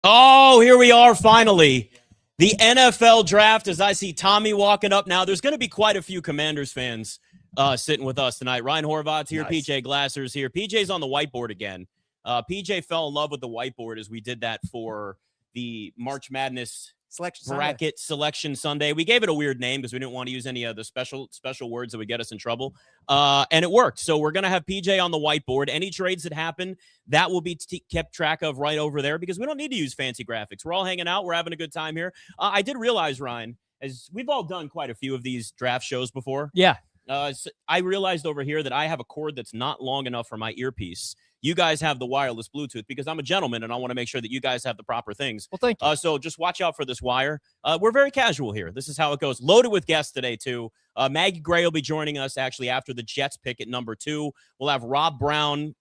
Oh, here we are finally. The NFL draft, as I see Tommy walking up now. There's going to be quite a few Commanders fans sitting with us tonight. Ryan Horvat's here. Nice. PJ Glasser's here. PJ's on the whiteboard again. PJ fell in love with the whiteboard as we did that for the March Madness bracket selection Sunday. We gave it a weird name because we didn't want to use any of the special words that would get us in trouble. And it worked. So we're going to have PJ on the whiteboard. Any trades that happen, that will be kept track of right over there because we don't need to use fancy graphics. We're all hanging out. We're having a good time here. I did realize, Ryan, as we've all done quite a few of these draft shows before. Yeah. So I realized over here that I have a cord that's not long enough for my earpiece. You guys have the wireless Bluetooth because I'm a gentleman and I want to make sure that you guys have the proper things. Well, thank you. So just watch out for this wire. We're very casual here. This is how it goes. Loaded with guests today, too. Maggie Gray will be joining us actually after the Jets pick at number 2. We'll have Rob Brown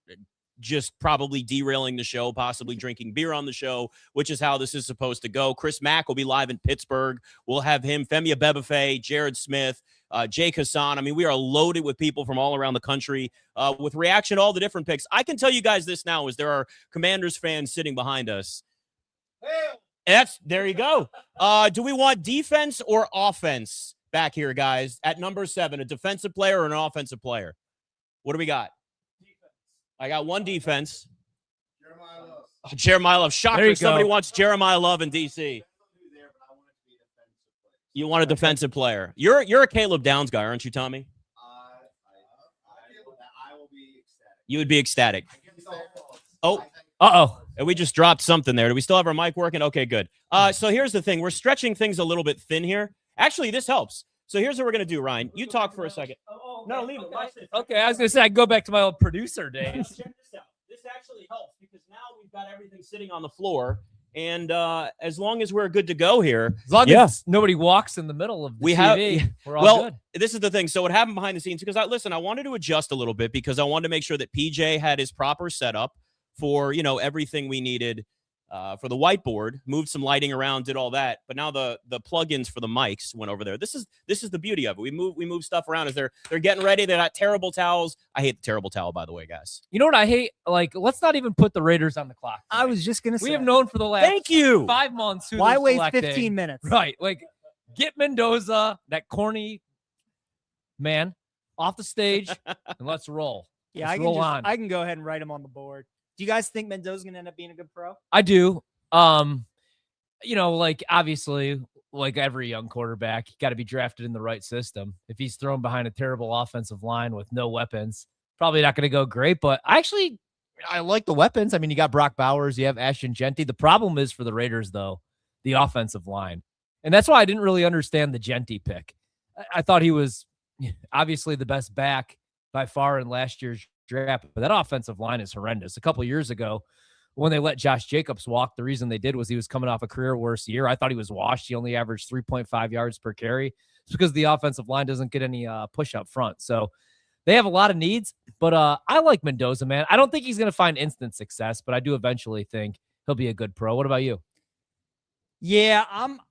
just probably derailing the show, possibly drinking beer on the show, which is how this is supposed to go. Chris Mack will be live in Pittsburgh. We'll have him, Femia Bebefe, Jared Smith, Jake Hassan. I mean, we are loaded with people from all around the country with reaction to all the different picks. I can tell you guys this now, as there are Commanders fans sitting behind us. There you go. Do we want defense or offense back here, guys? At number 7, a defensive player or an offensive player? What do we got? Defense. I got one defense. Jeremiyah Love. Jeremiyah Love. Shocker. Somebody wants Jeremiyah Love in D.C. You want a defensive player. You're a Caleb Downs guy, aren't you, Tommy? I will be ecstatic. You would be ecstatic. Oh. Uh-oh. And we just dropped something there. Do we still have our mic working? Okay, good. So here's the thing. We're stretching things a little bit thin here. Actually, this helps. So here's what we're going to do, Ryan. You talk for a second. No, leave it. Okay, I was going to say, I go back to my old producer days. Check this out. This actually helps because now we've got everything sitting on the floor. And as long as we're good to go here. As long as nobody walks in the middle of the TV, we're all good. This is the thing. So what happened behind the scenes, because I wanted to adjust a little bit because I wanted to make sure that PJ had his proper setup for, everything we needed for the whiteboard, moved some lighting around, did all that. But now the plugins for the mics went over there. This is the beauty of it. We move stuff around as they're getting ready. They got terrible towels. I hate the terrible towel, by the way, guys. You know what I hate? Like, let's not even put the Raiders on the clock tonight. I was just gonna say we have known for the last 5 months who why wait selecting. 15 minutes? Right. Like, get Mendoza, that corny man, off the stage, and let's roll. Yeah, let's I can go ahead and write him on the board. Do you guys think Mendoza's going to end up being a good pro? I do. Obviously, like every young quarterback, you got to be drafted in the right system. If he's thrown behind a terrible offensive line with no weapons, probably not going to go great. But I like the weapons. I mean, you got Brock Bowers, you have Ashton Genty. The problem is for the Raiders, though, the offensive line. And that's why I didn't really understand the Genty pick. I thought he was obviously the best back by far in last year's draft, but that offensive line is horrendous. A couple of years ago, when they let Josh Jacobs walk, the reason they did was he was coming off a career worst year. I thought he was washed. He only averaged 3.5 yards per carry. It's because the offensive line doesn't get any push up front. So they have a lot of needs, but I like Mendoza, man. I don't think he's going to find instant success, but I do eventually think he'll be a good pro. What about you? Yeah,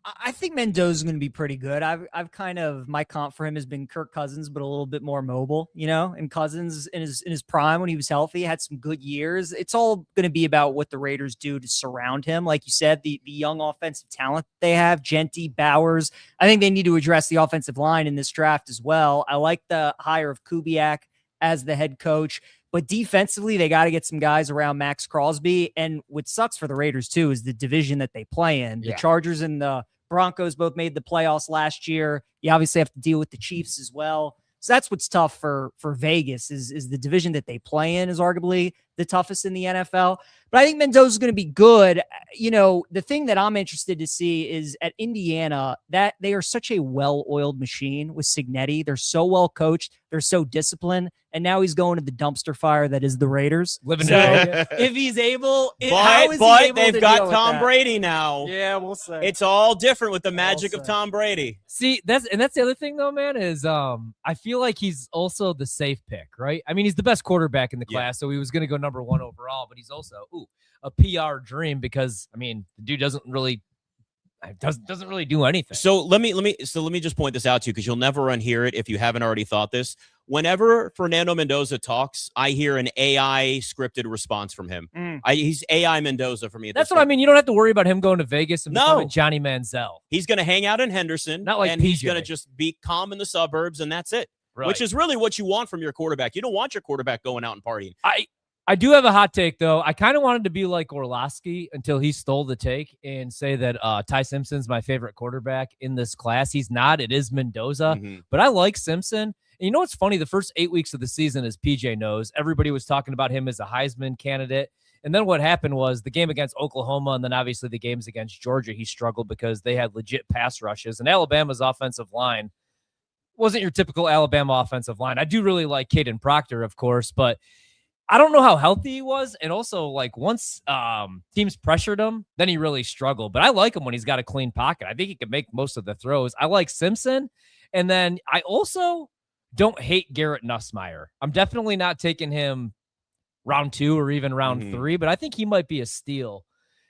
I think Mendoza's going to be pretty good. I've kind of, my comp for him has been Kirk Cousins, but a little bit more mobile, and Cousins in his prime when he was healthy had some good years. It's all going to be about what the Raiders do to surround him. Like you said, the young offensive talent they have, Genty, Bowers. I think they need to address the offensive line in this draft as well. I like the hire of Kubiak as the head coach. But defensively, they got to get some guys around Max Crosby. And what sucks for the Raiders, too, is the division that they play in. The Chargers and the Broncos both made the playoffs last year. You obviously have to deal with the Chiefs as well. So that's what's tough for Vegas is the division that they play in is arguably the toughest in the NFL. But I think Mendoza's going to be good. The thing that I'm interested to see is at Indiana that they are such a well-oiled machine with Cignetti. They're so well coached. They're so disciplined. And now he's going to the dumpster fire that is the Raiders. Living if he's able, but they've got Tom Brady now. Yeah, we'll say it's all different with the magic of Tom Brady. See, that's the other thing though, man, is I feel like he's also the safe pick, right? I mean, he's the best quarterback in the class, so he was going to go number 1 overall, but he's also a PR dream because I mean, the dude doesn't really do anything. So let me just point this out to you because you'll never unhear it if you haven't already thought this. whenever Fernando Mendoza talks, I hear an AI scripted response from him. He's AI Mendoza for me. That's what I mean. You don't have to worry about him going to Vegas and becoming Johnny Manziel. He's going to hang out in Henderson, not like and PJ. He's going to just be calm in the suburbs, and that's it. Right. Which is really what you want from your quarterback. You don't want your quarterback going out and partying. I do have a hot take, though. I kind of wanted to be like Orlovsky until he stole the take and say that Ty Simpson's my favorite quarterback in this class. He's not. It is Mendoza. But I like Simpson. And you know what's funny? The first 8 weeks of the season, as PJ knows, everybody was talking about him as a Heisman candidate. And then what happened was the game against Oklahoma and then obviously the games against Georgia, he struggled because they had legit pass rushes. And Alabama's offensive line wasn't your typical Alabama offensive line. I do really like Caden Proctor, of course, but I don't know how healthy he was. And also, like, once teams pressured him, then he really struggled. But I like him when he's got a clean pocket. I think he can make most of the throws. I like Simpson. And then I also don't hate Garrett Nussmeier. I'm definitely not taking him round 2 or even round 3, but I think he might be a steal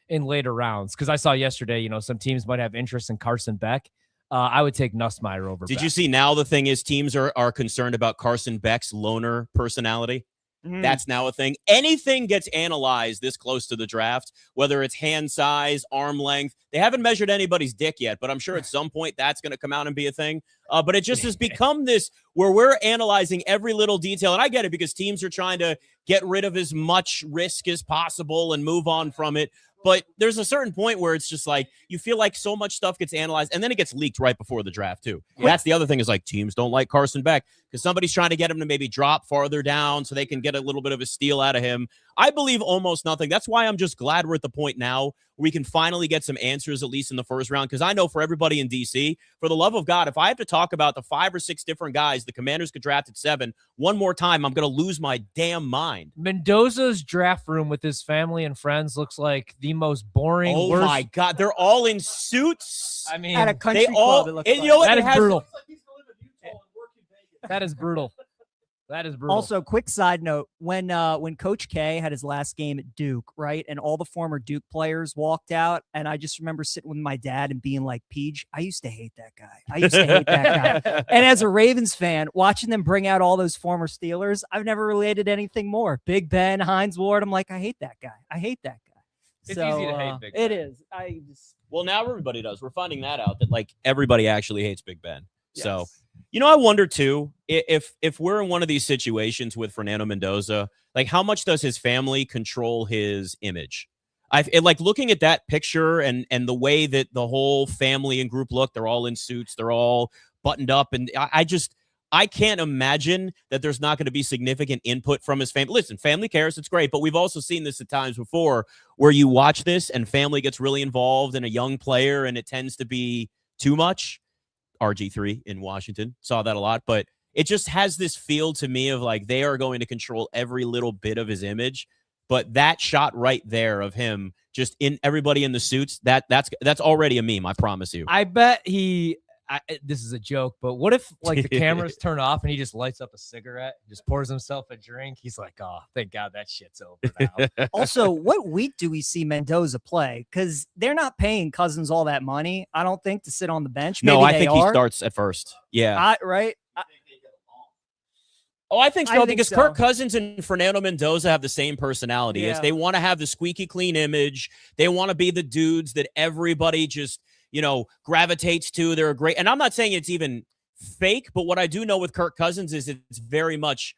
in later rounds. Because I saw yesterday, you know, some teams might have interest in Carson Beck. I would take Nussmeier over Did Beck. you see now the thing is teams are concerned about Carson Beck's loner personality? That's now a thing. Anything gets analyzed this close to the draft, whether it's hand size, arm length. They haven't measured anybody's dick yet, but I'm sure at some point that's going to come out and be a thing. But it just has become this where we're analyzing every little detail. And I get it because teams are trying to get rid of as much risk as possible and move on from it. But there's a certain point where it's just like you feel like so much stuff gets analyzed and then it gets leaked right before the draft, too. That's the other thing is like teams don't like Carson Beck because somebody's trying to get him to maybe drop farther down so they can get a little bit of a steal out of him. I believe almost nothing. That's why I'm just glad we're at the point now where we can finally get some answers, at least in the first round. Because I know for everybody in DC, for the love of God, if I have to talk about the 5 or 6 different guys the Commanders could draft at 7 one more time, I'm going to lose my damn mind. Mendoza's draft room with his family and friends looks like the most boring. Oh my God, they're all in suits. I mean, at a country club, it looks and you know what? that It is brutal. He's gonna live in Utah and work in Vegas. That is brutal. That is brutal. Also, quick side note, when Coach K had his last game at Duke, right, and all the former Duke players walked out, and I just remember sitting with my dad and being like, Peach, I used to hate that guy. I used to hate that guy. And as a Ravens fan, watching them bring out all those former Steelers, I've never related anything more. Big Ben, Hines Ward, I'm like, I hate that guy. I hate that guy. It's easy to hate Big Ben. It is. Well, now everybody does. We're finding that out that like everybody actually hates Big Ben. Yes. So, you know, I wonder too if we're in one of these situations with Fernando Mendoza, like how much does his family control his image? Like looking at that picture and the way that the whole family and group look, they're all in suits, they're all buttoned up, and I can't imagine that there's not going to be significant input from his family. Listen, family cares. It's great. But we've also seen this at times before where you watch this and family gets really involved in a young player and it tends to be too much. RG3 in Washington saw that a lot. But it just has this feel to me of like they are going to control every little bit of his image. But that shot right there of him just in everybody in the suits, that's already a meme. I promise you. I bet this is a joke, but what if like the cameras turn off and he just lights up a cigarette, just pours himself a drink? He's like, oh, thank God that shit's over now. Also, what week do we see Mendoza play? Because they're not paying Cousins all that money, I don't think, to sit on the bench. Maybe I they think are. he starts at first. Yeah. I think so, because Kirk Cousins and Fernando Mendoza have the same personality. Yeah. They want to have the squeaky clean image. They want to be the dudes that everybody just, gravitates to. They're great. And I'm not saying it's even fake, but what I do know with Kirk Cousins is it's very much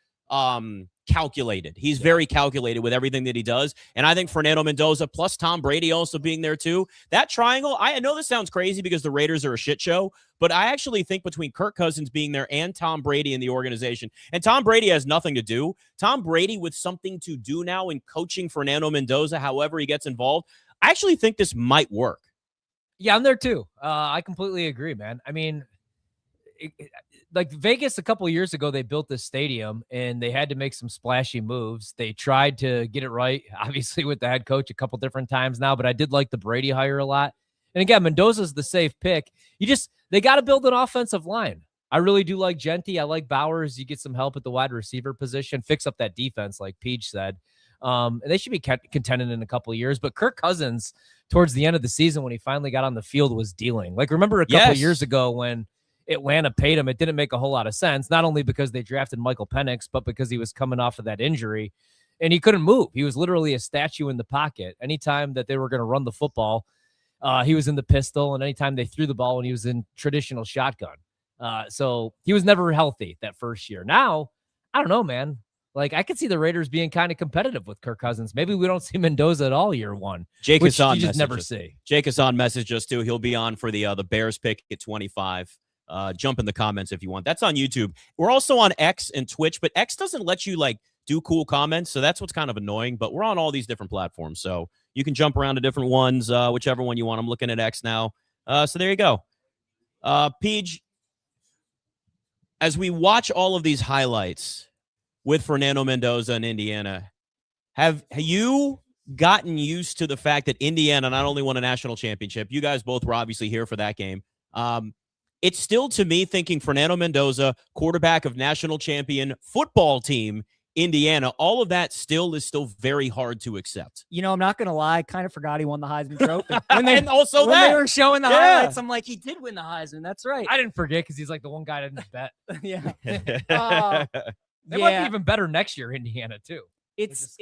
calculated. He's very calculated with everything that he does. And I think Fernando Mendoza plus Tom Brady also being there too. That triangle, I know this sounds crazy because the Raiders are a shit show, but I actually think between Kirk Cousins being there and Tom Brady in the organization, and Tom Brady has nothing to do. Tom Brady with something to do now in coaching Fernando Mendoza, however he gets involved, I actually think this might work. Yeah, I'm there too. I completely agree, man. I mean, like Vegas a couple of years ago, they built this stadium and they had to make some splashy moves. They tried to get it right, obviously, with the head coach a couple different times now, but I did like the Brady hire a lot. And again, Mendoza's the safe pick. They got to build an offensive line. I really do like Genty. I like Bowers. You get some help at the wide receiver position, fix up that defense, like Peach said. And they should be contending in a couple of years. But Kirk Cousins, towards the end of the season, when he finally got on the field, was dealing. Like, remember a couple of years ago when Atlanta paid him, it didn't make a whole lot of sense, not only because they drafted Michael Penix, but because he was coming off of that injury and he couldn't move. He was literally a statue in the pocket. Anytime that they were going to run the football, he was in the pistol, and anytime they threw the ball when he was in traditional shotgun. So he was never healthy that first year. Now, I don't know, man. Like, I could see the Raiders being kind of competitive with Kirk Cousins. Maybe we don't see Mendoza at all year one. Jake which Hassan you just never see. Jake Hassan messaged us too. He'll be on for the Bears pick at 25. Jump in the comments if you want. That's on YouTube. We're also on X and Twitch, but X doesn't let you like do cool comments, so that's what's kind of annoying. But we're on all these different platforms, so you can jump around to different ones, whichever one you want. I'm looking at X now. So there you go. Peach, as we watch all of these highlights with Fernando Mendoza in Indiana, have you gotten used to the fact that Indiana not only won a national championship, you guys both were obviously here for that game. It's still, to me, thinking Fernando Mendoza, quarterback of national champion football team, Indiana, all of that is still very hard to accept. You know, I'm not going to lie. I kind of forgot he won the Heisman Trophy. And also when they were showing the highlights, I'm like, he did win the Heisman. That's right. I didn't forget because he's like the one guy that didn't bet. Yeah. They might be even better next year, Indiana, too. It's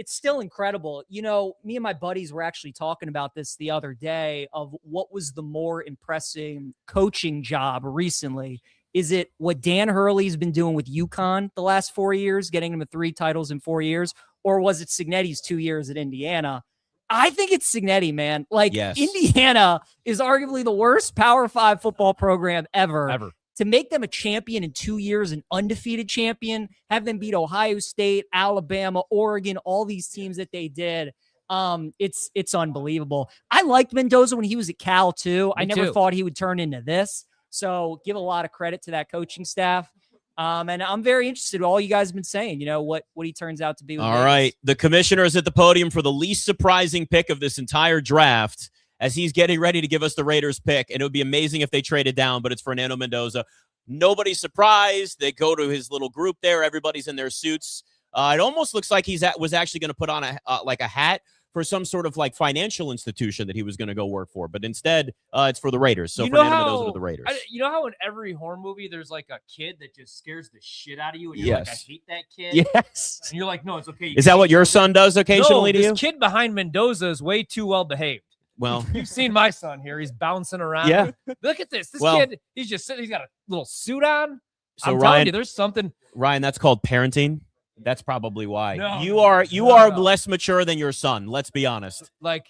still incredible. You know, me and my buddies were actually talking about this the other day of what was the more impressive coaching job recently. Is it what Dan Hurley's been doing with UConn the last 4 years, getting him to 3 titles in 4 years? Or was it Cignetti's 2 years at Indiana? I think it's Cignetti, man. Like, yes. Indiana is arguably the worst Power 5 football program ever. To make them a champion in 2 years, an undefeated champion, have them beat Ohio State, Alabama, Oregon, all these teams that they did. It's unbelievable. I liked Mendoza when he was at Cal too. I never thought he would turn into this. So give a lot of credit to that coaching staff. And I'm very interested in all you guys have been saying, you know, what he turns out to be. All right. The commissioner is at the podium for the least surprising pick of this entire draft, as he's getting ready to give us the Raiders pick. And it would be amazing if they traded down, but it's Fernando Mendoza. Nobody's surprised. They go to his little group there. Everybody's in their suits. It almost looks like was actually going to put on a hat for some sort of like financial institution that he was going to go work for. But instead, it's for the Raiders. So Fernando Mendoza to the Raiders. You know how in every horror movie, there's like a kid that just scares the shit out of you. And you're like, I hate that kid. Yes. And you're like, no, it's okay. Is that what your son does occasionally to you? This kid behind Mendoza is way too well behaved. Well, you've seen my son here. He's bouncing around. Yeah. Look at this. This kid, he's just sitting. He's got a little suit on. So I'm telling you, there's something. Ryan, that's called parenting. That's probably why. No, you are less mature than your son. Let's be honest. Like,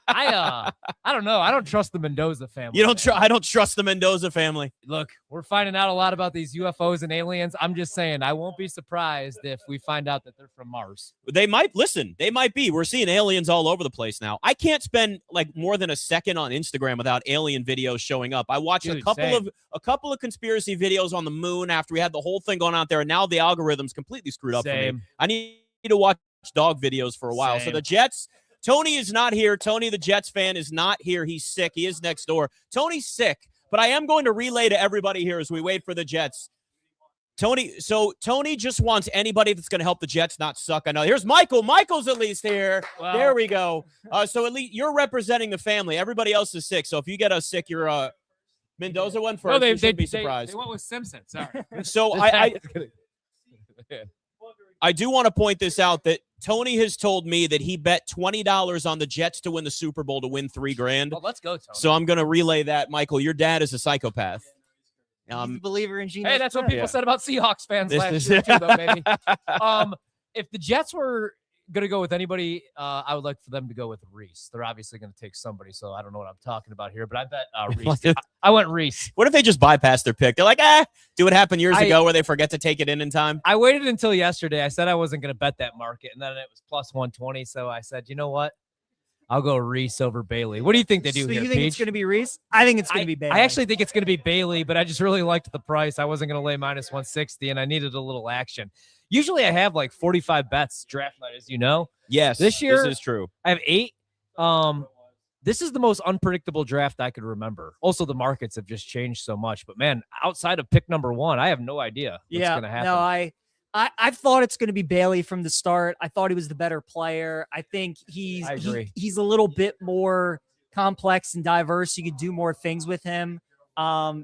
I don't know. I don't trust the Mendoza family. I don't trust the Mendoza family. Look, we're finding out a lot about these UFOs and aliens. I'm just saying, I won't be surprised if we find out that they're from Mars. They might be. We're seeing aliens all over the place now. I can't spend like more than a second on Instagram without alien videos showing up. I watched a couple of conspiracy videos on the moon after we had the whole thing going out there, and now the algorithm's completely screwed up. I need to watch dog videos for a while. So the Jets, Tony is not here. Tony, the Jets fan, is not here. He's sick. He is next door. Tony's sick, but I am going to relay to everybody here as we wait for the Jets. Tony just wants anybody that's going to help the Jets not suck. I know. Here's Michael. Michael's at least here. Wow. There we go. So at least you're representing the family. Everybody else is sick. So if you get us sick, you're Mendoza went first. You shouldn't be surprised. They went with Simpson. Sorry. So I do want to point this out that Tony has told me that he bet $20 on the Jets to win the Super Bowl to win $3,000. Well, let's go, Tony. So I'm going to relay that. Michael, your dad is a psychopath. He's a believer in Geno. Hey, that's what people said about Seahawks fans last year too, though, baby. If the Jets were going to go with anybody, I would like for them to go with Reese. They're obviously going to take somebody, so I don't know what I'm talking about here, but I bet Reese. I went Reese. What if they just bypass their pick? They're like, do what happened years ago where they forget to take it in time? I waited until yesterday. I said I wasn't going to bet that market, and then it was plus 120, so I said, you know what? I'll go Reese over Bailey. What do you think they do here, you think it's going to be Reese? I think it's going to be Bailey. I actually think it's going to be Bailey, but I just really liked the price. I wasn't going to lay minus 160, and I needed a little action. Usually I have like 45 bets draft night, as you know. Yes, this year this is true. I have 8. This is the most unpredictable draft I could remember. Also, the markets have just changed so much. But, man, outside of pick number 1, I have no idea what's going to happen. No, I thought it's going to be Bailey from the start. I thought he was the better player. I think he's a little bit more complex and diverse. You could do more things with him.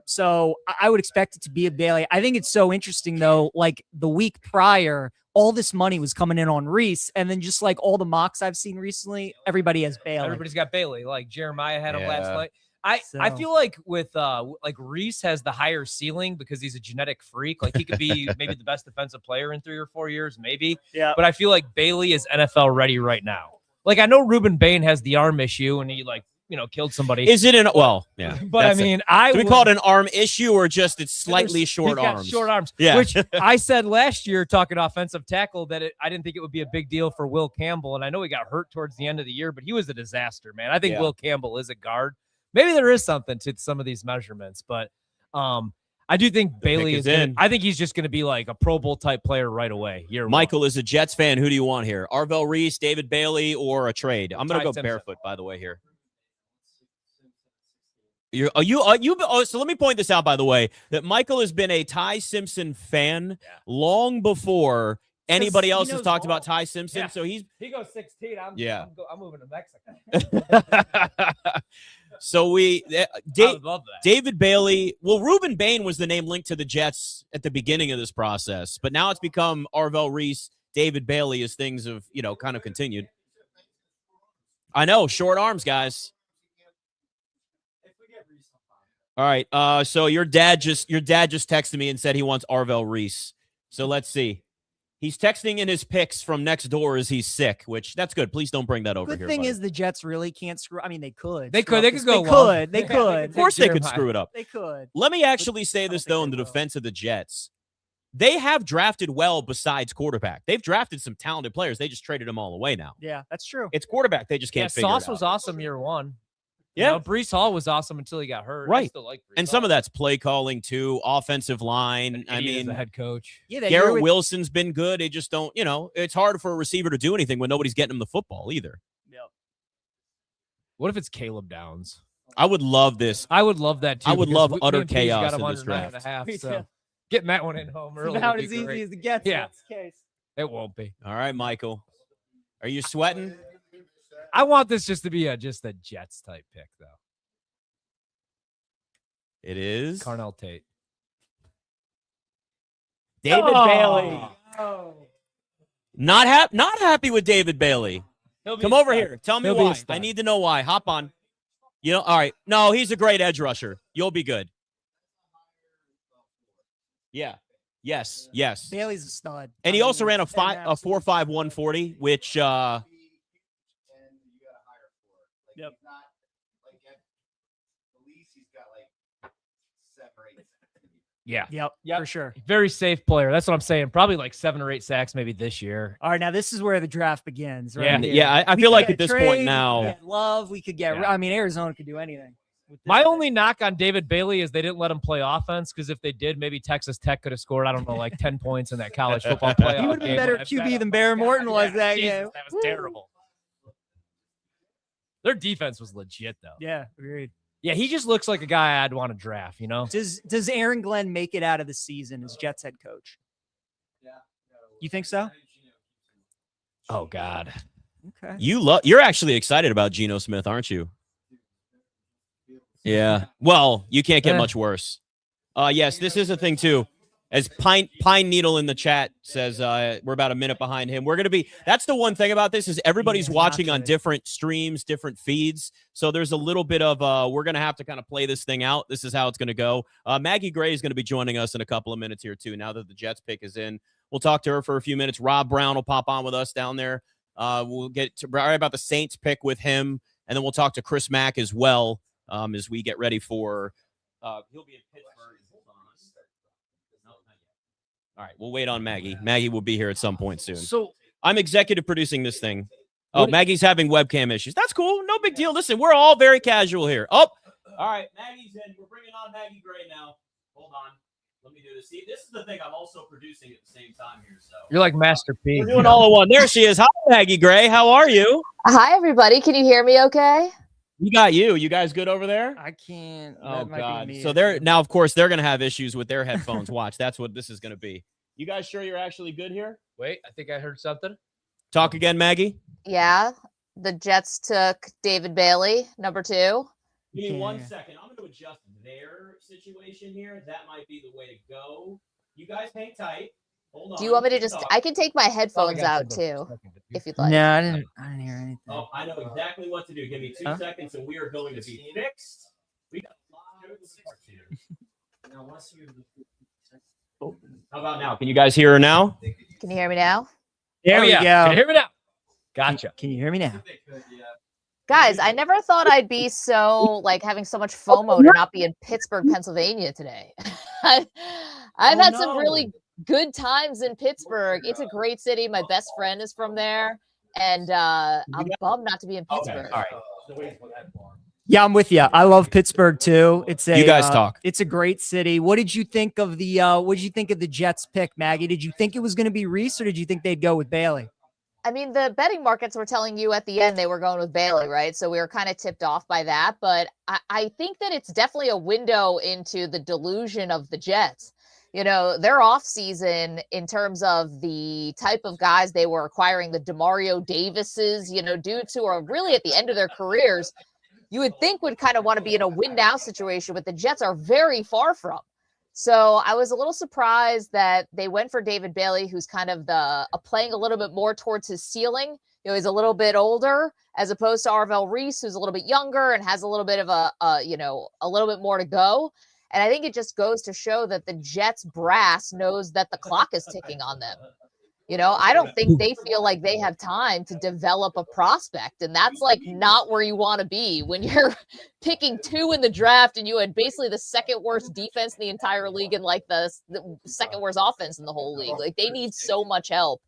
So I would expect it to be a Bailey. I think it's so interesting though. Like the week prior, all this money was coming in on Reese, and then just like all the mocks I've seen recently, everybody has Bailey. Everybody's got Bailey. Like Jeremiyah had him last Yeah. night. I So- feel like with like Reese has the higher ceiling because he's a genetic freak. Like he could be maybe the best defensive player in 3 or 4 years, maybe. Yeah. But I feel like Bailey is NFL ready right now. Like I know Ruben Bain has the arm issue and he killed somebody. Is it an well? Yeah, but I that's it. mean, Do we call it an arm issue or just it's slightly He's short got arms? Short arms. Yeah. Which I said last year talking offensive tackle that I didn't think it would be a big deal for Will Campbell. And I know he got hurt towards the end of the year, but he was a disaster, man. I think Yeah. Will Campbell is a guard. Maybe there is something to some of these measurements, but I do think Bailey pick is is gonna, in. I think he's just going to be like a Pro Bowl type player right away. Year one. Michael is a Jets fan. Who do you want here? Arvell Reese, David Bailey, or a trade? I'm going to Ty go Simpson. barefoot, by the way, here. So let me point this out, by the way, that Michael has been a Ty Simpson fan long before anybody he else has knows talked all. about Ty Simpson. Yeah. So he goes 16. I'm moving to Mexico. so we I would love that. David Bailey. Well, Ruben Bain was the name linked to the Jets at the beginning of this process, but now it's become Arvell Reese, David Bailey as things have, kind of continued. I know, short arms, guys. All right. So your dad just texted me and said he wants Arvell Reese. So let's see. He's texting in his pics from next door as he's sick, which that's good. Please don't bring that over Good here. thing buddy. is the Jets really can't screw. I mean, they could. They screw could. up They this- could go They well. could. They could. Of course they could Jeremiyah. screw it up. They could. Let me actually say this, though, in the they will. defense of the Jets. They have drafted well besides quarterback. They've drafted some talented players. They just traded them all away now. Yeah, that's true. It's quarterback. They just can't figure Sauce it out. was awesome year one. Yeah. Brees Hall was awesome until he got hurt. I Right. still like Brees And Hall. some of that's play calling, too, offensive line. I Idiot as mean, the head coach. Yeah, that year Garrett with- Wilson's been good. They just don't, it's hard for a receiver to do anything when nobody's getting him the football either. What if it's Caleb Downs? I would love this. I would love that too. I would because love me utter and Paige got chaos him in under this 9.5, draft. Me so too. getting that one in home early. About would as be easy great. as it gets. Yeah. That's the case. It won't be. All right, Michael. Are you sweating? I want this just to be just a Jets type pick though. It is Carnell Tate. David Oh. Bailey. Not happy with David Bailey. Come over here. Tell me He'll be a why. stud. I need to know why. Hop on. All right. No, he's a great edge rusher. You'll be good. Yeah. Yes. Yes. Bailey's a stud. And he also ran a 4.5 140, which Yep. Yeah. Yep, Yep. for sure. Very safe player. That's what I'm saying. Probably like 7 or 8 sacks maybe this year. All right, now this is where the draft begins, right? Yeah. here. yeah, I We feel could like get at this trade, point we now, could get Love, we could get. Yeah. I mean, Arizona could do anything. with this My pick. only knock on David Bailey is they didn't let him play offense because if they did, maybe Texas Tech could have scored, I don't know, like 10 points in that college football playoff. He would have been game better when at that QB fell. than Barry Morton was Yeah, that Jesus, game. That was terrible. Their defense was legit though. Yeah, agreed. Yeah, he just looks like a guy I'd want to draft, you know? Does Aaron Glenn make it out of the season as Jets head coach? You think so? Oh God. Okay. you're actually excited about Geno Smith, aren't you? Yeah. Well, you can't get Eh. much worse. Yes, this is a thing too. As Pine Needle in the chat says, we're about a minute behind him. We're going to be, that's the one thing about this is everybody's Yeah, watching on naturally. different streams, different feeds. So there's a little bit of, we're going to have to kind of play this thing out. This is how it's going to go. Maggie Gray is going to be joining us in a couple of minutes here too. Now that the Jets pick is in, we'll talk to her for a few minutes. Rob Brown will pop on with us down there. We'll get to right about the Saints pick with him. And then we'll talk to Chris Mack as well as we get ready for, he'll be in Pittsburgh. Hold on. No, not yet. All right, we'll wait on Maggie. Maggie will be here at some point soon. So I'm executive producing this thing. Oh, What- Maggie's having webcam issues. That's cool. No big deal. Listen, we're all very casual here. Oh, all right. Maggie's in. We're bringing on Maggie Gray now. Hold on. Let me do this. See, this is the thing. I'm also producing at the same time here. So you're like Master P. we're doing all in one. There she is. Hi, Maggie Gray. How are you? Hi, everybody. Can you hear me okay? We got you. You guys good over there? I can't. Oh that might be God! me. So they're now, of course, they're gonna have issues with their headphones. Watch, that's what this is gonna be. You guys sure you're actually good here? Wait, I think I heard something. Talk again, Maggie. Yeah. The Jets took David Bailey, number 2. Give me 1 Yeah. second. I'm gonna adjust their situation here, that might be the way to go. You guys hang tight. Hold on. Do you want me to just? I can take my headphones out too, if you'd like. No, I didn't hear anything. Oh, I know exactly what to do. Give me 2 seconds, and we are going to be fixed. We got a lot of parts here. How about now? Can you guys hear her now? Can you hear me now? There we go. Can you hear me now? Gotcha. Can you hear me now? Guys, I never thought I'd be so like having so much FOMO to not be in Pittsburgh, Pennsylvania today. I've had some really good times in Pittsburgh. It's a great city. My best friend is from there, and I'm bummed not to be in Pittsburgh. All right. Yeah, I'm with you. I love Pittsburgh too. It's a You guys talk. It's a great city. What did you think of the Jets pick, Maggie? Did you think it was going to be Reese, or did you think they'd go with Bailey? I mean, the betting markets were telling you at the end they were going with Bailey, right? So we were kind of tipped off by that. But I think that it's definitely a window into the delusion of the Jets. You know, their offseason in terms of the type of guys they were acquiring, the DeMario Davises, you know, dudes who are really at the end of their careers, you would think would kind of want to be in a win-now situation, but the Jets are very far from. So I was a little surprised that they went for David Bailey, who's kind of playing a little bit more towards his ceiling. You know, he's a little bit older as opposed to Arvell Reese, who's a little bit younger and has a little bit of a little bit more to go. And I think it just goes to show that the Jets brass knows that the clock is ticking on them. You know, I don't think they feel like they have time to develop a prospect. And that's like not where you want to be when you're picking 2 in the draft and you had basically the second worst defense in the entire league and like the second worst offense in the whole league. Like they need so much help.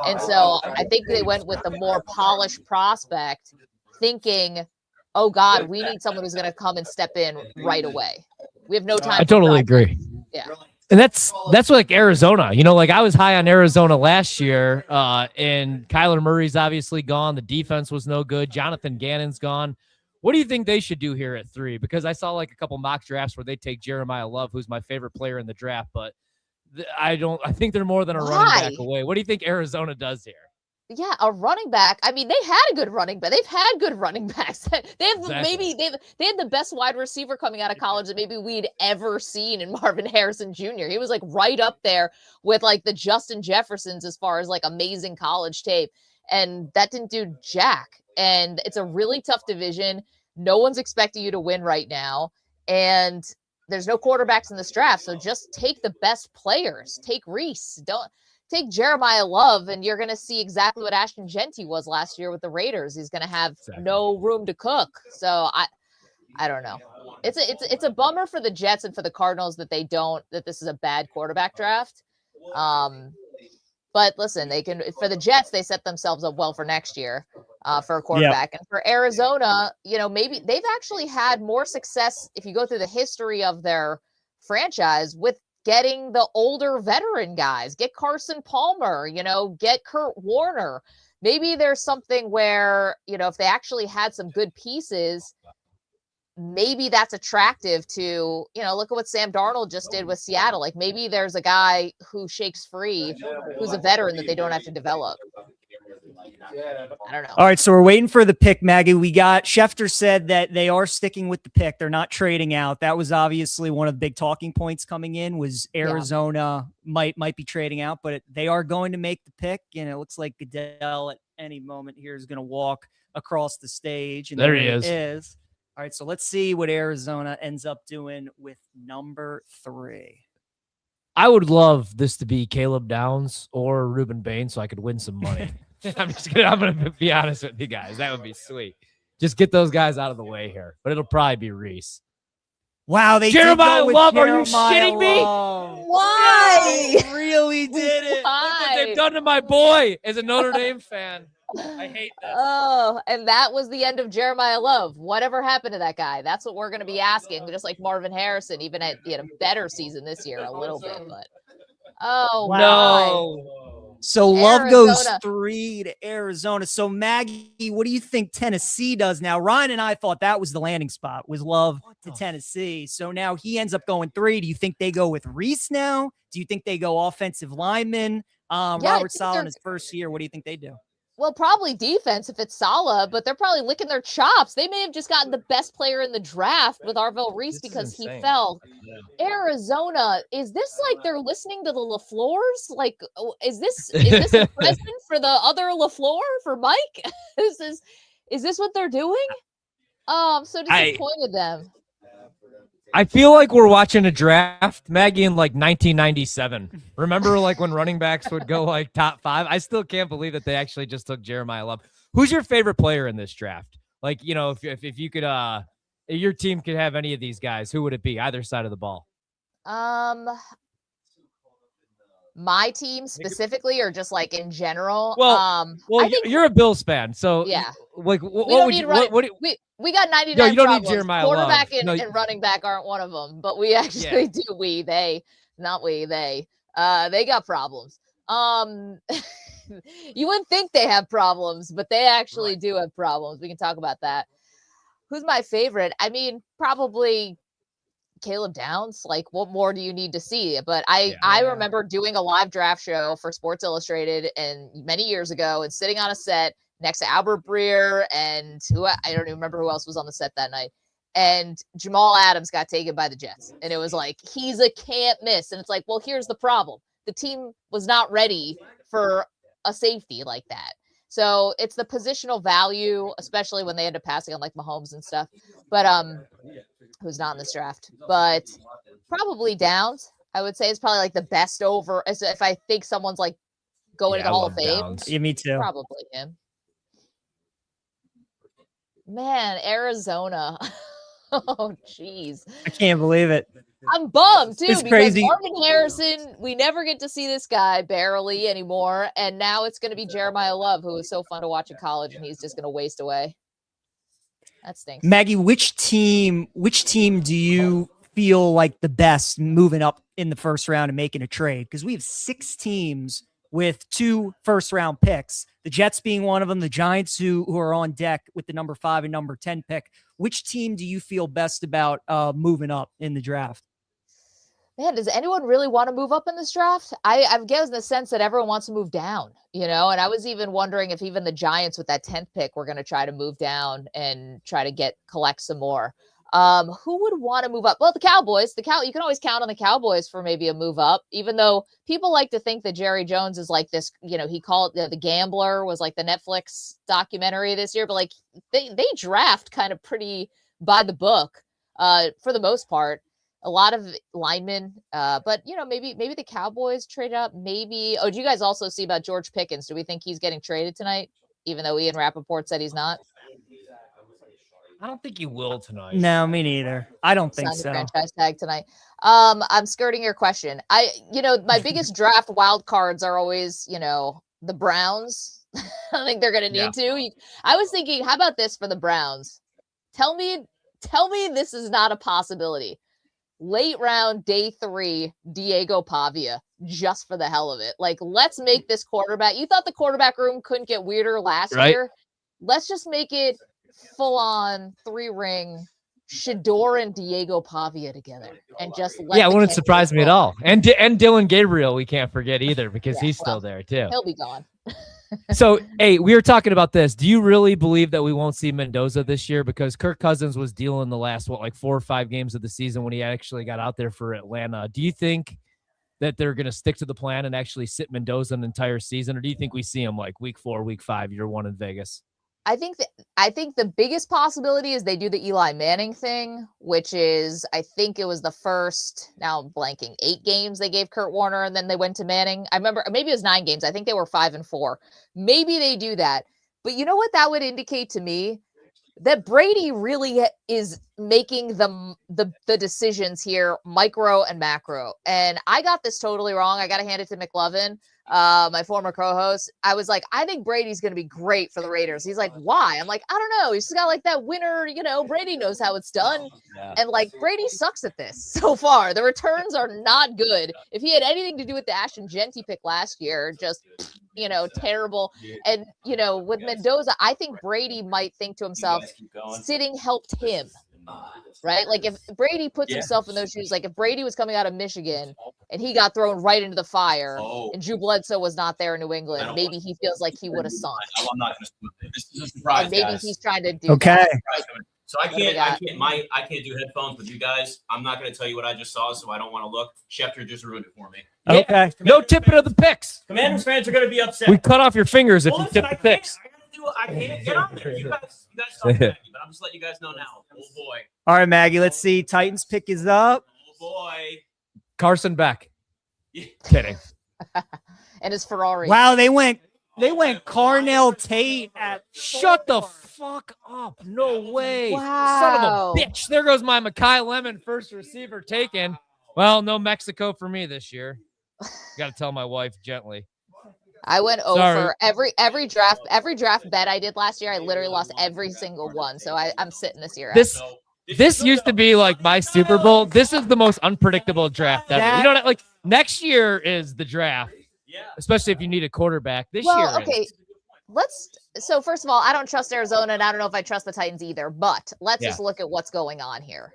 And so I think they went with the more polished prospect thinking, oh God, we need someone who's going to come and step in right away. We have no time. I totally agree. Yeah. And that's like Arizona. You know, like I was high on Arizona last year, and Kyler Murray's obviously gone. The defense was no good. Jonathan Gannon's gone. What do you think they should do here at 3? Because I saw like a couple mock drafts where they take Jeremiyah Love, who's my favorite player in the draft, but I think they're more than a running back away. What do you think Arizona does here? Yeah, a running back. I mean, they had a good running back. They've had good running backs. They have they had the best wide receiver coming out of college that maybe we'd ever seen in Marvin Harrison Jr. He was like right up there with like the Justin Jeffersons as far as like amazing college tape. And that didn't do jack. And it's a really tough division. No one's expecting you to win right now. And there's no quarterbacks in this draft. So just take the best players. Take Reese. Don't take Jeremiyah Love, and you're going to see exactly what Ashton Genty was last year with the Raiders. He's going to have no room to cook. So I don't know. It's a bummer for the Jets and for the Cardinals that this is a bad quarterback draft. But listen, for the Jets, they set themselves up well for next year for a quarterback. And for Arizona, you know, maybe they've actually had more success if you go through the history of their franchise with getting the older veteran guys. Get Carson Palmer, you know, get Kurt Warner. Maybe there's something where, you know, if they actually had some good pieces, maybe that's attractive to, you know, look at what Sam Darnold just did with Seattle. Like maybe there's a guy who shakes free, who's a veteran that they don't have to develop. I don't know. All right, so we're waiting for the pick, Maggie. We got Schefter said that they are sticking with the pick. They're not trading out. That was obviously one of the big talking points coming in was Arizona might be trading out, but they are going to make the pick. And it looks like Goodell at any moment here is going to walk across the stage. And there he is. All right, so let's see what Arizona ends up doing with number 3. I would love this to be Caleb Downs or Reuben Bain so I could win some money. I'm going to be honest with you guys. That would be sweet. Just get those guys out of the way here. But it'll probably be Reese. Wow, they Jeremiyah Love, are you shitting me? Why? They really did it. Look what they've done to my boy as a Notre Dame fan. I hate this. Oh, and that was the end of Jeremiyah Love. Whatever happened to that guy? That's what we're going to be asking, just like Marvin Harrison, even at a better season this year, a little bit. But no. So Love goes 3 to Arizona. So Maggie, what do you think Tennessee does now? Ryan and I thought that was the landing spot, was Love to Tennessee. So now he ends up going 3. Do you think they go with Reese now? Do you think they go offensive lineman? Robert Sala in his first year. What do you think they do? Well, probably defense if it's Salah, but they're probably licking their chops. They may have just gotten the best player in the draft with Arvell Reese because he fell. Arizona, is this like they're listening to the LaFleurs? Like, is this a present for the other LaFleur for Mike? is this what they're doing? I'm so disappointed them. I feel like we're watching a draft, Maggie, in like 1997. Remember, like when running backs would go like top 5? I still can't believe that they actually just took Jeremiyah Love. Who's your favorite player in this draft? Like, you know, if you could, if your team could have any of these guys, who would it be? Either side of the ball. My team specifically, or just like in general? Well, I think you're a Bills fan, so yeah. Like, what would you? We got 99 No, you don't problems. need Jeremiyah Quarterback Love. and running back aren't one of them, but we actually do. They got problems. You wouldn't think they have problems, but they actually do have problems. We can talk about that. Who's my favorite? I mean, probably Caleb Downs. Like, what more do you need to see? But I remember doing a live draft show for Sports Illustrated and many years ago, and sitting on a set next to Albert Breer and I don't even remember who else was on the set that night. And Jamal Adams got taken by the Jets. And it was like, he's a can't miss. And it's like, well, here's the problem. The team was not ready for a safety like that. So it's the positional value, especially when they end up passing on like Mahomes and stuff. But who's not in this draft. But probably Downs, I would say, is probably like the best over. As if I think someone's like going to the Hall of Fame. Downs. Yeah, me too. Probably him. Man, Arizona. Oh, jeez. I can't believe it. I'm bummed, too, It's because crazy. Marvin Harrison, we never get to see this guy barely anymore, and now it's going to be Jeremiyah Love, who was so fun to watch in college, and he's just going to waste away. That stinks. Maggie, which team do you feel like the best moving up in the first round and making a trade? Because we have 6 teams with 2 first-round picks, the Jets being one of them, the Giants who are on deck with the number 5 and number 10 pick. Which team do you feel best about moving up in the draft? Man, does anyone really want to move up in this draft? I've gotten the sense that everyone wants to move down, you know, and I was even wondering if even the Giants with that 10th pick were going to try to move down and try to collect some more. Who would want to move up? Well, the Cowboys. You can always count on the Cowboys for maybe a move up, even though people like to think that Jerry Jones is like this, you know, he called the Gambler was like the Netflix documentary this year, but like they draft kind of pretty by the book for the most part. A lot of linemen, but you know, maybe the Cowboys trade up. Maybe. Oh, do you guys also see about George Pickens? Do we think he's getting traded tonight, even though Ian Rappaport said he's not? I don't think you will tonight. No, me neither. I don't think so. Franchise tag tonight. I'm skirting your question. My biggest draft wild cards are always, you know, the Browns. I think they're going to need to. I was thinking, how about this for the Browns? Tell me this is not a possibility. Late round, day 3, Diego Pavia, just for the hell of it. Like, let's make this quarterback. You thought the quarterback room couldn't get weirder last year. Let's just make it full on 3-ring Shador and Diego Pavia together, and just let it wouldn't surprise me at all. And Dylan Gabriel, we can't forget either, because he's still there too. He'll be gone. So, hey, we were talking about this. Do you really believe that we won't see Mendoza this year? Because Kirk Cousins was dealing the last 4 or 5 games of the season when he actually got out there for Atlanta. Do you think that they're going to stick to the plan and actually sit Mendoza an entire season, or do you think we see him like week 4, week 5, year 1 in Vegas? I think the biggest possibility is they do the Eli Manning thing, which is, I think it was the first, now I'm blanking, 8 games they gave Kurt Warner, and then they went to Manning. I remember maybe it was 9 games. I think they were 5-4. Maybe they do that. But you know what that would indicate to me? That Brady really is making the decisions here, micro and macro. And I got this totally wrong. I got to hand it to McLovin, my former co-host. I was like, I think Brady's going to be great for the Raiders. He's like, why? I'm like, I don't know. He's just got like that winner, you know, Brady knows how it's done. Yeah. And like, Brady sucks at this so far. The returns are not good. If he had anything to do with the Ashton Genty pick last year, just, you know, terrible. And, you know, with Mendoza, I think Brady might think to himself, sitting helped him. Right? Like if Brady puts himself in those shoes, like if Brady was coming out of Michigan and he got thrown right into the fire, Oh. and Drew Bledsoe was not there in New England, maybe he feels like he would have sunk. I'm not going to split it. This is a surprise, And maybe guys. he's trying to do Okay. that. So I can't do headphones with you guys. I'm not going to tell you what I just saw, so I don't want to look. Schefter just ruined it for me. Okay. No tipping of the picks. Commanders fans are going to be upset. We cut off your fingers if Well, you listen, tip the picks. I can't get on there. You guys talk to Maggie, but I'm just letting you guys know now. Oh boy. All right, Maggie. Let's see. Titans pick is up. Oh boy. Carson Beck. Kidding. And his Ferrari. Wow, they went Carnell Tate at. Shut the fuck up. No way. Son Wow. of a bitch. There goes my Mekhi Lemon first receiver taken. Well, no Mexico for me this year. Got to tell my wife gently. I went Sorry. over every draft bet I did last year. I literally lost every single one. So I'm sitting this year. This used to be like my Super Bowl. This is the most unpredictable draft ever. You know what? Like next year is the draft. Yeah. Especially if you need a quarterback. This Well, year okay. is. So first of all, I don't trust Arizona, and I don't know if I trust the Titans either. But let's Yeah. just look at what's going on here.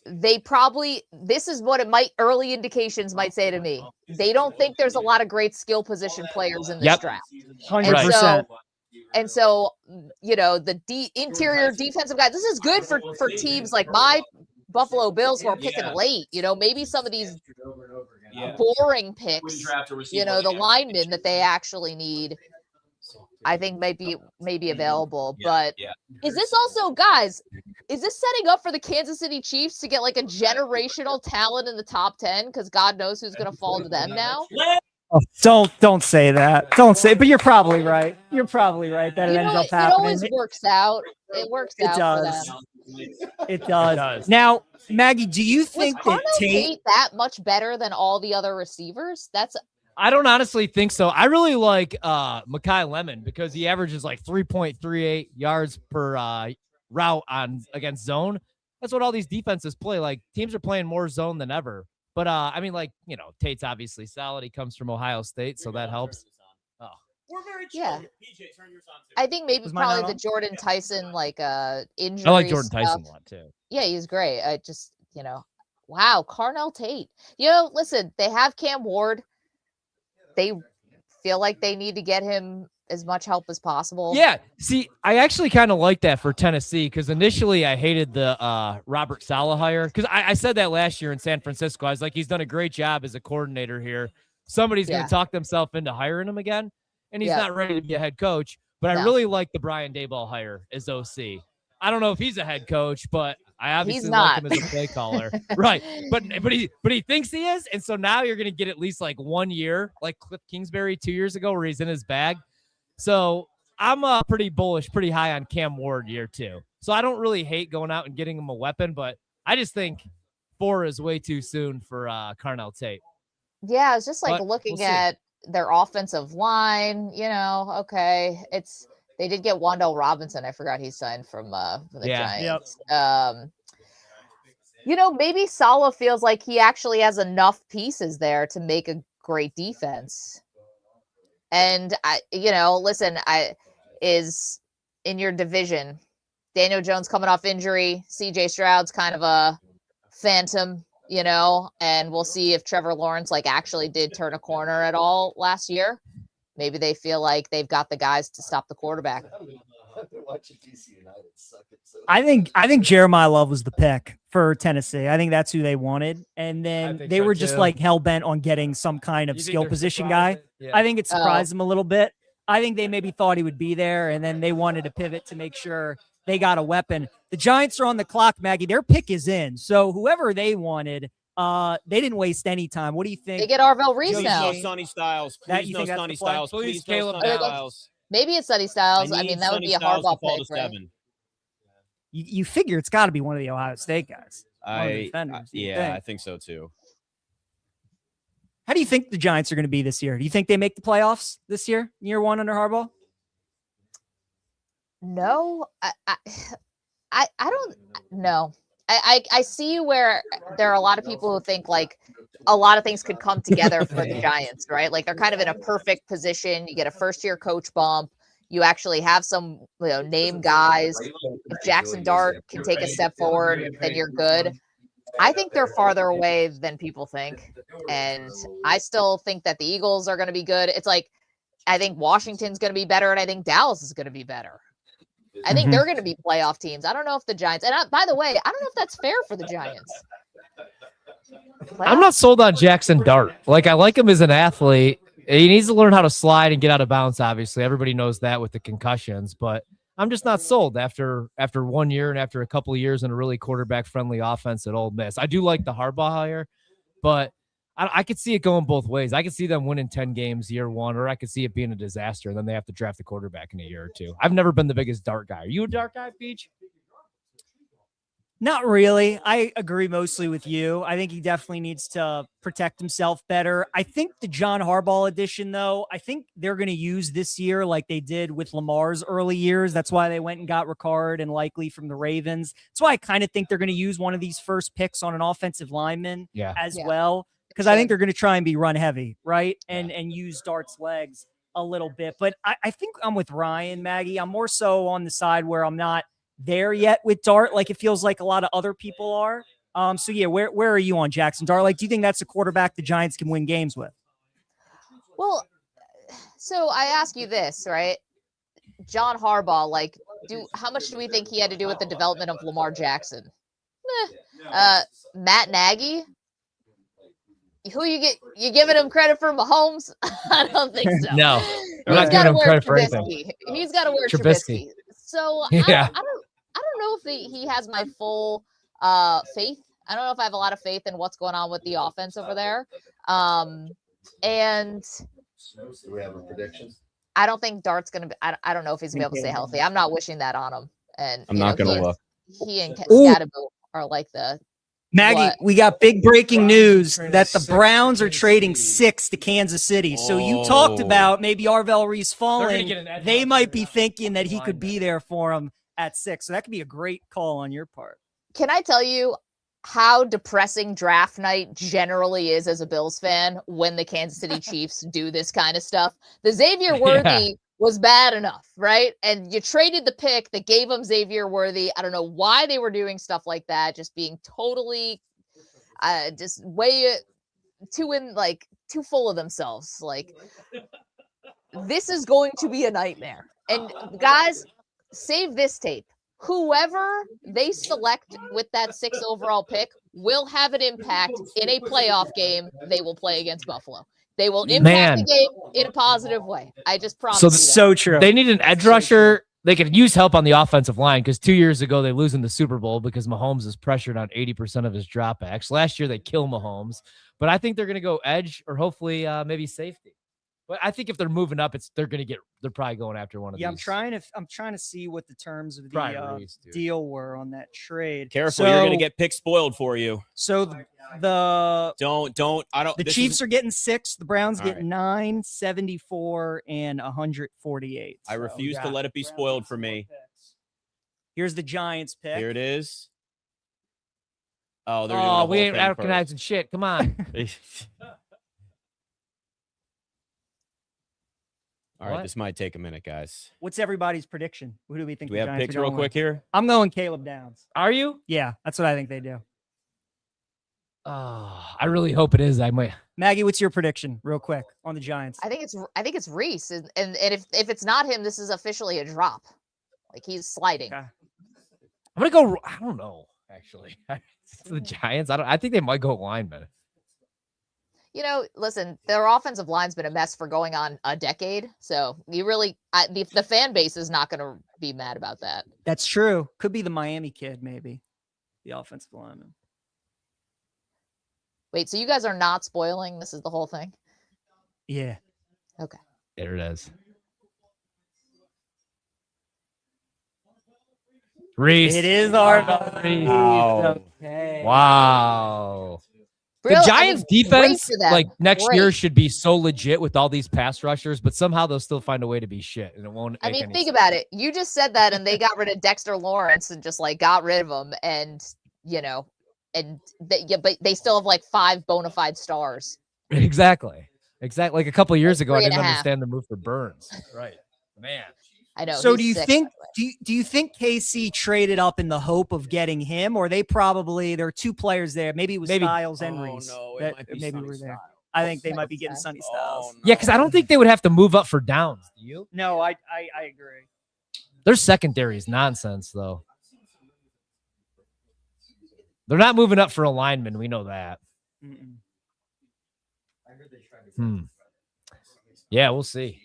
This is what early indications might say to me. They don't think there's a lot of great skill position players in this draft. 100%. And so, the interior defensive guy, this is good for teams like my Buffalo Bills who are picking late. Maybe some of these boring picks, the linemen that they actually need, I think might be available. But is this also, guys, is this setting up for the Kansas City Chiefs to get like a generational talent in the top 10? Because God knows who's going to fall to them now. Oh, don't say that. Don't say. But you're probably right. You're probably right that it ends up It happening. always works out. It works It out does. for them. It does. Now, Maggie, do you Was think that Carnell Tate? Tate that much better than all the other receivers? I don't honestly think so. I really like Mekhi Lemon because he averages like 3.38 yards per route against zone. That's what all these defenses play. Like teams are playing more zone than ever. But Tate's obviously solid. He comes from Ohio State, so that helps. Oh, We're very chill. Yeah. PJ, turn yours on too. I think maybe Was mine probably not the on? Jordan Tyson injury. I like Jordan stuff. Tyson a lot too. Yeah, he's great. I just, wow, Carnell Tate. Listen, they have Cam Ward. They feel like they need to get him as much help as possible. Yeah. See, I actually kind of like that for Tennessee because initially I hated the Robert Saleh hire because I said that last year in San Francisco. I was like, he's done a great job as a coordinator here. Somebody's going to talk themselves into hiring him again, and he's not ready to be a head coach. But I really like the Brian Daboll hire as OC. I don't know if he's a head coach, but I obviously like him as a play caller. Right. But he thinks he is. And so now you're going to get at least like 1 year, like Cliff Kingsbury 2 years ago, where he's in his bag. So I'm pretty bullish, pretty high on Cam Ward year 2. So I don't really hate going out and getting him a weapon, but I just think 4 is way too soon for Carnell Tate. Yeah, I was just like But looking we'll see. at their offensive line, okay. They did get Wan'Dale Robinson. I forgot he signed from the Giants. Maybe Saleh feels like he actually has enough pieces there to make a great defense. And is in your division, Daniel Jones coming off injury, CJ Stroud's kind of a phantom, and we'll see if Trevor Lawrence actually did turn a corner at all last year. Maybe they feel like they've got the guys to stop the quarterback. I think Jeremiyah Love was the pick for Tennessee. I think that's who they wanted, and then they were just like hell bent on getting some kind of skill position guy. Yeah. I think it surprised them a little bit. I think they maybe thought he would be there, and then they wanted to pivot to make sure they got a weapon. The Giants are on the clock, Maggie. Their pick is in, so whoever they wanted, they didn't waste any time. What do you think? They get Arvell Reese Please now. no Sonny Styles. That- Please you no think that's Sonny the play? Styles. Please, Please no Caleb Sonny Downs. Styles. Maybe it's Sonny Styles. I need mean, that would Sonny be a Styles to hardball fall pick, to right? 7. You figure it's got to be one of the Ohio State guys. One of the defenders, you'd Yeah, think. I think so too. How do you think the Giants are going to be this year? Do you think they make the playoffs this year, year 1 under Harbaugh? No, I don't know. I see where there are a lot of people who think a lot of things could come together for the Giants, right? Like they're kind of in a perfect position. You get a first-year coach bump. You actually have some name guys. If Jackson Dart can take a step forward, then you're good. I think they're farther away than people think. And I still think that the Eagles are going to be good. It's like, I think Washington's going to be better, and I think Dallas is going to be better. I think they're going to be playoff teams. I don't know if the Giants, and by the way, I don't know if that's fair for the Giants. I'm not sold on Jackson Dart. Like, I like him as an athlete. He needs to learn how to slide and get out of bounds, obviously. Everybody knows that with the concussions, but I'm just not sold after 1 year and after a couple of years in a really quarterback-friendly offense at Ole Miss. I do like the Harbaugh hire, but I could see it going both ways. I could see them winning 10 games year one, or I could see it being a disaster, and then they have to draft a quarterback in a year or two. I've never been the biggest Dart guy. Are you a Dart guy, Peach? Not really. I agree mostly with you. I think he definitely needs to protect himself better. I think the John Harbaugh edition, though, I think they're going to use this year like they did with Lamar's early years. That's why they went and got Ricard and Likely from the Ravens. That's why I kind of think they're going to use one of these first picks on an offensive lineman as well, because I think they're going to try and be run heavy, right? And use Dart's legs a little bit. But I think I'm with Ryan, Maggie. I'm more so on the side where I'm not there yet with Dart, like it feels like a lot of other people are. So yeah, where are you on Jackson Dart? Like, do you think that's a quarterback the Giants can win games with? Well, so I ask you this, right? John Harbaugh, like, how much do we think he had to do with the development of Lamar Jackson? Matt Nagy, who you giving him credit for Mahomes? I don't think so. No, he's got to wear Trubisky. He's got to wear Trubisky. So yeah. I don't know if he has my full faith. I don't know if I have a lot of faith in what's going on with the offense over there. And do we have a prediction? I don't think Dart's going to be, I don't know if he's going to be able to stay healthy. I'm not wishing that on him. And I'm not going to look. He and Scatterbo are like the Maggie, we got big breaking news that the Browns are trading 6 to Kansas City. So you talked about maybe Arvell Reese falling. They might be thinking that he could be there for him at 6. So that could be a great call on your part. Can I tell you how depressing draft night generally is as a Bills fan when the Kansas City Chiefs do this kind of stuff? The Xavier Worthy was bad enough, right? And you traded the pick that gave them Xavier Worthy. I don't know why they were doing stuff like that, just being totally just way too full of themselves. Like, this is going to be a nightmare. And guys, save this tape. Whoever they select with that 6 overall pick will have an impact in a playoff game they will play against Buffalo. They will impact the game in a positive way. I just promise you that. So true. They need an edge rusher. They could use help on the offensive line because 2 years ago they lose in the Super Bowl because Mahomes is pressured on 80% of his dropbacks. Last year they kill Mahomes, but I think they're going to go edge or hopefully maybe safety. But I think if they're moving up, they're probably going after one of these. I'm trying to see what the terms of the Reese, deal were on that trade. Careful, you're gonna get pick spoiled for you. So the Chiefs are getting 6, the Browns get 9, 74, and 148. I refuse to let it be spoiled for me. Here's the Giants pick. Here it is. Oh, we ain't recognizing shit. Come on. All right, this might take a minute, guys. What's everybody's prediction? Who do we think? Do we have picks real quick here? I'm going Caleb Downs. Are you? Yeah, that's what I think they do. I really hope it is. I might. Maggie, what's your prediction, real quick, on the Giants? I think it's Reese, and if it's not him, this is officially a drop. Like, he's sliding. Okay. I'm gonna go. I don't know. Actually, the Giants. I think they might go lineman. You know, listen, their offensive line's been a mess for going on a decade. So the fan base is not going to be mad about that. That's true. Could be the Miami kid, maybe. The offensive lineman. Wait, so you guys are not spoiling? This is the whole thing? Yeah. Okay. There it is. Reese. It is Arvell. Wow. Okay. Wow. The Giants defense, like next year, should be so legit with all these pass rushers, but somehow they'll still find a way to be shit, and it won't. I mean, think about it. You just said that, and they got rid of Dexter Lawrence and just like got rid of him, and but they still have like 5 bona fide stars. Exactly. Like a couple of years ago, I didn't understand the move for Burns. Right, man. I know. So he's do you sick, think by the way. do you think KC traded up in the hope of getting him, or there are two players there? Maybe it was Styles and Reese. No, that it might be maybe Sonny were there. Styles. I think they might be Sonny getting Styles. Sonny Styles. Yeah, because I don't think they would have to move up for Downs. Do you? No, I agree. Their secondary is nonsense, though. They're not moving up for a lineman. We know that. Mm-mm. Yeah, we'll see.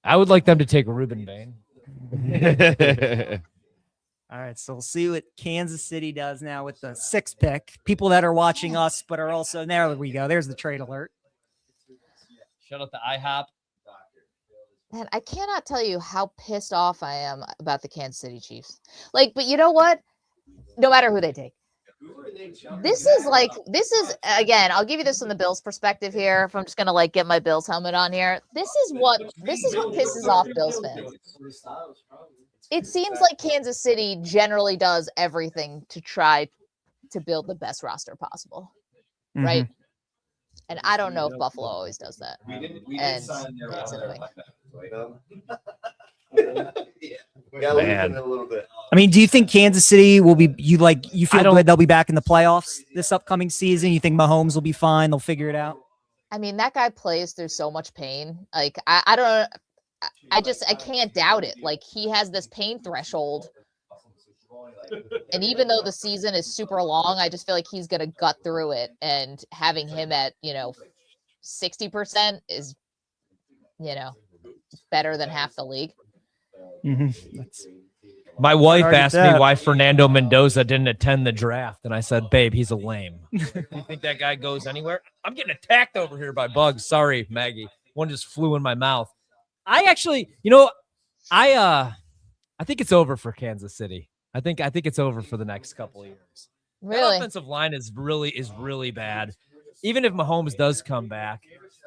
I would like them to take Ruben Bain. All right, so we'll see what Kansas City does now with the 6th pick. People that are watching us, but are also there we go. There's the trade alert. Shout out to IHOP. Man, I cannot tell you how pissed off I am about the Kansas City Chiefs. Like, but you know what? No matter who they take. This is again, I'll give you this from the Bills perspective here. If I'm just gonna get my Bills helmet on here. This is what pisses off Bills fans. It seems like Kansas City generally does everything to try to build the best roster possible. Right? And I don't know if Buffalo always does that. And it's annoying. Man. A little bit. I mean, do you think Kansas City will be you feel good they'll be back in the playoffs this upcoming season? You think Mahomes will be fine? They'll figure it out? I mean, that guy plays through so much pain. Like, I don't I can't doubt it. Like, he has this pain threshold. And even though the season is super long, I just feel like he's going to gut through it. And having him at, 60% is, better than half the league. My wife Target asked that. me why Fernando Mendoza didn't attend the draft, and I said, babe, he's a lame. You think that guy goes anywhere? I'm getting attacked over here by bugs. Sorry, Maggie. One just flew in my mouth. I actually, I think it's over for Kansas City. I think it's over for the next couple of years. Really? That offensive line is really bad. Even if Mahomes does come back,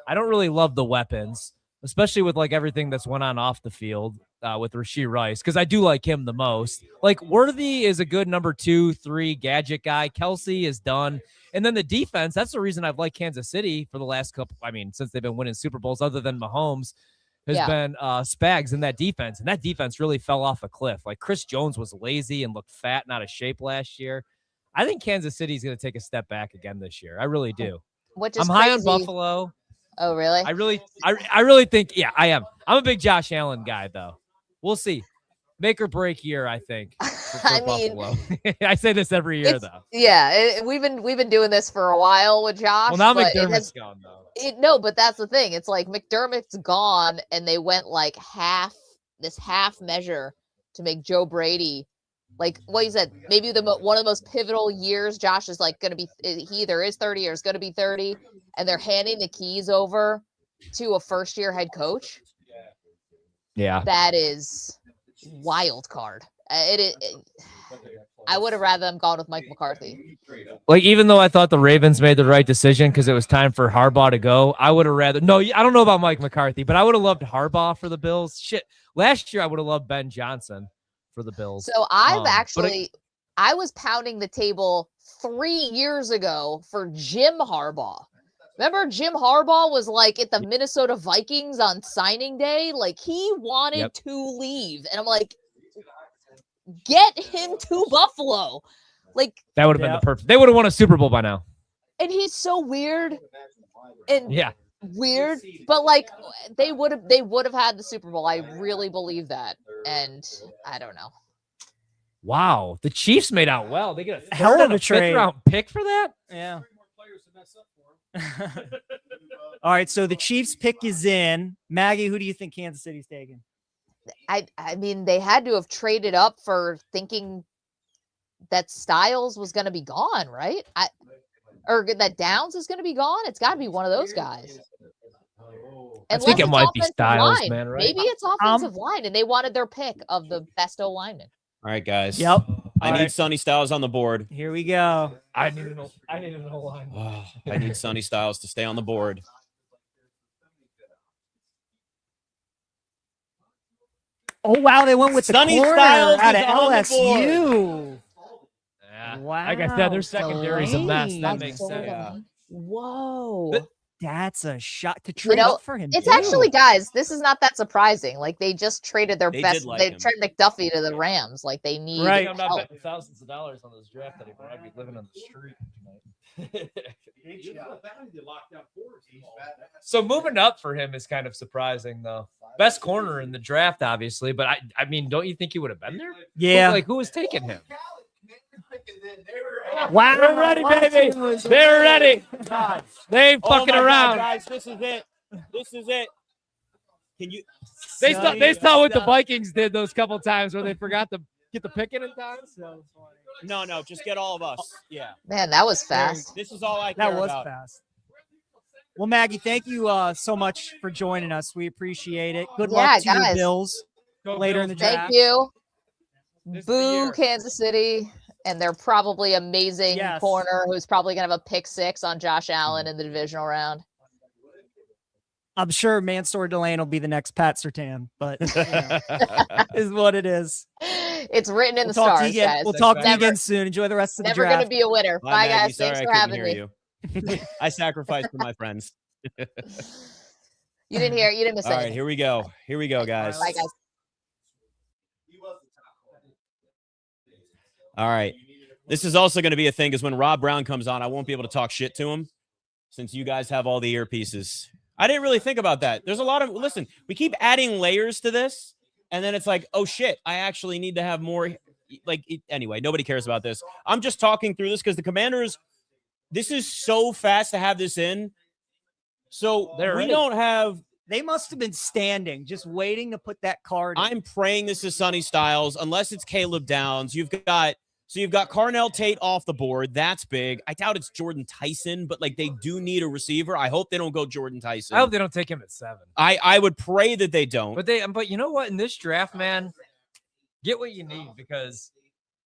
I don't really love the weapons, especially with everything that's went on off the field with Rashee Rice, because I do like him the most. Worthy is a good number 2, 3 gadget guy. Kelsey is done. And then the defense, that's the reason I've liked Kansas City for the last couple, since they've been winning Super Bowls, other than Mahomes, has been Spags in that defense. And that defense really fell off a cliff. Chris Jones was lazy and looked fat and out of shape last year. I think Kansas City is going to take a step back again this year. I really do. Which is I'm high on crazy. Buffalo. Oh, really? I really think, I am. I'm a big Josh Allen guy, though. We'll see. Make or break year, I think. For I mean, Buffalo. I say this every year, though. Yeah, we've been doing this for a while with Josh. Well, now but McDermott's gone, though. No, but that's the thing. It's like McDermott's gone, and they went half measure to make Joe Brady. What you said, maybe one of the most pivotal years. Josh is going to be, he either is 30 or is going to be 30, and they're handing the keys over to a first-year head coach. Yeah. That is wild card. I would have rather them gone with Mike McCarthy. Even though I thought the Ravens made the right decision because it was time for Harbaugh to go, I would have rather. No, I don't know about Mike McCarthy, but I would have loved Harbaugh for the Bills. Shit. Last year, I would have loved Ben Johnson for the Bills. So I was pounding the table 3 years ago for Jim Harbaugh. Remember Jim Harbaugh was at the Minnesota Vikings on signing day? He wanted to leave. And I'm like, get him to Buffalo. That would have been the perfect. They would have won a Super Bowl by now. And he's so weird. And Yeah. weird, but they would have had the Super Bowl. I really believe that. And I don't know. Wow. The Chiefs made out well. They get a Hell third of and a a trade. 5th round pick for that? Yeah. All right, so the Chiefs pick is in. Maggie, who do you think Kansas City's taking? I mean, they had to have traded up for thinking that Styles was going to be gone, right? Or that Downs is going to be gone. It's got to be one of those guys. I think it might be Styles, man, right? Maybe it's offensive line, and they wanted their pick of the best O lineman. All right, guys. Yep. I need Sonny Styles on the board. Here we go. I need an O-line. Oh, I need Sonny Styles to stay on the board. Oh wow, they went with the Sonny corner Styles out is of on the LSU. Yeah. Wow. Like I said, their secondary is a mess. That Delaney. makes So sense. Delaney. Whoa. That's a shot to trade know, up for him. It's too. actually, guys, this is not that surprising. Like they just traded their They best. did like They him. traded McDuffie to the Rams. Like they need Right. I'm not help. betting thousands of dollars on this draft anymore. I'd be living on the street tonight. So moving up for him is kind of surprising, though. Best corner in the draft, obviously, but I mean, don't you think he would have been there? Yeah. Who was taking him? Wow. They're ready, baby. They're ready. They ain't fucking Oh my around. God, guys, this is it. This is it. Can you? They saw what the Vikings did those couple times where they forgot to get the pick in time. No, just get all of us. Yeah, Man, that was fast. this is all I care That was about. fast. Well, Maggie, thank you so much for joining us. We appreciate it. Good Yeah, luck to your guys. Bills later in the draft. Thank you. This is the Boo, year. Kansas City. And they're probably amazing Yes. corner who's probably going to have a pick 6 on Josh Allen in the divisional round. I'm sure Mansour Delane will be the next Pat Surtain, but you know, is what it is. It's written in We'll the talk to you stars, again. guys. We'll talk to you Never- again soon. Enjoy the rest of the Never going to draft. be a winner. Bye, Maggie. guys. Sorry, Thanks I for couldn't having hear me. you. I sacrificed for my friends. You didn't hear it. You didn't miss All right, anything. here we go. Here we go, guys. Bye, guys. All right. This is also going to be a thing because when Rob Brown comes on, I won't be able to talk shit to him since you guys have all the earpieces. I didn't really think about that. There's a lot of, listen, we keep adding layers to this, and then it's like, oh shit, I actually need to have more. Anyway, nobody cares about this. I'm just talking through this because the Commanders, this is so fast to have this in. So They're we ready. don't have. They must have been standing, just waiting to put that card in. I'm praying this is Sonny Styles, unless it's Caleb Downs. You've got Carnell Tate off the board. That's big. I doubt it's Jordan Tyson, but like they do need a receiver. I hope they don't go Jordan Tyson. I hope they don't take him at 7. I would pray that they don't. But you know what? In this draft, man, get what you need because,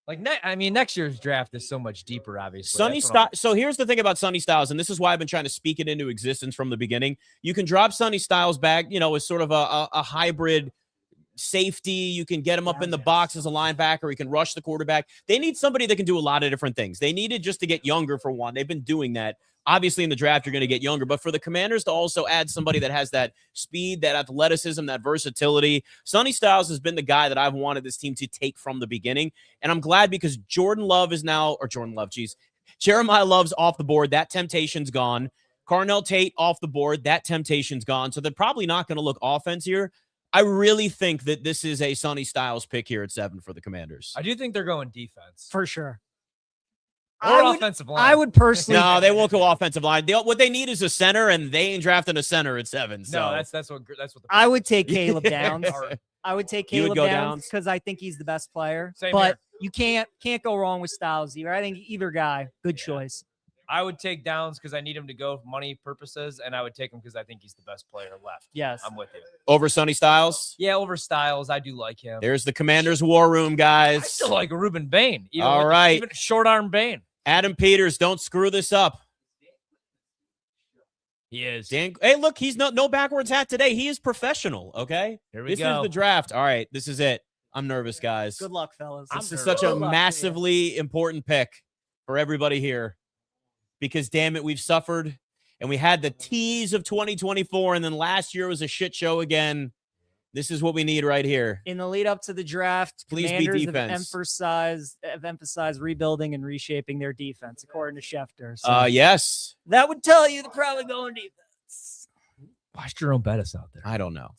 like, next year's draft is so much deeper. Obviously, Sonny Styles. So here's the thing about Sonny Styles, and this is why I've been trying to speak it into existence from the beginning. You can drop Sonny Styles back, as sort of a hybrid safety. You can get him up in the box as a linebacker. He can rush the quarterback. They need somebody that can do a lot of different things. They needed just to get younger for one. They've been doing that. Obviously, in the draft, you're going to get younger, but for the Commanders to also add somebody that has that speed, that athleticism, that versatility, Sonny Styles has been the guy that I've wanted this team to take from the beginning. And I'm glad because Jeremiah Love's off the board. That temptation's gone. Carnell Tate off the board. That temptation's gone. So they're probably not going to look offense here. I really think that this is a Sonny Styles pick here at 7 for the Commanders. I do think they're going defense for sure. or offensive line. I would personally. No, they won't go offensive line. What they need is a center, and they ain't drafting a center at 7. So. No, that's what. I would take Caleb Downs. I would take You would Caleb go Downs Downs? because I think he's the best player. Same but here. you can't go wrong with Styles either. I think either guy, good choice. I would take Downs because I need him to go for money purposes, and I would take him because I think he's the best player left. Yes, I'm with you. Over Sonny Styles? Yeah, over Styles, I do like him. There's the Commanders' war room, I guys. still like a Reuben Bain. All right. Even short arm Bain. Adam Peters, don't screw this up. He is. Hey, look, he's no backwards hat today. He is professional, okay? Here we This go. is the draft. All right, this is it. I'm nervous, guys. Good luck, fellas. This is such a Good luck to you. massively important pick for everybody here because, damn it, we've suffered and we had the tease of 2024, and then last year was a shit show again. This is what we need right here. In the lead up to the draft, Please be Commanders defense. have emphasized rebuilding and reshaping their defense, according to Schefter. So Yes. that would tell you they're probably going defense. Watch Jerome Bettis out there. I don't know.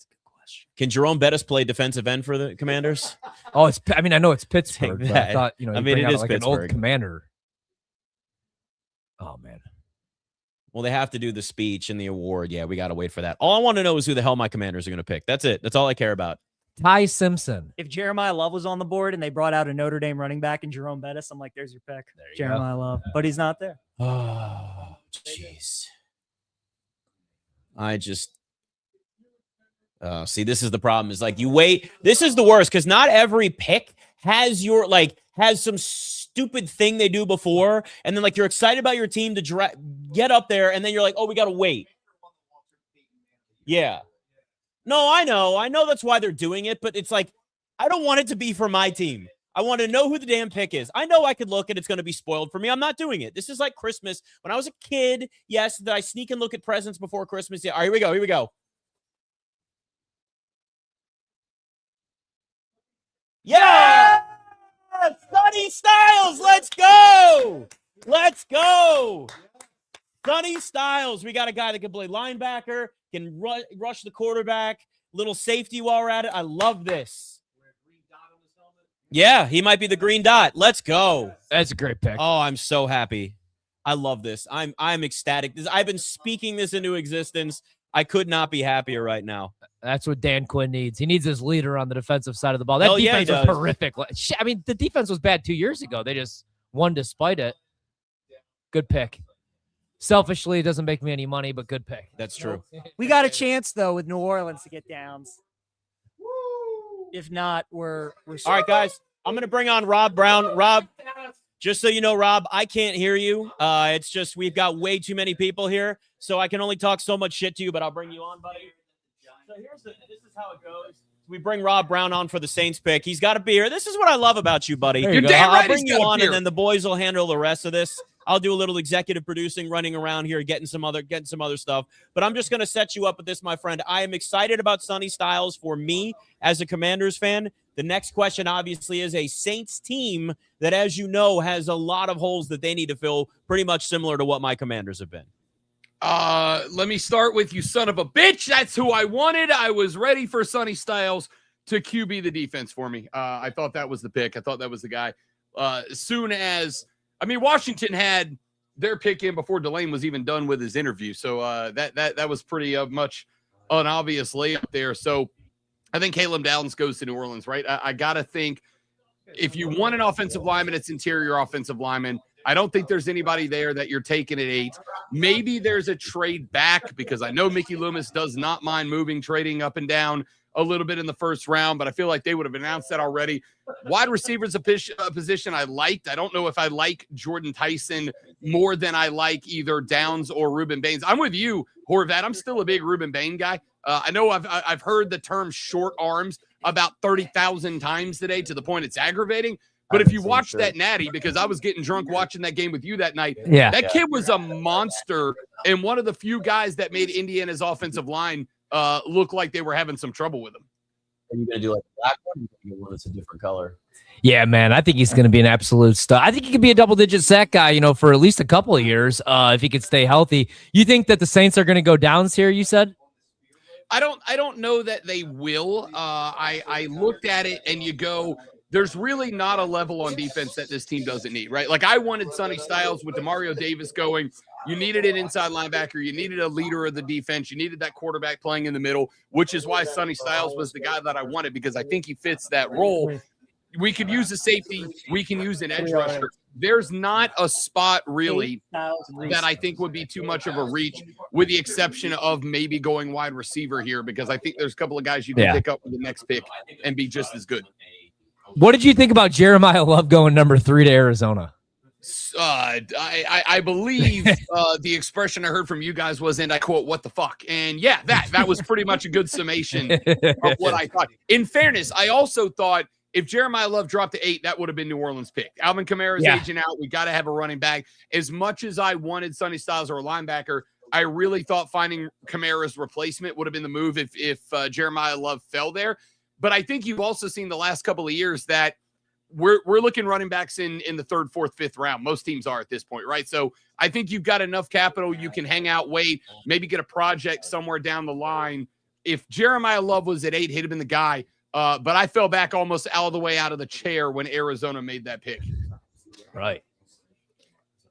Can Jerome Bettis play defensive end for the Commanders? Oh, I know it's Pittsburgh, Take but that. I thought, you I mean, bring it out is like an old Pittsburgh. commander. Oh, man. Well, they have to do the speech and the award. Yeah, we got to wait for that. All I want to know is who the hell my Commanders are going to pick. That's it. That's all I care about. Ty Simpson. If Jeremiah Love was on the board and they brought out a Notre Dame running back and Jerome Bettis, I'm like, there's your pick. There you Jeremiah Love. But he's not there. Oh, jeez. I just see, this is the problem. Is like you wait. This is the worst because not every pick has some stupid thing they do before, and then like you're excited about your team to get up there, and then you're like, oh, we got to wait. Yeah. No, I know that's why they're doing it, but it's like I don't want it to be for my team. I want to know who the damn pick is. I know I could look and it's going to be spoiled for me. I'm not doing it. This is like Christmas. When I was a kid, yes, did I sneak and look at presents before Christmas? Yeah. All right, here we go. Here we go. Yeah! Sonny Styles, let's go! Let's go! Sonny Styles. We got a guy that can play linebacker, can rush the quarterback, little safety while we're at it. I love this. Yeah, he might be the green dot. Let's go. That's a great pick. Oh, I'm so happy. I love this. I'm ecstatic. I've been speaking this into existence. I could not be happier right now. That's what Dan Quinn needs. He needs his leader on the defensive side of the ball. That Hell yeah, defense he was does. horrific. I mean, the defense was bad 2 years ago. They just won despite it. Good pick. Selfishly, it doesn't make me any money, but good pick. That's true. We got a chance though with New Orleans to get downs. If not, we're All right, guys. I'm going to bring on Rob Brown. Rob, just so you know, Rob, I can't hear you. It's just we've got way too many people here, so I can only talk so much shit to you, but I'll bring you on, buddy. So this is how it goes. We bring Rob Brown on for the Saints pick. He's got a beer. This is what I love about you, buddy. There you go. damn I'll right bring he's you got a on, beer. and then the boys will handle the rest of this. I'll do a little executive producing, running around here, getting some other stuff. But I'm just going to set you up with this, my friend. I am excited about Sonny Styles for me as a Commanders fan. The next question, obviously, is a Saints team that, as you know, has a lot of holes that they need to fill, pretty much similar to what my Commanders have been. Let me start with you, son of a bitch. That's who I wanted. I was ready for Sonny Styles to QB the defense for me. I thought that was the pick. I thought that was the guy. As soon as, Washington had their pick in before Delane was even done with his interview. So that was pretty much an obvious layup there. So I think Caleb Downs goes to New Orleans, right? I got to think if you want an offensive lineman, it's interior offensive lineman. I don't think there's anybody there that you're taking at 8. Maybe there's a trade back because I know Mickey Loomis does not mind trading up and down a little bit in the first round, but I feel like they would have announced that already. Wide receiver is a position I liked. I don't know if I like Jordan Tyson more than I like either Downs or Ruben Baines. I'm with you, Horvat. I'm still a big Ruben Bain guy. I know I've heard the term short arms about 30,000 times today to the point it's aggravating. But if you watch that natty, because I was getting drunk watching that game with you that night, that kid was a monster and one of the few guys that made Indiana's offensive line look like they were having some trouble with him. Are you going to do like a black one? Or are you going to get one that's a different color? Yeah, man, I think he's going to be an absolute stud. I think he could be a double-digit sack guy, for at least a couple of years if he could stay healthy. You think that the Saints are going to go downs here, you said? I don't know that they will. I looked at it and you go, there's really not a level on defense that this team doesn't need, right? Like I wanted Sonny Styles with DeMario Davis going. You needed an inside linebacker. You needed a leader of the defense. You needed that quarterback playing in the middle, which is why Sonny Styles was the guy that I wanted because I think he fits that role. We could use a safety. We can use an edge rusher. There's not a spot really that I think would be too much of a reach with the exception of maybe going wide receiver here because I think there's a couple of guys you can pick up with the next pick and be just as good. What did you think about Jeremiyah Love going number 3 to Arizona? I believe the expression I heard from you guys was, and I quote, "What the fuck?" And yeah, that was pretty much a good summation of what I thought. In fairness, I also thought if Jeremiyah Love dropped to 8, that would have been New Orleans' pick. Alvin Kamara's aging out. We got to have a running back. As much as I wanted Sonny Styles or a linebacker, I really thought finding Kamara's replacement would have been the move if Jeremiyah Love fell there. But I think you've also seen the last couple of years that we're looking running backs in the 3rd, 4th, 5th round. Most teams are at this point, right? So I think you've got enough capital. You can hang out, wait, maybe get a project somewhere down the line. If Jeremiyah Love was at 8, he'd have been the guy. But I fell back almost all the way out of the chair when Arizona made that pick. Right.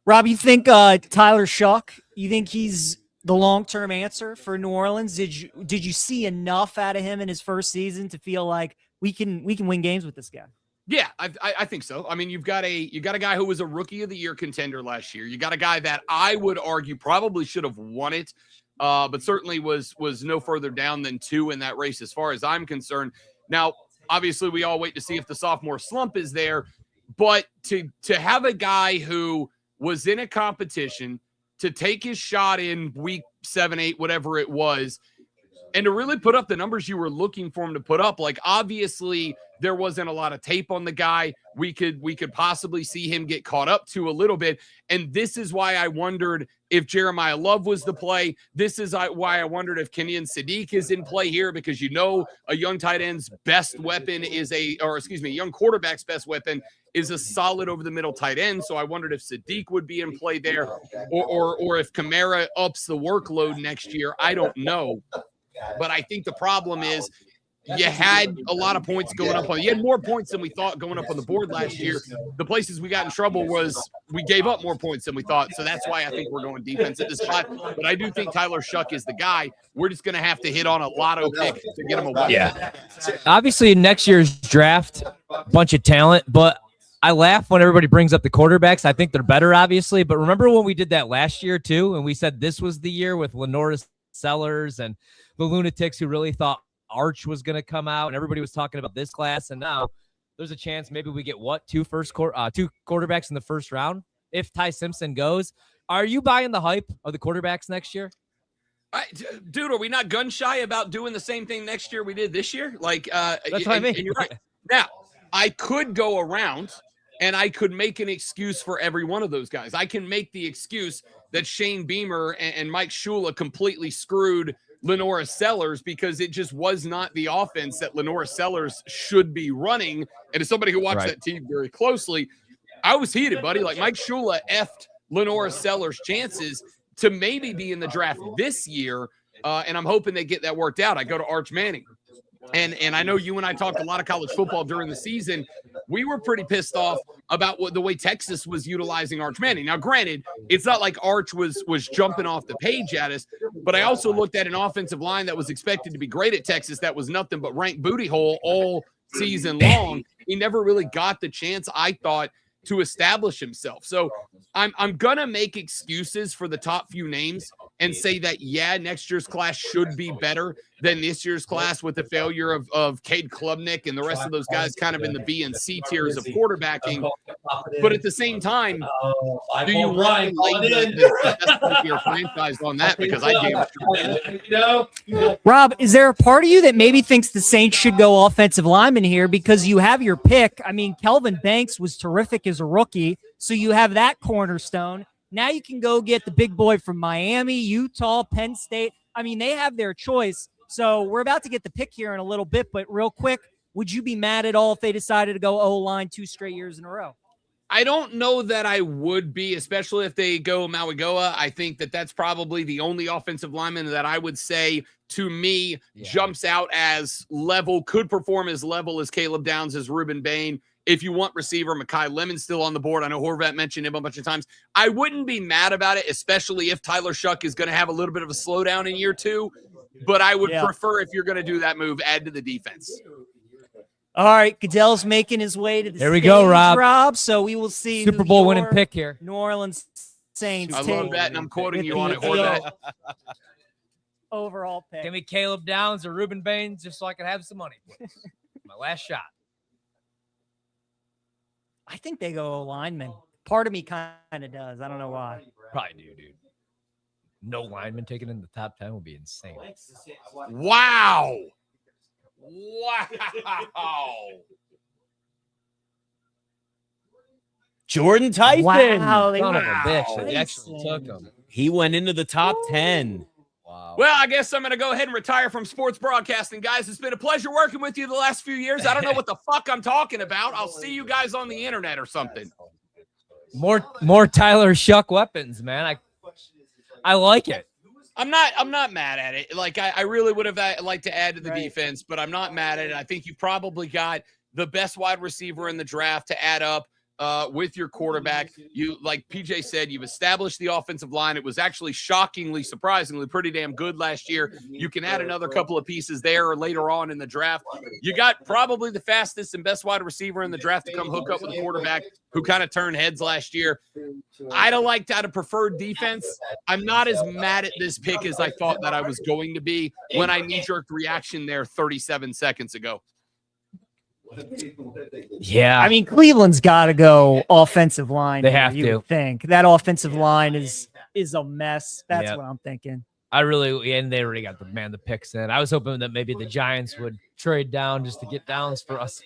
Rob, you think Tyler Shuck, you think he's the long-term answer for New Orleans? Did you see enough out of him in his first season to feel like we can win games with this guy? Yeah, I think so. I mean, you got a guy who was a Rookie of the Year contender last year. You got a guy that I would argue probably should have won it, but certainly was no further down than 2 in that race as far as I'm concerned. Now, obviously, we all wait to see if the sophomore slump is there, but to have a guy who was in a competition to take his shot in week 7, 8, whatever it was, and to really put up the numbers you were looking for him to put up, like obviously There wasn't a lot of tape on the guy. We could possibly see him get caught up to a little bit. And this is why I wondered if Jeremiyah Love was the play. This is why I wondered if Kenyon Sadiq is in play here, because a young tight end's best weapon is a young quarterback's best weapon is a solid over the middle tight end. So I wondered if Sadiq would be in play there, or if Kamara ups the workload next year. I don't know. But I think the problem is you had a lot of points going up on. You had more points than we thought going up on the board last year. The places we got in trouble was we gave up more points than we thought. So that's why I think we're going defense at this spot. But I do think Tyler Shuck is the guy. We're just going to have to hit on a lotto pick to get him away. Yeah. Obviously, next year's draft, bunch of talent, but I laugh when everybody brings up the quarterbacks. I think they're better, obviously. But remember when we did that last year, too, and we said this was the year with Lenora Sellers and the lunatics who really thought Arch was going to come out, and everybody was talking about this class, and now there's a chance maybe we get two quarterbacks in the first round if Ty Simpson goes. Are you buying the hype of the quarterbacks next year? Dude, are we not gun shy about doing the same thing next year we did this year? Like, that's what I mean. And you're right. Now, I could go around and I could make an excuse for every one of those guys. I can make the excuse that Shane Beamer and Mike Shula completely screwed Lenora Sellers because it just was not the offense that Lenora Sellers should be running. And as somebody who watched that team very closely, I was heated, buddy. Like, Mike Shula effed Lenora Sellers' chances to maybe be in the draft this year. And I'm hoping they get that worked out. I go to Arch Manning. And I know you and I talked a lot of college football during the season. We were pretty pissed off about the way Texas was utilizing Arch Manning. Now, granted, it's not like Arch was jumping off the page at us, but I also looked at an offensive line that was expected to be great at Texas that was nothing but ranked booty hole all season long. He never really got the chance, I thought, to establish himself. So I'm going to make excuses for the top few names and say that, yeah, next year's class should be better than this year's class with the failure of Cade Klubnik and the rest of those guys kind of in the B and C tiers of quarterbacking. But at the same time, do you want to lay the franchise on that? Because I damn. Rob, is there a part of you that maybe thinks the Saints should go offensive lineman here because you have your pick? I mean, Kelvin Banks was terrific as a rookie, so you have that cornerstone. Now you can go get the big boy from Miami, Utah, Penn State. I mean, they have their choice. So we're about to get the pick here in a little bit, but real quick, would you be mad at all if they decided to go O-line 2 straight years in a row? I don't know that I would be, especially if they go Mauigoa. I think that that's probably the only offensive lineman that I would say, to me, jumps out as level, could perform as level as Caleb Downs, as Ruben Bain. If you want receiver, Mekhi Lemon's still on the board. I know Horvat mentioned him a bunch of times. I wouldn't be mad about it, especially if Tyler Shuck is going to have a little bit of a slowdown in year 2. But I would prefer, if you're going to do that move, add to the defense. All right, Goodell's making his way to the There we go, Rob. So we will see Super Bowl winning pick here. New Orleans Saints. I love that, and I'm quoting you on it, Horvat. Overall pick. Give me Caleb Downs or Ruben Baines just so I can have some money. My last shot. I think they go lineman. Part of me kind of does. I don't know why. Probably do, dude. No lineman taken in the top 10 would be insane. Wow. Jordan Tyson. Wow. Son of a bitch. They actually took him. He went into the top 10. Wow. Well, I guess I'm going to go ahead and retire from sports broadcasting, guys. It's been a pleasure working with you the last few years. I don't know what the fuck I'm talking about. I'll see you guys on the internet or something. More Tyler Shuck weapons, man. I like it. I'm not mad at it. Like, I really would have liked to add to the defense, but I'm not mad at it. I think you probably got the best wide receiver in the draft to add up with your quarterback. You, like PJ said, you've established the offensive line. It was actually shockingly, surprisingly pretty damn good last year. You can add another couple of pieces there or later on in the draft. You got probably the fastest and best wide receiver in the draft to come hook up with a quarterback who kind of turned heads last year. I'd have preferred defense. I'm not as mad at this pick as I thought that I was going to be when I knee-jerk reaction there 37 seconds ago. Yeah. I mean, Cleveland's got to go offensive line. They have you to. would think that offensive line is a mess. That's what I'm thinking. And they already got the picks in. I was hoping that maybe the Giants would trade down just to get Downs for us.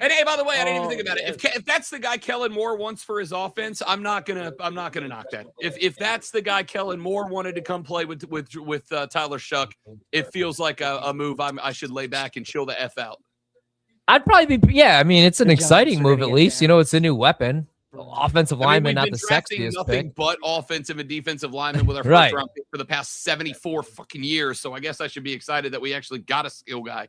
And hey, by the way, I didn't even think about it. If that's the guy Kellen Moore wants for his offense, I'm not gonna knock that. If that's the guy Kellen Moore wanted to come play with Tyler Shuck, it feels like a move I should lay back and chill the F out. I'd probably be, yeah. I mean, it's an The exciting Giants are move gonna at get least. there. You know, it's a new weapon. Offensive lineman, we've not been the drafting sexiest nothing pick. but offensive and defensive linemen with our Right. first round pick for the past 74 fucking years. So I guess I should be excited that we actually got a skill guy.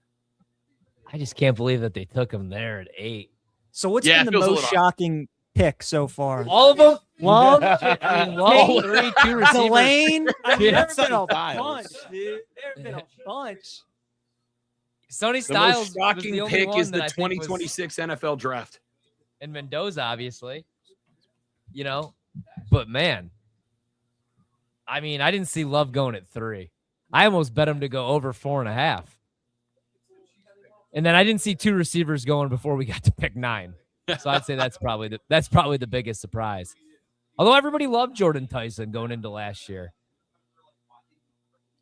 I just can't believe that they took him there at 8. So what's Yeah, been it the feels a most little- shocking pick so far? All of them? Love, I mean, Love, 3, 2 receivers. Delane. I mean, Yeah. there's been a Styles. bunch, dude. There's been a bunch. Sonny The Styles most was the shocking only pick one is that the I think was- 2026 NFL draft. and Mendoza, obviously. You know, but man, I mean, I didn't see Love going at 3. I almost bet him to go over 4.5. And then I didn't see 2 receivers going before we got to pick 9. So I'd say that's probably the biggest surprise. Although everybody loved Jordan Tyson going into last year.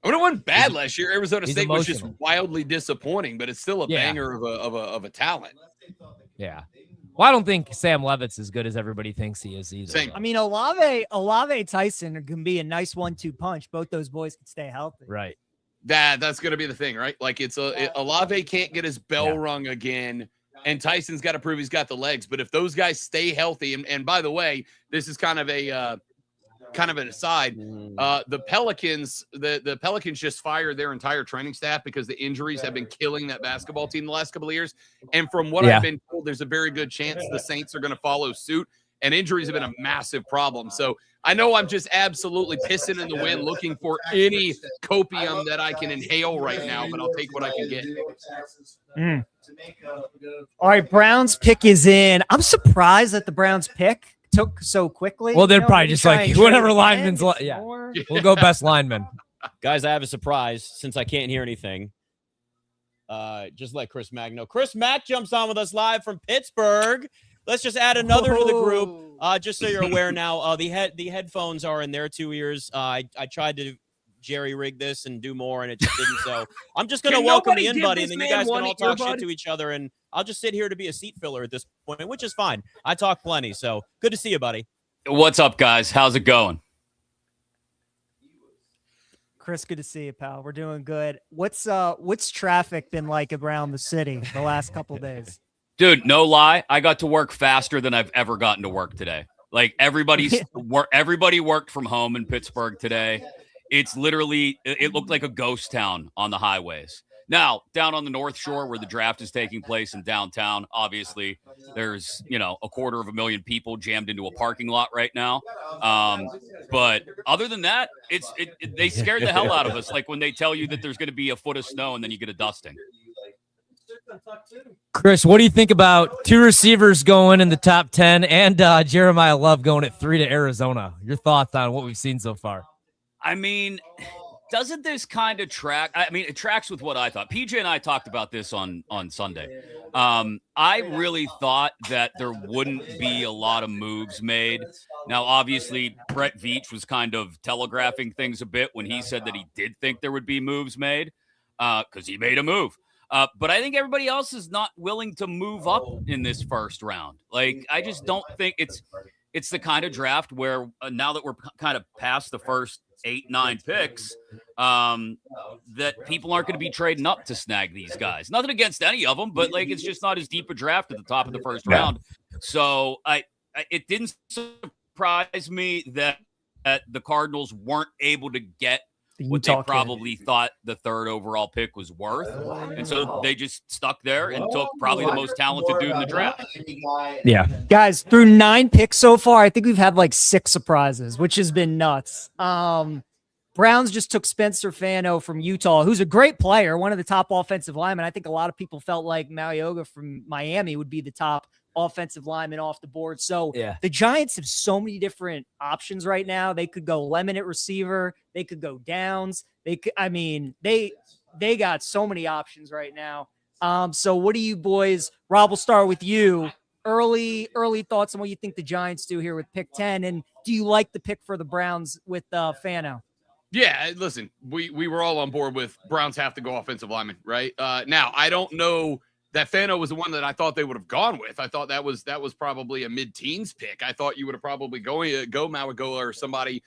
I mean, it wasn't bad last year. Arizona he's State was just emotional. wildly disappointing, but it's still a Yeah. banger of a talent. Yeah. Well, I don't think Sam Levitt's as good as everybody thinks he is either. Same. though. I mean, Olave Tyson can be a nice 1-2 punch. Both those boys can stay healthy. Right. That's going to be the thing, right? Like Olave can't get his bell Yeah. rung again, and Tyson's got to prove he's got the legs. But if those guys stay healthy, and by the way, this is kind of an aside. The Pelicans, the Pelicans just fired their entire training staff because the injuries have been killing that basketball team the last couple of years. And from what Yeah. I've been told, there's a very good chance the Saints are going to follow suit. And injuries have been a massive problem. So I know I'm just absolutely pissing in the wind, looking for any copium that I can inhale right now, but I'll take what I can get. All right, Browns pick is in. I'm surprised that the Browns pick took so quickly. Well, they're probably maybe just try like, and trade whatever again, lineman's get li- some yeah. more. We'll go best lineman. Guys, I have a surprise since I can't hear anything. Just let Chris Mack know. Chris Mack jumps on with us live from Pittsburgh. Let's just add another to the group. Just so you're aware now, the headphones are in their 2 ears. I tried to jerry rig this and do more, and it just didn't. So I'm just gonna Can welcome nobody the in give buddy, this and then you man guys can one all talk earbud? shit to each other, and I'll just sit here to be a seat filler at this point, which is fine. I talk plenty, so good to see you, buddy. What's up, guys? How's it going? Chris, good to see you, pal. We're doing good. What's traffic been like around the city the last couple days? Dude, no lie. I got to work faster than I've ever gotten to work today. Like everybody worked from home in Pittsburgh today. It's literally, it looked like a ghost town on the highways. Now, down on the North Shore where the draft is taking place in downtown, obviously there's, 250,000 people jammed into a parking lot right now. But other than that, they scared the hell out of us. Like when they tell you that there's going to be a foot of snow and then you get a dusting. Chris, what do you think about 2 receivers going in the top 10 and Jeremiyah Love going at 3 to Arizona? Your thoughts on what we've seen so far? I mean, doesn't this kind of track? I mean, it tracks with what I thought. PJ and I talked about this on Sunday. I really thought that there wouldn't be a lot of moves made. Now, obviously, Brett Veach was kind of telegraphing things a bit when he said that he did think there would be moves made because he made a move. But I think everybody else is not willing to move up in this first round. Like, I just don't think it's the kind of draft where now that we're kind of past the first 8-9 picks, that people aren't going to be trading up to snag these guys. Nothing against any of them, but like it's just not as deep a draft at the top of the first round. So it didn't surprise me that the Cardinals weren't able to get what they probably thought the 3rd overall pick was worth. And so they just stuck there and took probably the most talented dude in the draft. Yeah. Guys, through 9 picks so far, I think we've had like 6 surprises, which has been nuts. Browns just took Spencer Fano from Utah, who's a great player, one of the top offensive linemen. I think a lot of people felt like Mariota from Miami would be the top offensive lineman off the board. So the Giants have so many different options right now. They could go Lemon at receiver. They could go Downs. They got so many options right now. So what do you boys, Rob, we'll start with you. Early thoughts on what you think the Giants do here with pick 10. And do you like the pick for the Browns with Fano? Yeah, listen, we were all on board with Browns have to go offensive lineman, right? Now, I don't know that Fernando was the one that I thought they would have gone with. I thought that was probably a mid-teens pick. I thought you would have probably go Mauigoa or somebody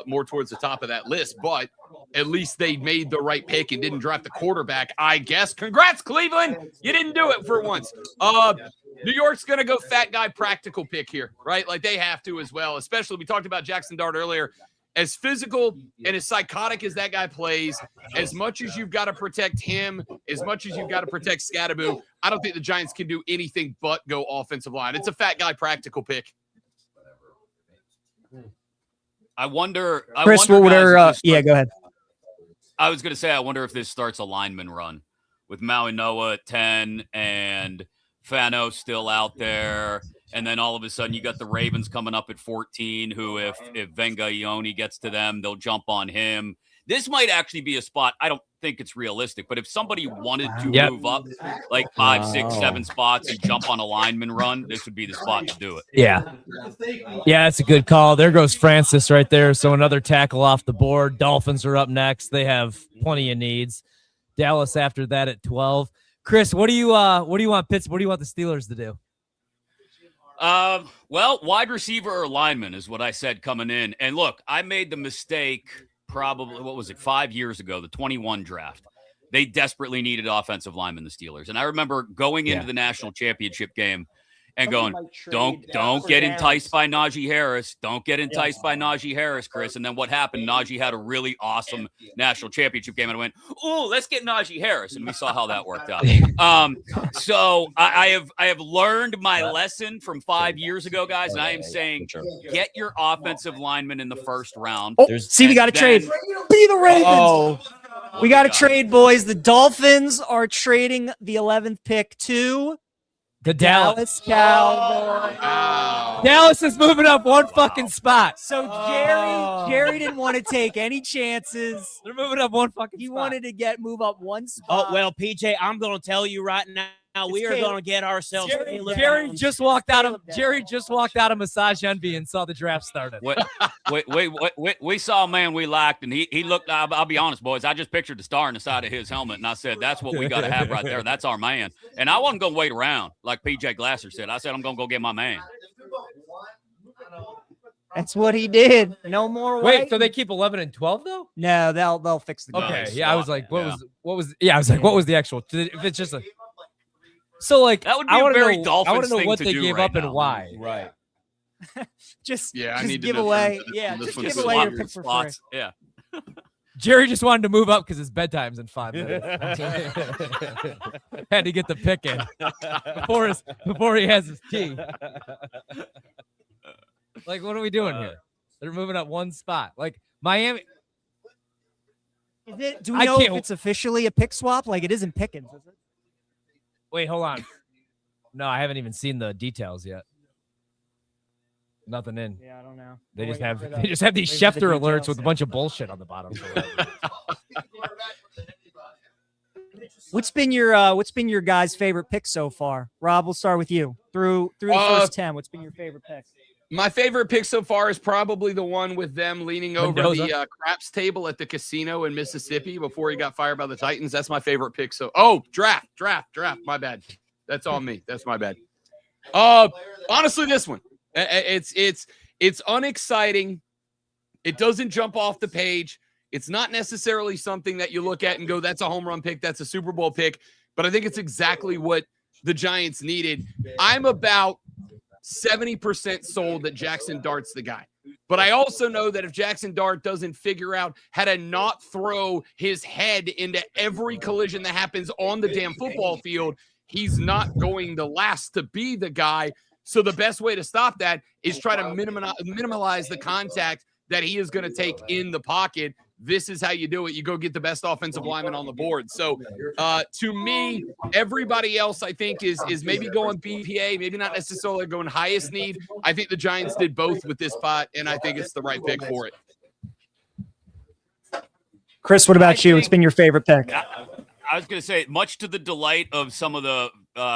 more towards the top of that list, but at least they made the right pick and didn't draft the quarterback, I guess. Congrats, Cleveland. You didn't do it for once. New York's going to go fat guy practical pick here, right? Like they have to as well, especially we talked about Jackson Dart earlier. As physical and as psychotic as that guy plays, as much as you've got to protect him, as much as you've got to protect Scatterboo, I don't think the Giants can do anything but go offensive line. It's a fat guy practical pick. I wonder. Chris, what what would yeah, go ahead. I was going to say, I wonder if this starts a lineman run with Maui Noah at 10 and Fano still out there. And then all of a sudden you got the Ravens coming up at 14, who if Venga Ione gets to them, they'll jump on him. This might actually be a spot. I don't think it's realistic, but if somebody wanted to move up like 5, 6, 7 spots and jump on a lineman run, this would be the spot to do it. Yeah. Yeah, that's a good call. There goes Francis right there. So another tackle off the board. Dolphins are up next. They have plenty of needs. Dallas after that at 12. Chris, what do you want Pittsburgh? What do you want the Steelers to do? Well, wide receiver or lineman is what I said coming in. And look, I made the mistake probably, 5 years ago, the 21 draft. They desperately needed offensive linemen, the Steelers. And I remember going into the national championship game and going, don't get enticed by Najee Harris. Don't get enticed by Najee Harris, Chris. And then what happened? Najee had a really awesome national championship game. And I went, oh, let's get Najee Harris. And we saw how that worked out. So I have learned my lesson from 5 years ago, guys. And I am saying, get your offensive lineman in the first round. Oh, we got to trade. Be the Ravens. We got to trade, boys. The Dolphins are trading the 11th pick to the Dallas Cowboys. Wow. Dallas is moving up one fucking spot. So Jerry didn't want to take any chances. They're moving up one fucking spot. He wanted to move up one spot. Oh, well, PJ, I'm going to tell you right now, we are going to get ourselves. Jerry just walked out of Massage Envy and saw the draft started. We saw a man we liked, and he looked. I'll be honest, boys. I just pictured the star in the side of his helmet, and I said, "That's what we got to have right there. That's our man." And I wasn't going to wait around like PJ Glasser said. I said, "I'm going to go get my man." That's what he did. No more. Wait, so they keep 11 and 12 though? No, they'll fix the game. Okay, yeah. I was like, what was the actual? If it's just a. So like that would be a very Dolphins I want to know thing what to they do gave right up now. and why. Right. just I need to give know away. this Yeah, one. just This give one's away your sloppy. pick for free. Spots. Yeah. Jerry just wanted to move up because his bedtime's in 5 minutes. Had to get the pick in before he has his tea. Like, what are we doing here? They're moving up one spot. Like Miami. Do we know if it's officially a pick swap? Like it isn't Pickens, is it? Wait, hold on. No, I haven't even seen the details yet. Nothing in. Yeah, I don't know. They just have these Schefter alerts with a bunch of bullshit on the bottom. What's been your guys' favorite pick so far? Rob, we'll start with you. Through the first 10, what's been your favorite pick? My favorite pick so far is probably the one with them leaning over Mendoza. the craps table at the casino in Mississippi before he got fired by the Titans. That's my favorite pick. So, draft. My bad. That's on me. That's my bad. Honestly, this one, it's unexciting. It doesn't jump off the page. It's not necessarily something that you look at and go, that's a home run pick. That's a Super Bowl pick. But I think it's exactly what the Giants needed. I'm about 70% sold that Jackson Dart's the guy. But I also know that if Jackson Dart doesn't figure out how to not throw his head into every collision that happens on the damn football field, he's not going to last to be the guy. So the best way to stop that is try to minimize the contact that he is going to take in the pocket. This is how you do it. You go get the best offensive lineman on the board. So to me, everybody else I think is maybe going BPA, maybe not necessarily going highest need. I think the Giants did both with this spot, and I think it's the right pick for it. Chris, what about you? What's been your favorite pick? I was going to say, much to the delight of some of the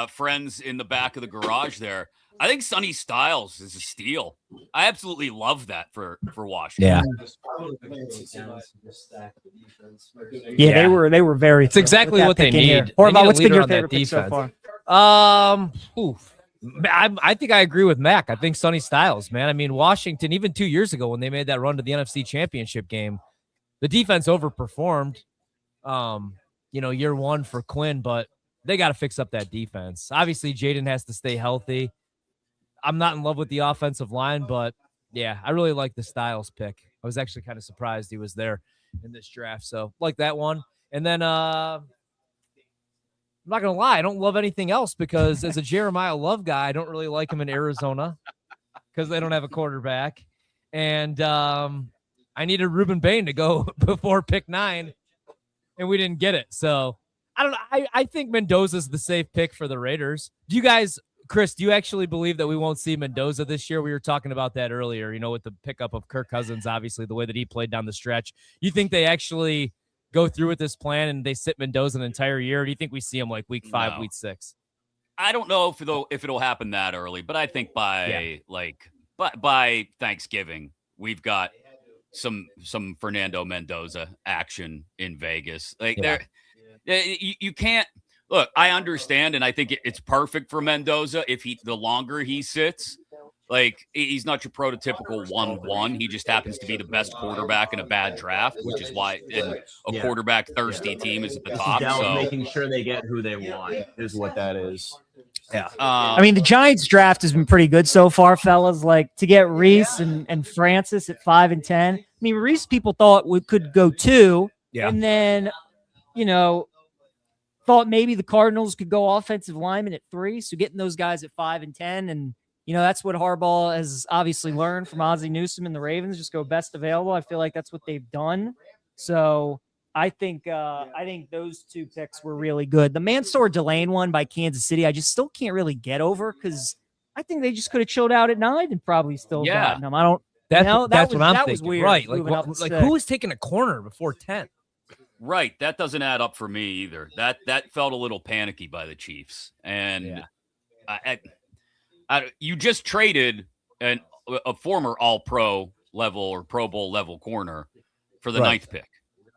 friends in the back of the garage there, I think Sonny Styles is a steal. I absolutely love that for Washington. Yeah, they were very. It's exactly what they need. Horvat, what's been your favorite pick so far? I think I agree with Mac. I think Sonny Styles, man. I mean, Washington, even 2 years ago when they made that run to the NFC Championship game, the defense overperformed. Year one for Quinn, but they got to fix up that defense. Obviously, Jaden has to stay healthy. I'm not in love with the offensive line, but yeah, I really like the Styles pick. I was actually kind of surprised he was there in this draft. So like that one. And then I'm not going to lie. I don't love anything else because as a Jeremiyah Love guy, I don't really like him in Arizona because they don't have a quarterback. And I needed Reuben Bain to go before pick 9, and we didn't get it. So I don't know. I think Mendoza's the safe pick for the Raiders. Do you guys, Chris, do you actually believe that we won't see Mendoza this year? We were talking about that earlier, with the pickup of Kirk Cousins, obviously, the way that he played down the stretch. You think they actually go through with this plan and they sit Mendoza an entire year? Or do you think we see him like week 5, week 6? I don't know if it'll happen that early, but I think by Thanksgiving, we've got some Fernando Mendoza action in Vegas. You can't look. I understand, and I think it's perfect for Mendoza if the longer he sits. He's not your prototypical 1-1. He just happens to be the best quarterback in a bad draft, which is why a quarterback thirsty team is at the top. Dallas making sure they get who they want is what that is. Yeah. I mean, the Giants draft has been pretty good so far, fellas. Like to get Reese and Francis at 5 and 10. I mean, Reese people thought we could go 2. Yeah. And then, thought maybe the Cardinals could go offensive lineman at 3. So getting those guys at 5 and 10. And, that's what Harbaugh has obviously learned from Ozzie Newsome and the Ravens. Just go best available. I feel like that's what they've done. So I think those 2 picks were really good. The Mansour Delane one by Kansas City, I just still can't really get over because I think they just could have chilled out at 9 and probably still gotten them. I don't. That's what I'm thinking. Was weird. Right? Like who was taking a corner before 10? Right. That doesn't add up for me either. That felt a little panicky by the Chiefs, and you just traded a former All-Pro level or Pro Bowl level corner for the 9th pick.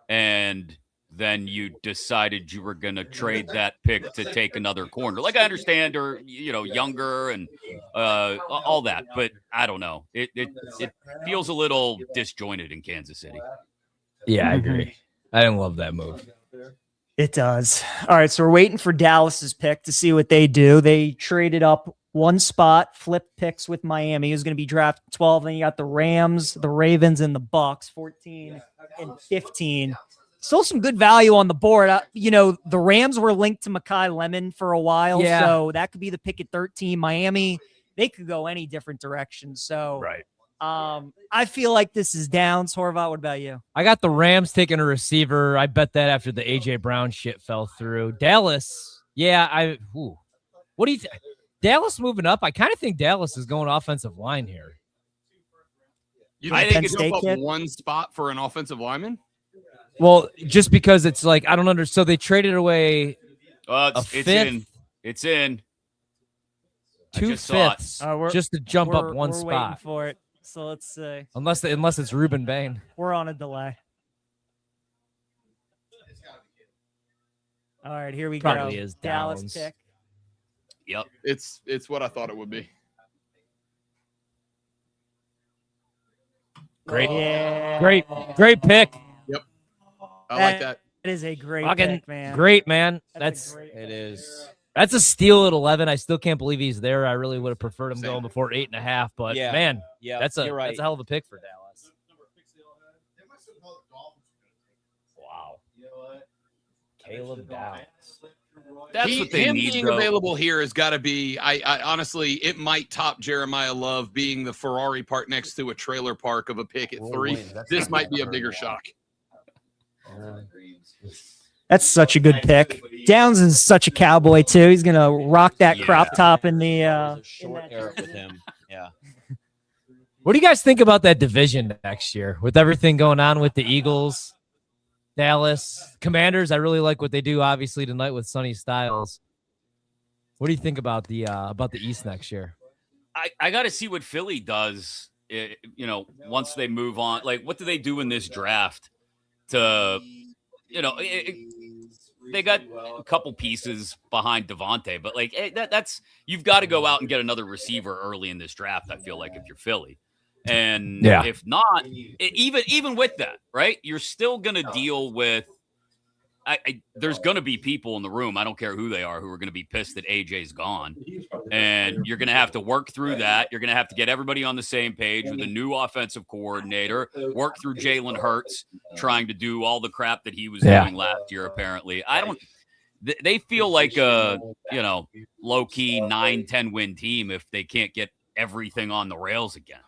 And then you decided you were going to trade that pick to take another corner. I understand, or, younger and all that. But I don't know. It feels a little disjointed in Kansas City. Yeah, I agree. I didn't love that move. It does. All right, so we're waiting for Dallas's pick to see what they do. They traded up 1 spot, flipped picks with Miami, who's going to be drafted 12. Then you got the Rams, the Ravens, and the Bucks, 14 and 15. Still some good value on the board. The Rams were linked to Mekhi Lemon for a while, so that could be the pick at 13. Miami, they could go any different direction. So, I feel like this is Downs. Horvat, what about you? I got the Rams taking a receiver. I bet that after the A.J. Brown shit fell through. Dallas, what do you think? Dallas moving up. I kind of think Dallas is going offensive line here. I think it's up 1 spot for an offensive lineman. Well, just because it's I don't understand. So they traded away it's in. It's in. 2 fifths just to jump up 1 spot. We're waiting for it. So let's see. Unless it's Reuben Bain. We're on a delay. All right, here we Probably go. Is Dallas Downs. pick. Yep. It's what I thought it would be. Great. Yeah. Great pick. Yep. I like that. It is a great Fucking pick, man. Great, man. It is. That's a steal at 11. I still can't believe he's there. I really would have preferred him going before 8.5, but man, that's a hell of a pick for Dallas. Wow. Caleb Downs. That's what they him need, being though. available here has got to be. I honestly, it might top Jeremiyah Love being the Ferrari parked next to a trailer park of a pick at 3. This might be a bigger shock. That's such a good pick. Downs is such a cowboy too. He's gonna rock that crop top in the short hair with him. Yeah. What do you guys think about that division next year with everything going on with the Eagles, Dallas, Commanders? I really like what they do, obviously, tonight with Sonny Styles. What do you think about the East next year? I got to see what Philly does. Once they move on, what do they do in this draft to, they got a couple pieces behind Devontae, but like that's you've got to go out and get another receiver early in this draft. I feel like if you're Philly, and if not, even with that, right, you're still gonna deal with. There's going to be people in the room, I don't care who they are, who are going to be pissed that AJ's gone. And you're going to have to work through that. You're going to have to get everybody on the same page with a new offensive coordinator, work through Jalen Hurts trying to do all the crap that he was doing last year, apparently. They feel like a, low-key 9-10 win team if they can't get everything on the rails again.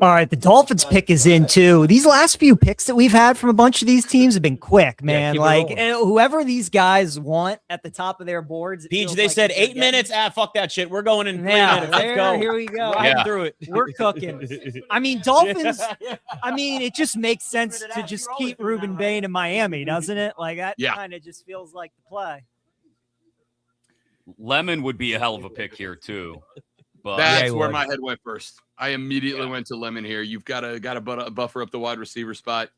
All right, the Dolphins pick is in too. These last few picks that we've had from a bunch of these teams have been quick, man. Whoever these guys want at the top of their boards. Peach, they said 8 minutes. Fuck that shit. We're going in 3 minutes. Let's go. Here we go. Right through it. We're cooking. I mean, Dolphins. I mean, it just makes sense to just keep Ruben Bain in Miami, doesn't it? Like that kind of just feels like the play. Lemon would be a hell of a pick here too. But that's where my head went first. I immediately went to Lemon here. You've got to buffer up the wide receiver spot.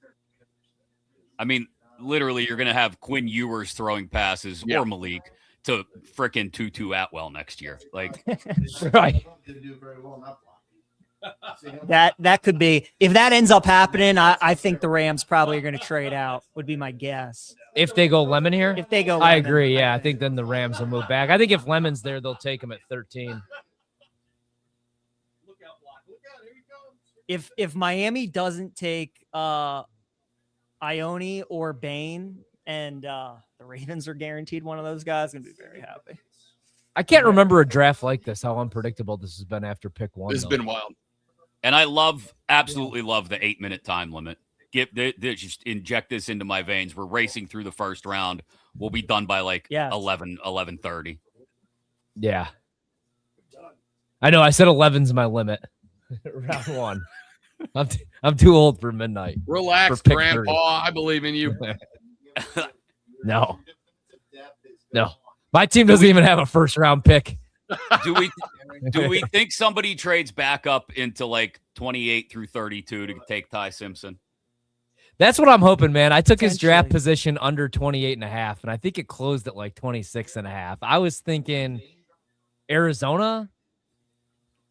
I mean, literally, you're going to have Quinn Ewers throwing passes or Malik to frickin' Tutu Atwell next year. Like, right. That could be. If that ends up happening, I think the Rams probably are going to trade out, would be my guess. If they go Lemon here? If they go I Lemon. agree, yeah. I think then the Rams will move back. I think if Lemon's there, they'll take him at 13. If Miami doesn't take Ione or Bain and the Ravens are guaranteed one of those guys, I'm going to be very happy. I can't remember a draft like this, how unpredictable this has been after pick one. This has been wild. And I absolutely love the 8-minute time limit. Just inject this into my veins. We're racing through the first round. We'll be done by 11:30. Yeah. I know. I said 11's my limit. Round one. I'm too old for midnight. Relax, Grandpa. 30. I believe in you. No. My team doesn't even have a first round pick. Do we think somebody trades back up into 28 through 32 to take Ty Simpson? That's what I'm hoping, man. I took his draft position under 28.5, and I think it closed at 26.5. I was thinking Arizona,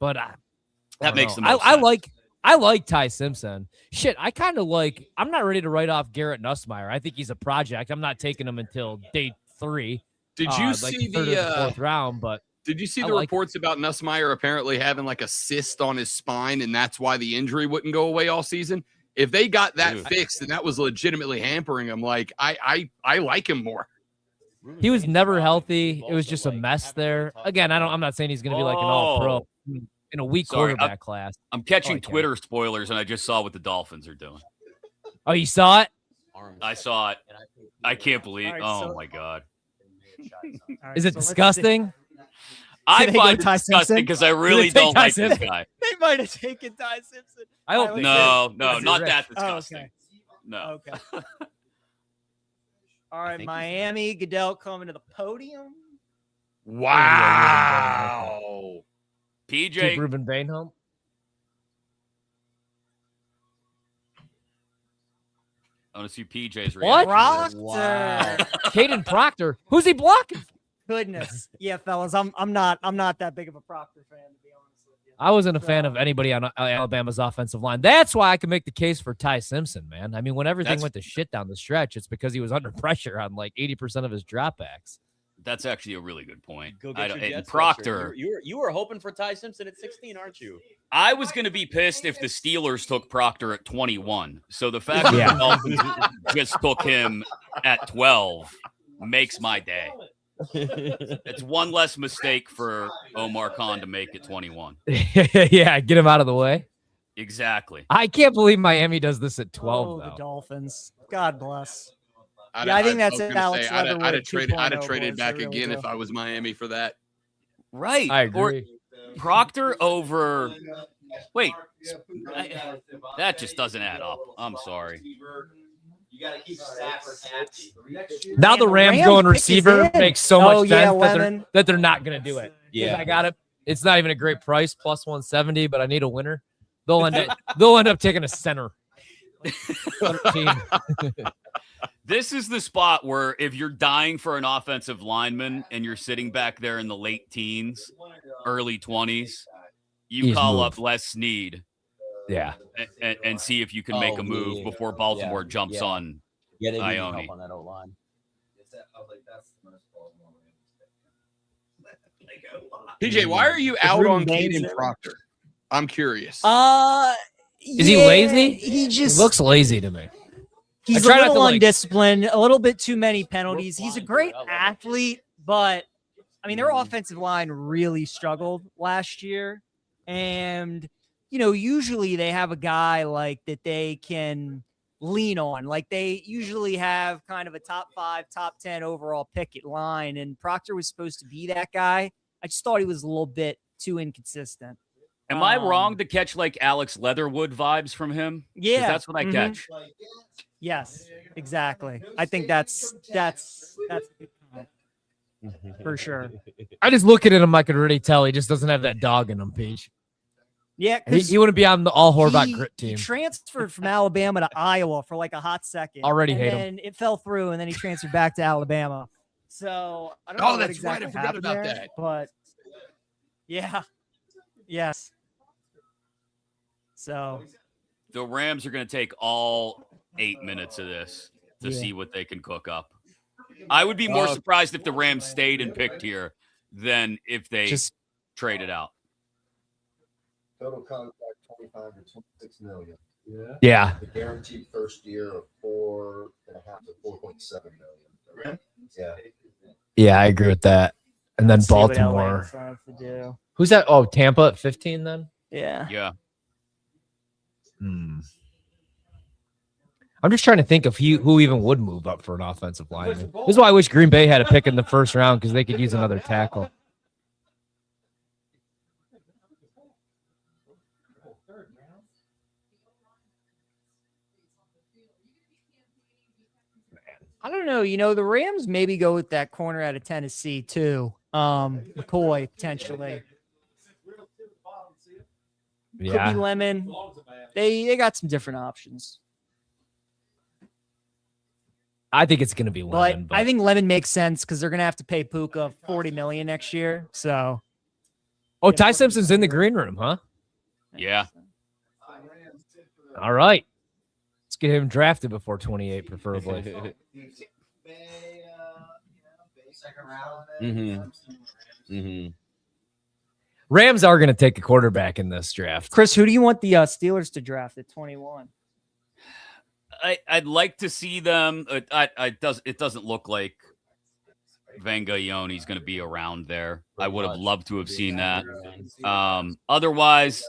but that makes the most sense. I like Ty Simpson. Shit, I kind of I'm not ready to write off Garrett Nussmeier. I think he's a project. I'm not taking him until day 3. Did you see the fourth round? But did you see the reports about Nussmeier apparently having a cyst on his spine, and that's why the injury wouldn't go away all season? If they got that fixed and that was legitimately hampering him, I like him more. He was never healthy. It was just a mess there. Again, I'm not saying he's going to be an all-pro in a weak quarterback class. I'm catching Twitter spoilers, and I just saw what the Dolphins are doing. Oh, you saw it? I saw it. I can't believe. My God. Is it disgusting? I find it disgusting because I really don't like this guy. They might have taken Ty Simpson. I hope no, not that disgusting. Oh, okay. No. Okay. All right, Miami, Goodell coming to the podium. Wow. PJ. Keep Ruben Bain home. I want to see PJ's reaction. What? Proctor. Wow. Caden Proctor. Who's he blocking? Goodness. Yeah, fellas, I'm not that big of a Proctor fan, to be honest with you. I wasn't a fan of anybody on Alabama's offensive line. That's why I can make the case for Ty Simpson, man. I mean, when everything went to shit down the stretch, it's because he was under pressure on 80% of his dropbacks. That's actually a really good point. Go get your Jets Proctor. You were hoping for Ty Simpson at 16, aren't you? I was going to be pissed if the Steelers took Proctor at 21. So the fact that the Dolphins just took him at 12 makes my day. It's one less mistake for Omar Khan to make at 21. Yeah, get him out of the way. Exactly. I can't believe Miami does this at 12. Oh, though. the Dolphins. God bless. I think that's it. Alex Leatherwood. I'd have traded back again if I was Miami for that. Right. I agree. Or Proctor over. Wait, that just doesn't add up. I'm sorry. You got to keep Stafford happy. Now the Rams going receiver makes so much sense that they're not going to do it. Yeah, I got it. It's not even a great price, plus 170, but I need a winner. They'll end up taking a center. 13. This is the spot where if you're dying for an offensive lineman and you're sitting back there in the late teens, early 20s, you He's call moved. up Les Snead Yeah. and see if you can make a move before Baltimore jumps on Yeah, they need Ione. help on that O-line. PJ, why are you out on Caden Proctor? I'm curious. Is he lazy? He just He looks lazy to me. He's I try a not little to, like- undisciplined, a little bit too many penalties. He's a great athlete, but I mean, their offensive line really struggled last year. And, you know, usually they have a guy like that they can lean on. Like they usually have kind of a top 5, top 10 overall pick at line. And Proctor was supposed to be that guy. I just thought he was a little bit too inconsistent. Am I wrong to catch like Alex Leatherwood vibes from him? 'Cause Yeah. that's what I catch. Yes, exactly. I think that's for sure. I just looking at him, I could already tell he just doesn't have that dog in him, Peach. Yeah, He wouldn't be on the all Horvat grit he team. transferred from Alabama to Iowa for like a hot second. Already and hate him. then it fell through, and then he transferred back to Alabama. So I don't know Oh, what that's exactly right. I forgot happened about there, that. But yeah, yes. So The Rams are going to take all 8 minutes of this to see what they can cook up. I would be more surprised if the Rams stayed and picked here than if they Just traded out. Total contract 25 to 26 million. yeah. The guaranteed first year of 4.5 to 4.7 million. Yeah. Yeah, I agree with that. And then see what LA Baltimore. decides to do. Who's that? Oh, Tampa at 15 then? Yeah. Yeah. I'm just trying to think of who even would move up for an offensive lineman. This is why I wish Green Bay had a pick in the first round because they could use another tackle. I don't know. You know, the Rams maybe go with that corner out of Tennessee too. McCoy potentially. Could be Yeah. Lemon. They got some different options. I think it's going to be Lemon. But I think Lemon makes sense because they're going to have to pay Puka $40 million next year. So, Oh, Ty Simpson's in the green room, huh? Yeah. All right. Let's get him drafted before 28, preferably. Second round. Mm-hmm. Rams are going to take a quarterback in this draft. Chris, who do you want the Steelers to draft at 21? I'd like to see them. It doesn't look like Vangaione's going to be around there. I would have loved to have seen that. Otherwise,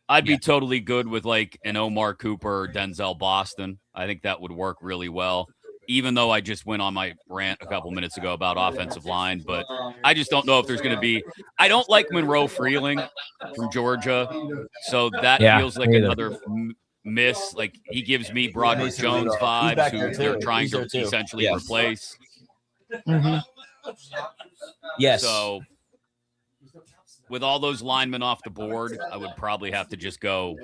I'd be totally good with like an Omar Cooper or Denzel Boston. I think that would work really well. Even though I just went on my rant a couple minutes ago about offensive line, but I just don't know if there's going to be. I don't like Monroe Freeling from Georgia, so that feels like another miss. Like he gives me Broderick Jones vibes, who they're trying to essentially replace. Yes. So with all those linemen off the board, I would probably have to just go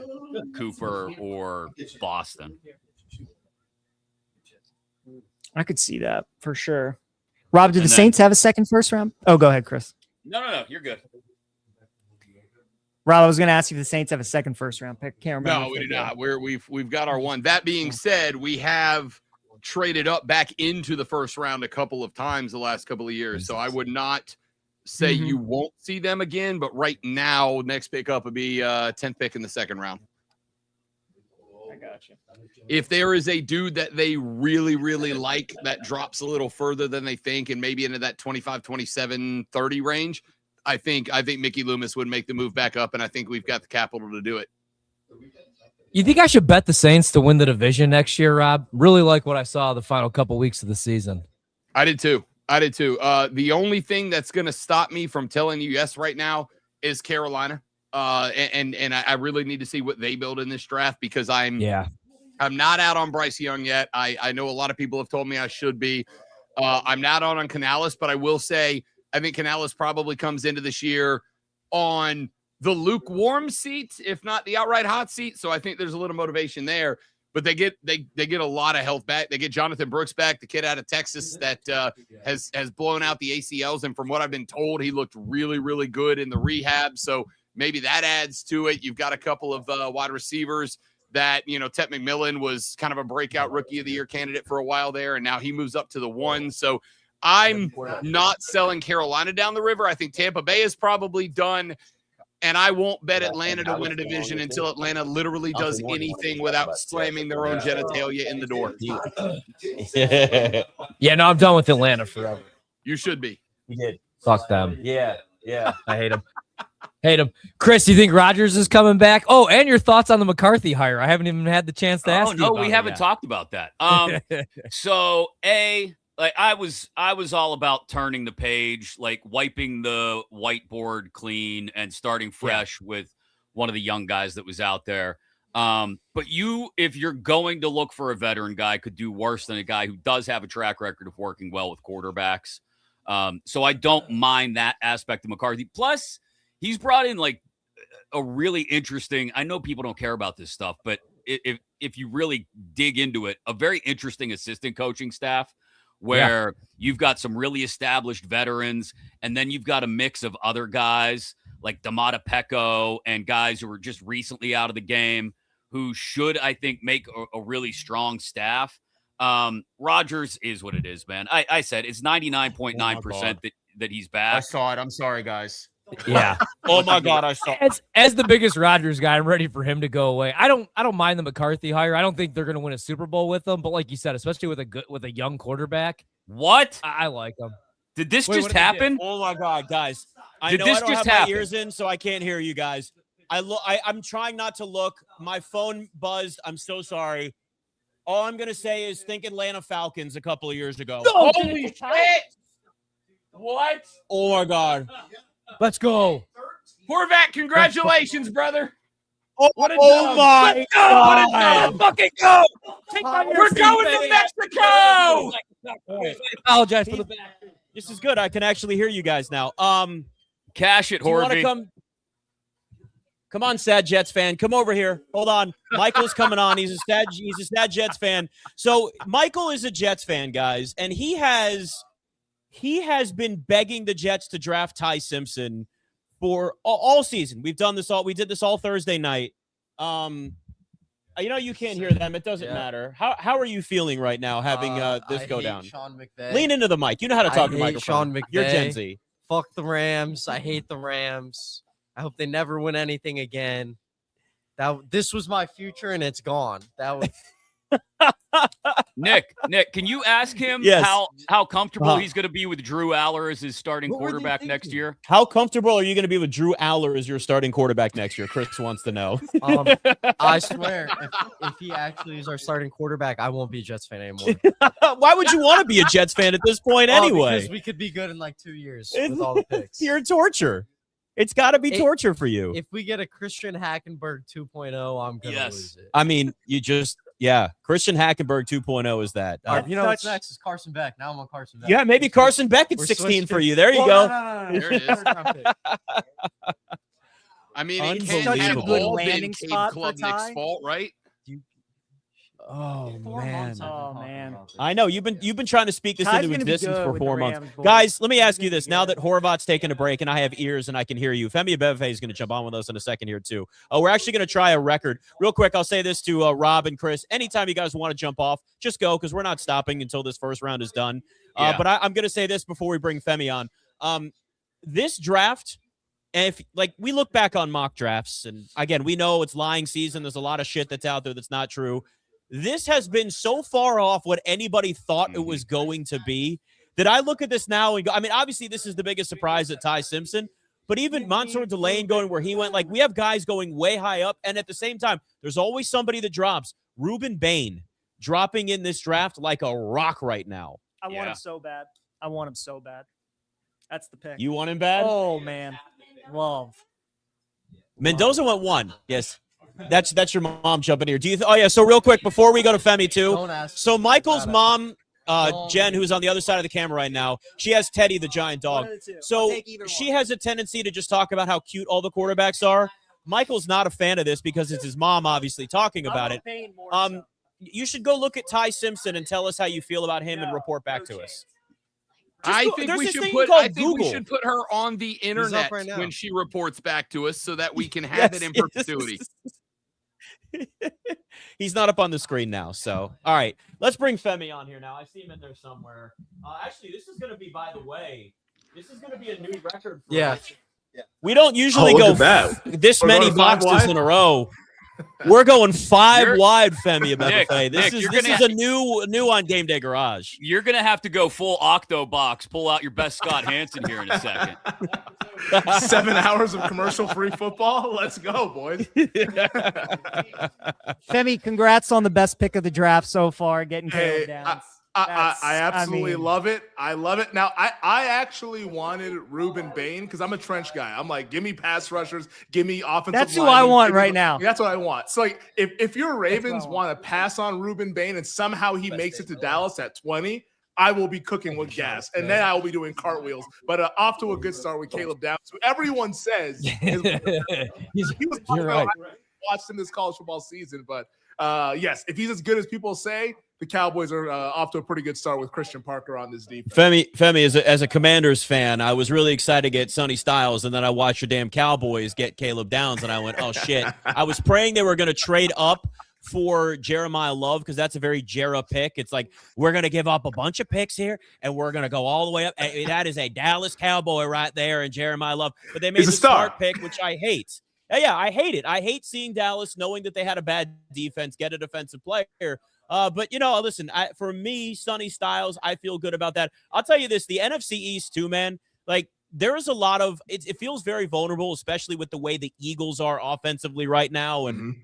Cooper or Boston. I could see that for sure. Rob, did the And then- Saints have a second first round? Oh, go ahead, Chris. No, you're good. Rob, I was going to ask you if the Saints have a second first round pick. Can't remember. No, if we they do did. not. We've got our one. That being said, we have traded up back into the first round a couple of times the last couple of years. So I would not say you won't see them again, but right now, next pick up would be 10th pick in the second round. I got you. If there is a dude that they really, really like that drops a little further than they think and maybe into that 25, 27, 30 range, I think Mickey Loomis would make the move back up, and I think we've got the capital to do it. You think I should bet the Saints to win the division next year, Rob? Really like what I saw the final couple weeks of the season. I did too. The only thing that's going to stop me from telling you yes right now is Carolina. And I really need to see what they build in this draft because I'm not out on Bryce Young yet. I know a lot of people have told me I should be. I'm not out on Canales, but I will say I think Canales probably comes into this year on the lukewarm seat, if not the outright hot seat. So I think there's a little motivation there. but they get a lot of health back. They get Jonathan Brooks back, the kid out of Texas that has blown out the ACLs. And from what I've been told, he looked really, really good in the rehab. So maybe that adds to it. You've got a couple of wide receivers that, Tet McMillan was kind of a breakout rookie of the year candidate for a while there, and now he moves up to the 1. So I'm not selling Carolina down the river. I think Tampa Bay is probably done. And I won't bet Atlanta to win a division until Atlanta literally does anything without slamming their own genitalia in the door. Yeah, no, I'm done with Atlanta forever. You should be. You did. Fuck them. Yeah. I hate them. Hate him. Chris, you think Rodgers is coming back? Oh, and your thoughts on the McCarthy hire. I haven't even had the chance to ask you about we haven't talked about that. So, like I was all about turning the page, like wiping the whiteboard clean and starting fresh with one of the young guys that was out there. But if you're going to look for a veteran guy, could do worse than a guy who does have a track record of working well with quarterbacks. So I don't mind that aspect of McCarthy. Plus, he's brought in like a really interesting, I know people don't care about this stuff, but if you really dig into it, a very interesting assistant coaching staff where you've got some really established veterans, and then you've got a mix of other guys like Damata Pecco and guys who are just recently out of the game who should, I think, make a really strong staff. Rodgers is what it is, man. I said it's 99.9% that he's back. I saw it. I'm sorry, guys. Yeah. Oh my God, I saw. As the biggest Rodgers guy, I'm ready for him to go away. I don't mind the McCarthy hire. I don't think they're going to win a Super Bowl with him, but like you said, especially with a young quarterback, what? I like him. Did this just happen? Oh my God, guys! I Did know this I don't just have happen? my ears in, so I can't hear you guys. I'm trying not to look. My phone buzzed. I'm so sorry. All I'm gonna say is think Atlanta Falcons a couple of years ago. No, holy shit! What? Oh my God! Let's go. Horvat, congratulations, brother. What a Oh dub. my God! Fucking go. We're going to Mexico. I apologize for the back. This is good. I can actually hear you guys now. Cash it, Do you want to Horvat. come on, sad Jets fan. Come over here. Hold on. Michael's coming on. He's a sad Jets fan. So Michael is a Jets fan, guys, and he has been begging the Jets to draft Ty Simpson for all season. We did this all Thursday night. You can't hear them. It doesn't matter. How are you feeling right now having this go down? Sean McVay. Lean into the mic. You know how to talk to microphone. Sean McVay. You're Gen Z. Fuck the Rams. I hate the Rams. I hope they never win anything again. This was my future and it's gone. That was Nick, can you ask him Yes. how comfortable he's going to be with Drew Aller as his starting quarterback next year? How comfortable are you going to be with Drew Aller as your starting quarterback next year? Chris wants to know. I swear, if he actually is our starting quarterback, I won't be a Jets fan anymore. Why would you want to be a Jets fan at this point anyway? Because we could be good in like 2 years with all the picks. You're torture. It's got to be torture for you. If we get a Christian Hackenberg 2.0, I'm going to lose it. I mean, Christian Hackenberg 2.0 is that. What's next is Carson Beck. Now I'm on Carson Beck. Yeah, maybe Carson Beck at We're 16 switching. for you. There you go. No. There it is. I mean, it can't Such a have good all landing been Cade spot for Klubnik's Ty. fault, right? Oh 4 man. months I've been Oh, talking man. about this. I know you've been trying to speak this Ty's into gonna be existence good for with 4 the months. Rams, boys. Guys, let me He's ask gonna you be this. Now good. that Horvat's taking a break and I have ears and I can hear you, Femi Abebefe is going to jump on with us in a second here too. We're actually going to try a record. Real quick, I'll say this to Rob and Chris. Anytime you guys want to jump off, just go because we're not stopping until this first round is done. Yeah. But I'm going to say this before we bring Femi on. This draft, if like we look back on mock drafts, and again, we know it's lying season. There's a lot of shit that's out there that's not true. This has been so far off what anybody thought it was going to be that I look at this now and go, I mean, obviously this is the biggest surprise at Ty Simpson, but even Mansour Delane going where he went, like we have guys going way high up. And at the same time, there's always somebody that drops. Ruben Bain dropping in this draft like a rock right now. I want Yeah. him so bad. That's the pick. You want him bad? Oh man, love. Mendoza went 1. Yes. That's your mom jumping here. Do you? So real quick before we go to Femi too. Don't ask So me Michael's about it. mom, Jen, who's on the other side of the camera right now, she has Teddy, the giant dog. So she has a tendency to just talk about how cute all the quarterbacks are. Michael's not a fan of this because it's his mom obviously talking about it. you should go look at Ty Simpson and tell us how you feel about him and report back to us. I think we should put her on the internet right now. when she reports back to us so that we can have it in perpetuity. He's not up on the screen now. So, all right, let's bring Femi on here now. I see him in there somewhere. Actually, this is going to be, by the way, this is going to be a new record for us. We don't usually go this many boxes in a row. We're going 5 wide, Femi Abebefe. This is a new on Game Day Garage. You're gonna have to go full octo box. Pull out your best Scott Hansen here in a second. 7 hours of commercial-free football. Let's go, boys. Femi, congrats on the best pick of the draft so far, getting Caleb Downs. I absolutely love it. I love it. Now, I actually wanted Ruben Bain because I'm a trench guy. I'm like, give me pass rushers, give me offensive. That's who I want right now. That's what I want. So, like, if your Ravens want to pass on Ruben Bain and somehow he makes it to Dallas at 20, I will be cooking with gas, and then I will be doing cartwheels. But off to a good start with Caleb Downs, who everyone says he was right. I watched him this college football season, but yes, if he's as good as people say, the Cowboys are off to a pretty good start with Christian Parker on this defense. Femi, as a Commanders fan, I was really excited to get Sonny Styles, and then I watched your damn Cowboys get Caleb Downs, and I went, oh, shit. I was praying they were going to trade up for Jeremiyah Love because that's a very Jera pick. It's like, we're going to give up a bunch of picks here, and we're going to go all the way up. That is a Dallas Cowboy right there, and Jeremiyah Love. But they made the smart pick, which I hate. Yeah, I hate it. I hate seeing Dallas knowing that they had a bad defense get a defensive player. But, listen, for me, Sonny Styles, I feel good about that. I'll tell you this, the NFC East too, man, like there is a lot of it feels very vulnerable, especially with the way the Eagles are offensively right now and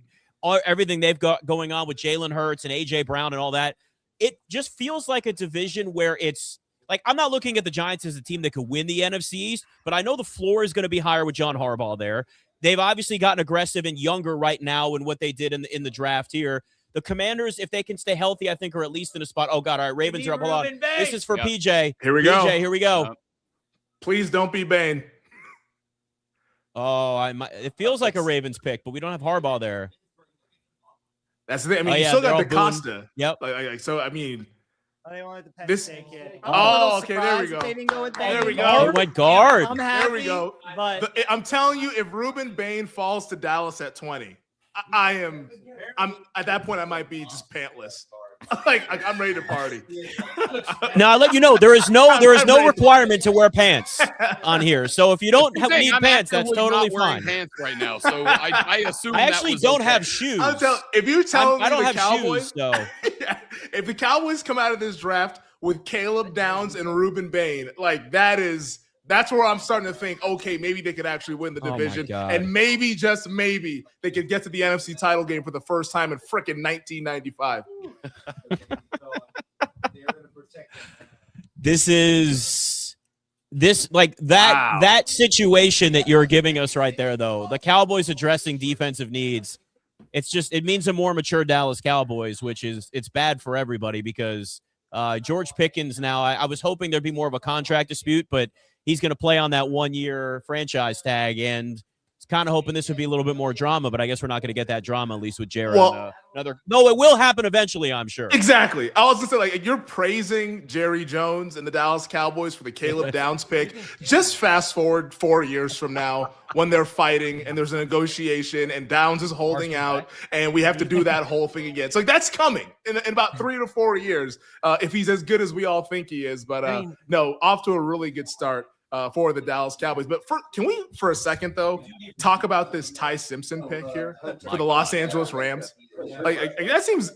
everything they've got going on with Jalen Hurts and A.J. Brown and all that. It just feels like a division where it's like I'm not looking at the Giants as a team that could win the NFC East, but I know the floor is going to be higher with John Harbaugh there. They've obviously gotten aggressive and younger right now in what they did in the draft here. The Commanders, if they can stay healthy, I think are at least in a spot. Oh, God. All right, Ravens are up. Hold on. This is for PJ. Here we go. Here we go. Please don't be Bain. Oh, it feels like a Ravens pick, but we don't have Harbaugh there. That's the thing. I mean, you still got the Costa. Yep. So, I mean. They wanted the Penn This. State kid. Oh, okay. There we go. They didn't go with Bain. There we go. Oh, my guard. I'm happy, there we go. But I'm telling you, if Ruben Bain falls to Dallas at 20, I'm at that point I might be just pantless. I'm ready to party. Now I'll let you know there is no requirement to wear pants on here. So if you don't need pants, that's totally fine. Pants right now, so I assume I actually don't have shoes. If you tell me I don't the have Cowboys, shoes, though. If the Cowboys come out of this draft with Caleb Downs and Ruben Bain, that's where I'm starting to think, okay, maybe they could actually win the division. And maybe, just maybe, they could get to the NFC title game for the first time in frickin' 1995. That situation that you're giving us right there, though. The Cowboys addressing defensive needs. It means a more mature Dallas Cowboys, which it's bad for everybody because George Pickens now, I was hoping there'd be more of a contract dispute, but he's going to play on that 1-year franchise tag, and it's kind of hoping this would be a little bit more drama, but I guess we're not going to get that drama, at least with Jared. No, it will happen eventually, I'm sure. Exactly. I was going to say, you're praising Jerry Jones and the Dallas Cowboys for the Caleb Downs pick. Just fast forward 4 years from now when they're fighting and there's a negotiation and Downs is holding out and we have to do that whole thing again. So that's coming in about 3 to 4 years if he's as good as we all think he is. But no, off to a really good start for the Dallas Cowboys. But can we, for a second, though, talk about this Ty Simpson pick here for the Los Angeles Rams? That seems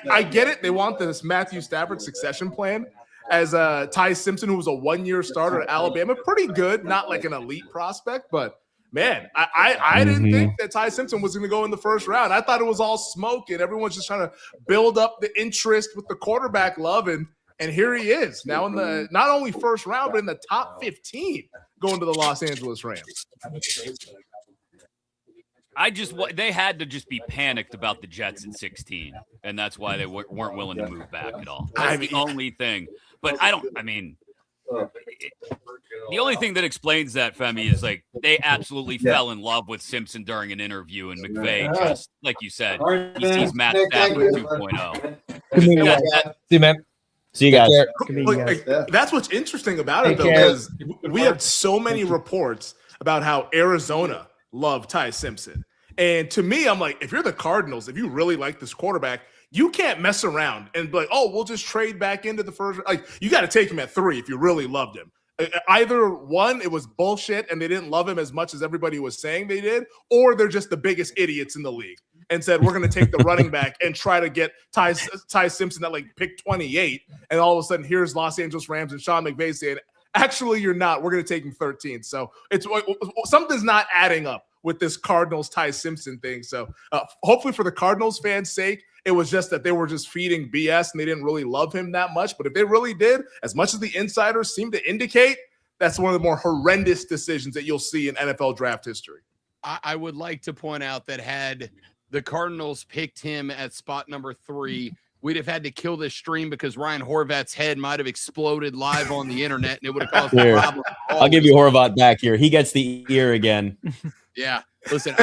I get it. They want this Matthew Stafford succession plan as Ty Simpson, who was a 1-year starter at Alabama. Pretty good, not like an elite prospect, but man, I didn't think that Ty Simpson was going to go in the first round. I thought it was all smoke and everyone's just trying to build up the interest with the quarterback love. And here he is now in the not only first round, but in the top 15 going to the Los Angeles Rams. They had to just be panicked about the Jets at 16, and that's why they weren't willing to move back at all. That's the only thing. But The only thing that explains that, Femi, is like they absolutely fell in love with Simpson during an interview, and McVay just, like you said, he sees Matt Stafford 2.0. See you, man. See you guys. That's what's interesting about it, though, because we have so many reports about how Arizona loved Ty Simpson. And to me, I'm like, if you're the Cardinals, if you really like this quarterback, you can't mess around and be like, oh, we'll just trade back into the first. Like, you got to take him at 3 if you really loved him. Either one, it was bullshit and they didn't love him as much as everybody was saying they did, or they're just the biggest idiots in the league and said, we're going to take the running back and try to get Ty Simpson at like pick 28. And all of a sudden, here's Los Angeles Rams and Sean McVay saying, actually, you're not. We're going to take him 13th. So it's something's not adding up with this Cardinals Ty Simpson thing. So hopefully for the Cardinals fans' sake, it was just that they were just feeding BS and they didn't really love him that much. But if they really did, as much as the insiders seem to indicate, that's one of the more horrendous decisions that you'll see in NFL draft history. I would like to point out that had the Cardinals picked him at spot number 3, we'd have had to kill this stream because Ryan Horvat's head might have exploded live on the internet and it would have caused a problem. I'll give you Horvat back here. He gets the ear again. Yeah. Listen,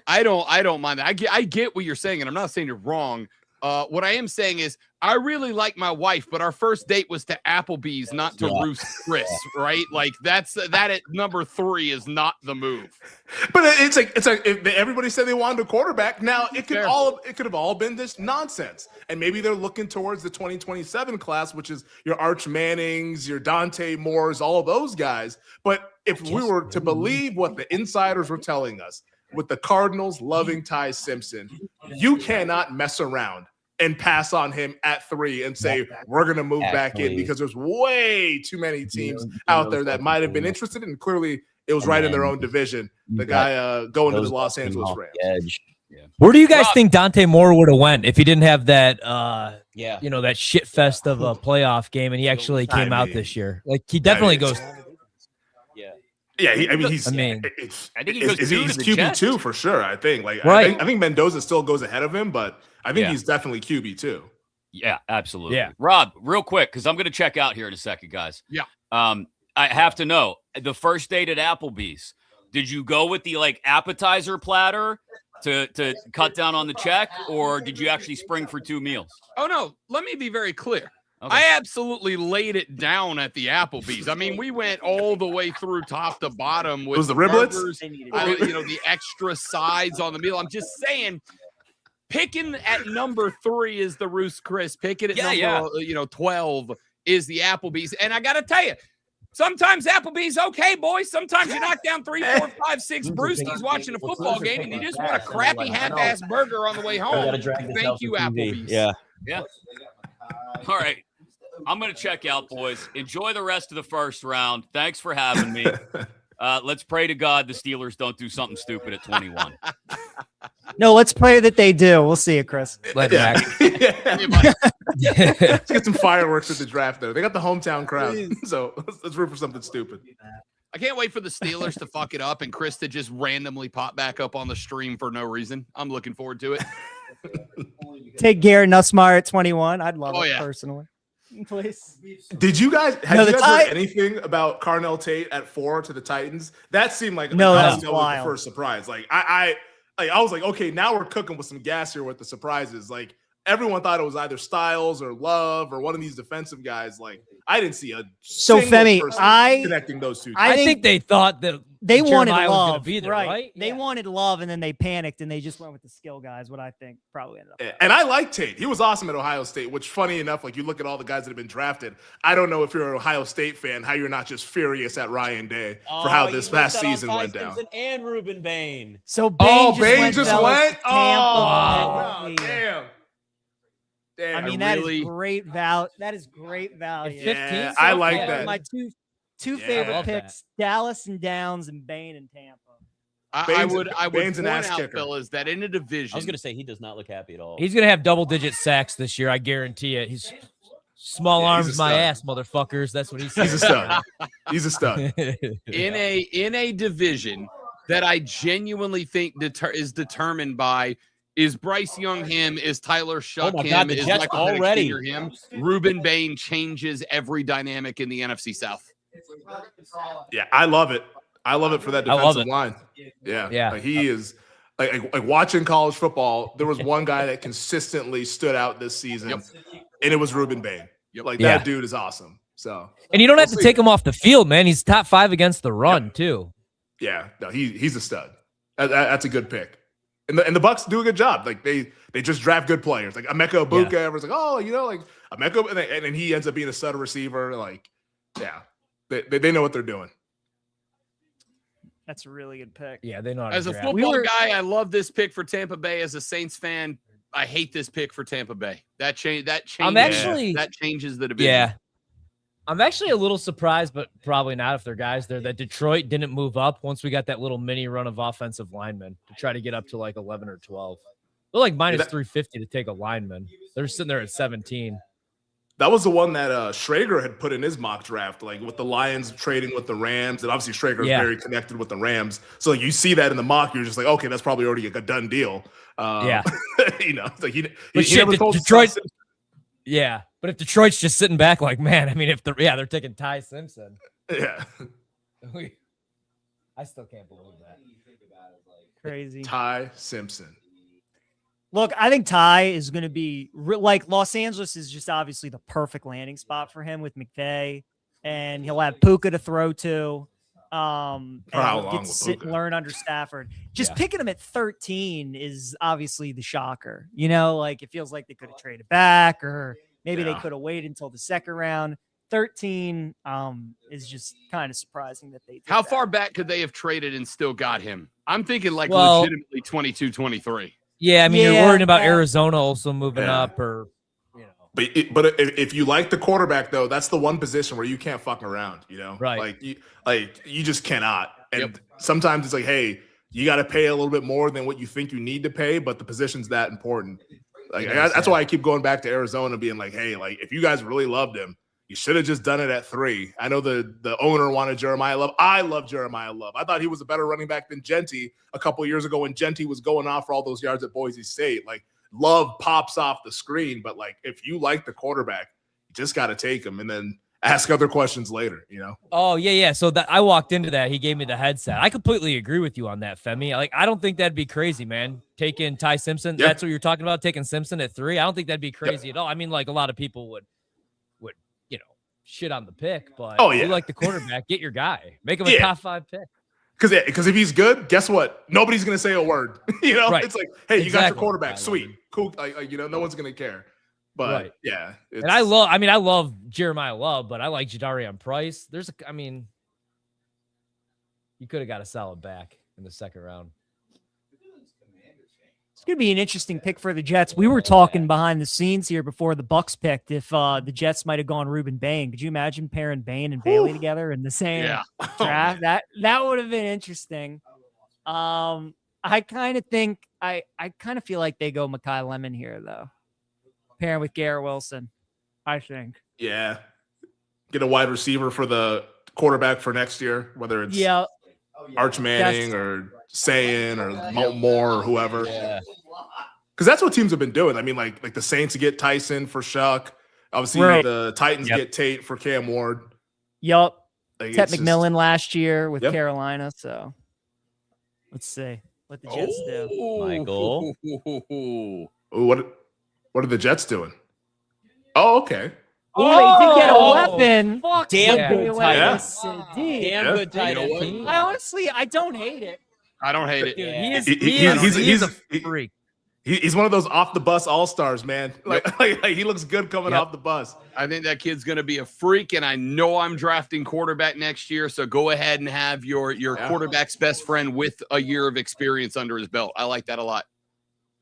I don't mind that. I get what you're saying, and I'm not saying you're wrong. What I am saying is I really like my wife, but our first date was to Applebee's, not to Roost Chris, right? Like that at number 3 is not the move. But it's like if everybody said they wanted a quarterback. Now it could have all been this nonsense, and maybe they're looking towards the 2027 class, which is your Arch Mannings, your Dante Moores, all of those guys. But if we were to believe what the insiders were telling us, with the Cardinals loving Ty Simpson, you cannot mess around and pass on him at 3 and say, we're going to move back in, because there's way too many teams out there that might have been interested. And clearly it was right in their own division. The guy going to the Los Angeles Rams. Where do you guys think Dante Moore would have went if he didn't have that, that shit fest of a playoff game and he actually came out this year? Like, he definitely goes. Yeah, he's QB2 for sure. I think. I think Mendoza still goes ahead of him, but I think he's definitely QB2. Yeah, absolutely. Yeah. Rob, real quick, because I'm going to check out here in a second, guys. Yeah. I have to know, the first date at Applebee's, did you go with the appetizer platter to cut down on the check, or did you actually spring for 2 meals? Oh no, let me be very clear. Okay. I absolutely laid it down at the Applebee's. I mean, we went all the way through top to bottom with the riblets, the extra sides on the meal. I'm just saying, picking at number 3 is the Roost Chris. Picking at number 12 is the Applebee's. And I got to tell you, sometimes Applebee's okay, boys. Sometimes you knock down 3, 4, 5, 6 brewskis watching a football game, and you just want a crappy half-ass burger on the way home. Thank you, Applebee's. Yeah. All right. I'm going to check out, boys. Enjoy the rest of the first round. Thanks for having me. Let's pray to God the Steelers don't do something stupid at 21. No, let's pray that they do. We'll see you, Chris. Let's get some fireworks at the draft, though. They got the hometown crowd, so let's root for something stupid. I can't wait for the Steelers to fuck it up and Chris to just randomly pop back up on the stream for no reason. I'm looking forward to it. Take Garrett Nussmeier at 21. I'd love it personally. Please. Did you guys have you guys heard anything about Carnell Tate at 4 to the Titans? That seemed like that was the first surprise. Like I was like, okay, now we're cooking with some gas here with the surprises. Like everyone thought it was either Styles or Love or one of these defensive guys. Like I didn't see a Femi, connecting those two. I think they thought that they wanted Jeremiyah Love, was be there, right? They wanted Love, and then they panicked and they just went with the skill guys. What I think probably ended up. And I like Tate. He was awesome at Ohio State. Which, funny enough, like you look at all the guys that have been drafted. I don't know if you're an Ohio State fan, how you're not just furious at Ryan Day for how this past season went down. And Ruben Bain. So Bain just went. Oh, damn. I mean, that is great value. That is great value. 15. I like that. My two favorite picks: Dallas and Downs, and Bain and Tampa. I would point out, fellas, that in a division. I was going to say he does not look happy at all. He's going to have double-digit sacks this year. I guarantee it. He's small arms my ass, motherfuckers. That's what he says. He's a stud. He's a stud. In a division that I genuinely think is determined by Is Bryce Young him? Is Tyler Shuck my him? God, the Is Jets Michael already. Penix Jr. him? Ruben Bain changes every dynamic in the NFC South. Yeah, I love it. I love it for that I love defensive it. line. Yeah, Yeah. like he is like watching college football. There was one guy that consistently stood out this season, and it was Ruben Bain. Like that dude is awesome. So, and you don't have to see. take him off the field, man. He's top 5 against the run too. Yeah, no, he's a stud. That's a good pick. And the Bucks do a good job. Like they just draft good players. Like Emeka Egbuka, everyone's like, oh, like Emeka, and then he ends up being a stud receiver. Like, yeah, they know what they're doing. That's a really good pick. Yeah, they know how to As a draft. football guy, I love this pick for Tampa Bay. As a Saints fan, I hate this pick for Tampa Bay. That changes the division. Yeah. I'm actually a little surprised, but probably not if they're guys there, that Detroit didn't move up once we got that little mini run of offensive linemen to try to get up to like 11 or 12. They're like minus 350 to take a lineman. They're sitting there at 17. That was the one that Schrager had put in his mock draft, like with the Lions trading with the Rams. And obviously Schrager is very connected with the Rams. So like, you see that in the mock, you're just like, okay, that's probably already a done deal. You know, like he never told Detroit. Yeah, but if Detroit's just sitting back, like, man, I mean, if they're taking Ty Simpson. Yeah, I still can't believe that. Crazy. Ty Simpson. Look, I think Ty is going to be like Los Angeles is just obviously the perfect landing spot for him with McVay, and he'll have Puka to throw to. And he'll get to sit and learn under Stafford. Just picking him at 13 is obviously the shocker. You know, like it feels like they could have traded back, or maybe they could have waited until the second round. 13 is just kind of surprising that they did How that. far back could they have traded and still got him? I'm thinking like legitimately 22, 23. Yeah, I mean, you're worrying about Arizona also moving up, or But if you like the quarterback though, that's the one position where you can't fuck around. You know, right? You just cannot. And sometimes it's like, hey, you got to pay a little bit more than what you think you need to pay, but the position's that important. Like that's why I keep going back to Arizona, being like, hey, like if you guys really loved him, you should have just done it at 3. I know the owner wanted Jeremiyah Love. I love Jeremiyah Love. I thought he was a better running back than Genty a couple of years ago when Genty was going off for all those yards at Boise State. Like Love pops off the screen, but like if you like the quarterback, you just got to take him and then ask other questions later, you know? Oh, yeah. So that I walked into that. He gave me the headset. I completely agree with you on that, Femi. Like, I don't think that'd be crazy, man. Taking Ty Simpson. Yep. That's what you're talking about, taking Simpson at 3. I don't think that'd be crazy at all. I mean, like a lot of people would, shit on the pick, but you like the quarterback, get your guy. Make him a top 5 pick. Because if he's good, guess what? Nobody's gonna say a word. You know, it's like, hey, you got your quarterback, sweet, cool. Like, no one's gonna care. But and I love Jeremiyah Love, but I like Jadarian Price. You could have got a solid back in the second round. It's going to be an interesting pick for the Jets. We were talking behind the scenes here before the Bucks picked if the Jets might have gone Ruben Bain. Could you imagine pairing Bain and Bailey together in the same draft? That would have been interesting. I kind of think I kind of feel like they go Mekhi Lemon here though, pairing with Garrett Wilson. I think. Yeah, get a wide receiver for the quarterback for next year, whether it's Arch Manning or Sayin or Mount Moore or whoever. Yeah. Because that's what teams have been doing. I mean, like the Saints get Tyson for Shuck. Obviously, the Titans get Tate for Cam Ward. Yup. Like, Ted McMillan last year with Carolina. So let's see what the Jets do. Michael. What are the Jets doing? Oh, okay. Oh, they did get a weapon. Damn good tight end. Damn good tight end. I don't hate it. I don't hate it. Dude, he's a freak. He's one of those off the bus all-stars, man. Like he looks good coming off the bus. I think that kid's going to be a freak, and I know I'm drafting quarterback next year, so go ahead and have your quarterback's best friend with a year of experience under his belt. I like that a lot.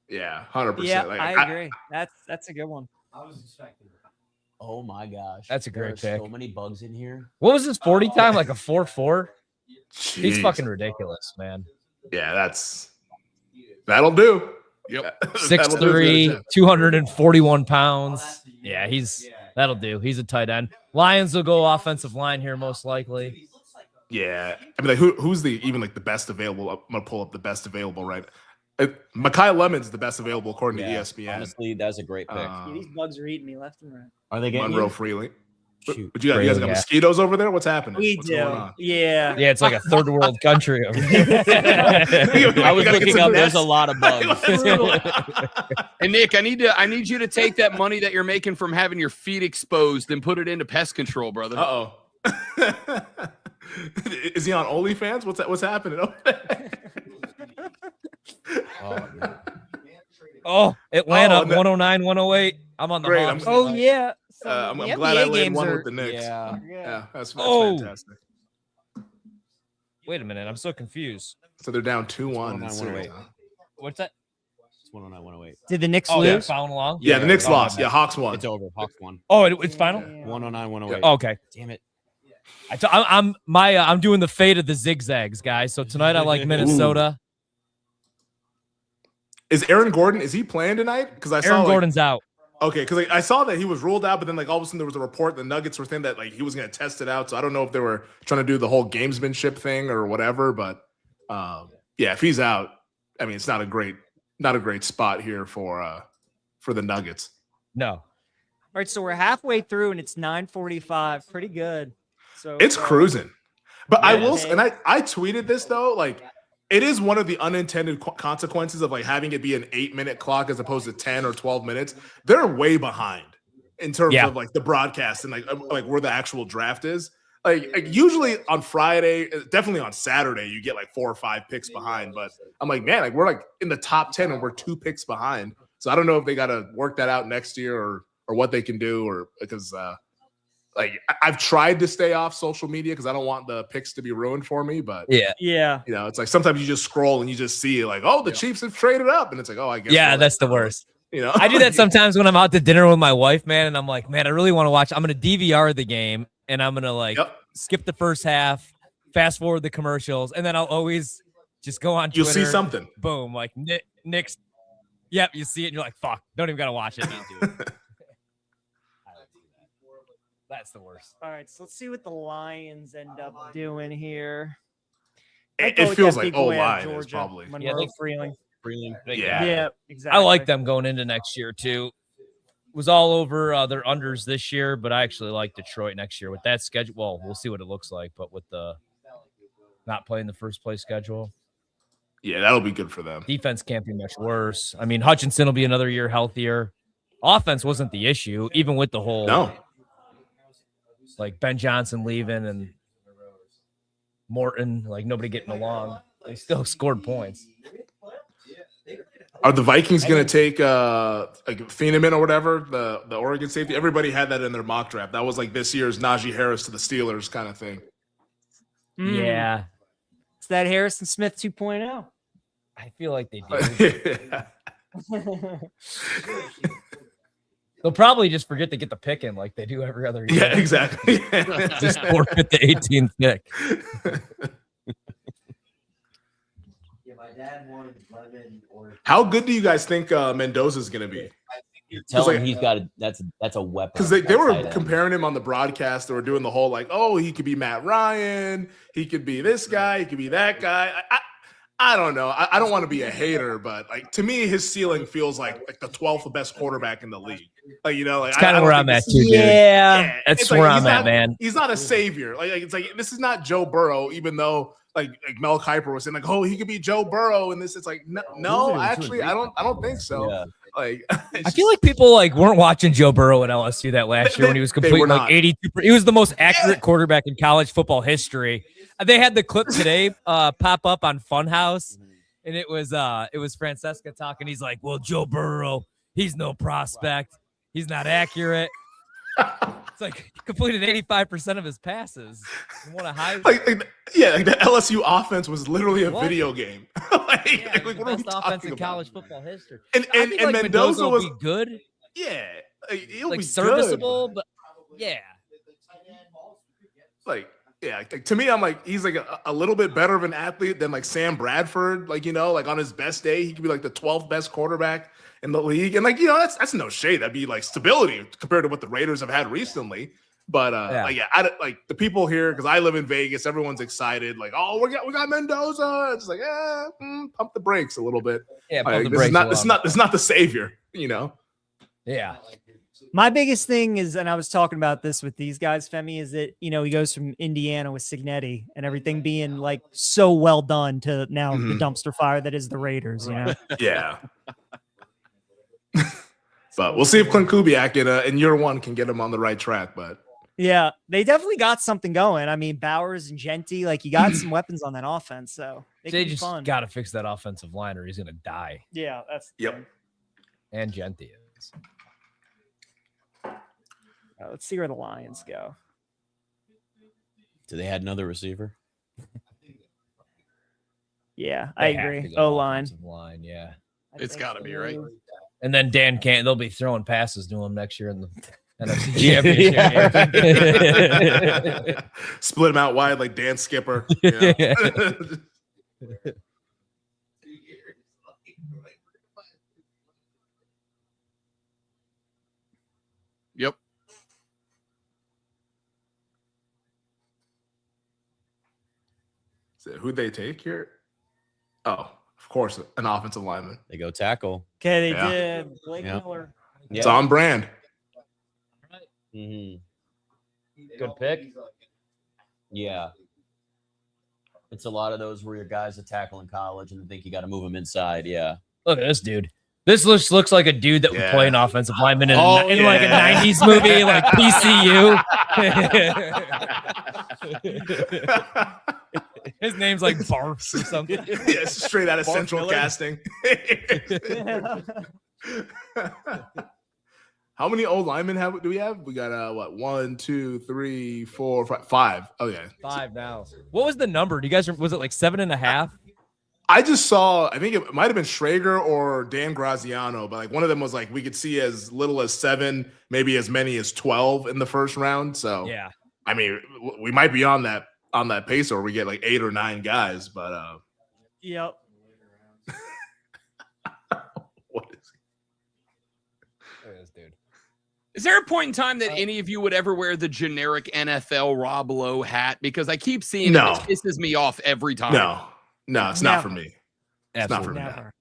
Yeah, 100%. Yeah, I agree. That's a good one. I was expecting that. Oh my gosh. That's a great pick. So many bugs in here. What was his 40 time? Like a 4.4? Jeez. He's fucking ridiculous, man. Yeah, that'll do. Yep. 6'3", 241 pounds. Yeah, that'll do. He's a tight end. Lions will go offensive line here most likely. Yeah. I mean, like who's the best available? I'm gonna pull up the best available, right? Mekhi Lemon's the best available according to Yeah, ESPN. honestly, that's a great pick. Yeah, these bugs are eating me left and right. Are they getting Monroe you? Freely. Shoot. But you guys got mosquitoes over there? What's happening? We What's do. going on? Yeah. Yeah, it's like a third world country over here. I was looking up. There's a lot of bugs. And Nick, I need you to take that money that you're making from having your feet exposed and put it into pest control, brother. Uh-oh. Is he on OnlyFans? What's happening over there? Oh, Atlanta, Oh, no. 109, 108. I'm on the Great, Hawks. Oh yeah. I'm The glad I NBA laid games one are- with the Knicks. Yeah. That's Oh. fantastic. Wait a minute. I'm so confused. So they're down 2-1. in 109, series, 108. huh? What's that? It's 109, 108. Did the Knicks Oh, yeah, lose? following along? Yeah, the Knicks Oh, lost. okay. Yeah, Hawks won. It's over. Hawks won. Oh, it's final? 109, 108. Oh, okay. Damn it. I'm doing the fate of the zigzags, guys. So tonight I like Minnesota. Is Aaron Gordon? Is he playing tonight? Because I saw Aaron Gordon's out. Okay, because I saw that he was ruled out, but then all of a sudden there was a report the Nuggets were saying that he was going to test it out. So I don't know if they were trying to do the whole gamesmanship thing or whatever. But yeah, if he's out, I mean it's not a great spot here for the Nuggets. No. All right, so we're halfway through and it's 9:45. Pretty good. So It's cruising. But I Yeah. will, and I tweeted this though, it is one of the unintended consequences of having it be an 8-minute clock as opposed to 10 or 12 minutes. They're way behind in terms of the broadcast and where the actual draft is. Usually on Friday, definitely on Saturday, you get 4 or 5 picks behind. But I'm man, we're in the top 10 and we're 2 picks behind. So I don't know if they got to work that out next year or what they can do, or because I've tried to stay off social media because I don't want the picks to be ruined for me. But yeah, it's sometimes you just scroll and you just see the Chiefs have traded up, and it's I guess. Yeah, that's the worst. I I do that sometimes when I'm out to dinner with my wife, man, and I'm like, man, I really want to watch. I'm going to DVR the game, and I'm going to skip the first half, fast forward the commercials, and then I'll always just go on Twitter. You'll see something. Boom, Nick's. Yep, you see it, and you're like, fuck, don't even got to watch it. That's the worst. All right, so let's see what the Lions end up doing here. It feels like O-line is probably. Monroe Freeling. Yeah, exactly. I like them going into next year too. Was all over their unders this year, but I actually like Detroit next year with that schedule. Well, we'll see what it looks like, but with the not playing the first place schedule. Yeah, that'll be good for them. Defense can't be much worse. I mean, Hutchinson will be another year healthier. Offense wasn't the issue, even with the whole Ben Johnson leaving and Morton, nobody getting along. They still scored points. Are the Vikings going to take Thieneman or whatever, the Oregon safety? Everybody had that in their mock draft. That was this year's Najee Harris to the Steelers kind of thing. Yeah. It's that Harrison Smith 2.0. I feel like they do. They'll probably just forget to get the pick in like they do every other year. Yeah, exactly. Just forfeit the 18th pick. How good do you guys think Mendoza's going to be? Tell him he's got that's a weapon. Because they were comparing him on the broadcast. They were doing the whole he could be Matt Ryan, he could be this guy, he could be that guy. I don't know. I don't want to be a hater, but to me, his ceiling feels like the 12th best quarterback in the league. It's kind of where I'm at too, dude. Yeah, that's where I'm at, man. He's not a savior. This is not Joe Burrow, even though Mel Kiper was saying he could be Joe Burrow, and this it's no, actually I don't think so. Yeah. I feel like people weren't watching Joe Burrow at LSU that last year when he was completing 82%. He was the most accurate quarterback in college football history. They had the clip today pop up on Funhouse, and it was Francesca talking. He's like, "Well, Joe Burrow, he's no prospect. He's not accurate." It's he completed 85% of his passes. Won a high. The LSU offense was literally a video game. The best offense in college football history. And Mendoza will be good. Yeah, he'll be serviceable, good. but yeah. To me, I'm he's a little bit better of an athlete than Sam Bradford. On his best day, he could be the 12th best quarterback in the league. And that's no shade. That'd be stability compared to what the Raiders have had recently. But the people here, because I live in Vegas, everyone's excited. We got Mendoza. It's pump the brakes a little bit. Yeah, Like, pump the this is brakes not. a This is little. not. This is not the savior. You know. Yeah. My biggest thing is, and I was talking about this with these guys, Femi, is that, he goes from Indiana with Signetti and everything being like so well done to now the dumpster fire that is the Raiders, Yeah. But we'll see if Clint Kubiak in year one can get him on the right track. But Yeah, they definitely got something going. I mean, Bowers and Genty, like you got some weapons on that offense, so They could be just fun. got to fix that offensive line or he's going to die. Yeah, that's Yep. And Genty is. Let's see where the Lions go. Do they had another receiver? Yeah, I They have agree. to go O-line. offensive line, yeah. It's got to be, right? And then Dan can't. They'll be throwing passes to him next year in the NFC Championship. split him out wide like Dan Skipper. Yep. So who'd they take here? Oh, of course, an offensive lineman. They go tackle. Okay, they Yeah. did. Blake Yep. Miller. It's on brand. Mm-hmm. Good pick. Yeah. It's a lot of those where your guys that tackle in college and think you got to move them inside. Yeah. Look at this dude. This looks like a dude that would play an offensive lineman in, in like a yeah. 90s movie, like PCU. His name's like Barfs or something. Yeah, it's straight out of Barf Central Miller. Casting. How many old linemen do we have? We got what? 1, 2, 3, 4, 5. Oh yeah, 5 now. What was the number? Do you guys was it like 7.5? I just saw. I think it might have been Schrager or Dan Graziano, but like one of them was like we could see as little as 7, maybe as many as 12 in the first round. So Yeah. I mean, we might be on that pace, or we get like 8 or 9 guys. But Yep. what is Look at this dude. Is there a point in time that any of you would ever wear the generic NFL Rob Lowe hat? Because I keep seeing No. it. It pisses me off every time. No, it's not for me. It's not for me. Never.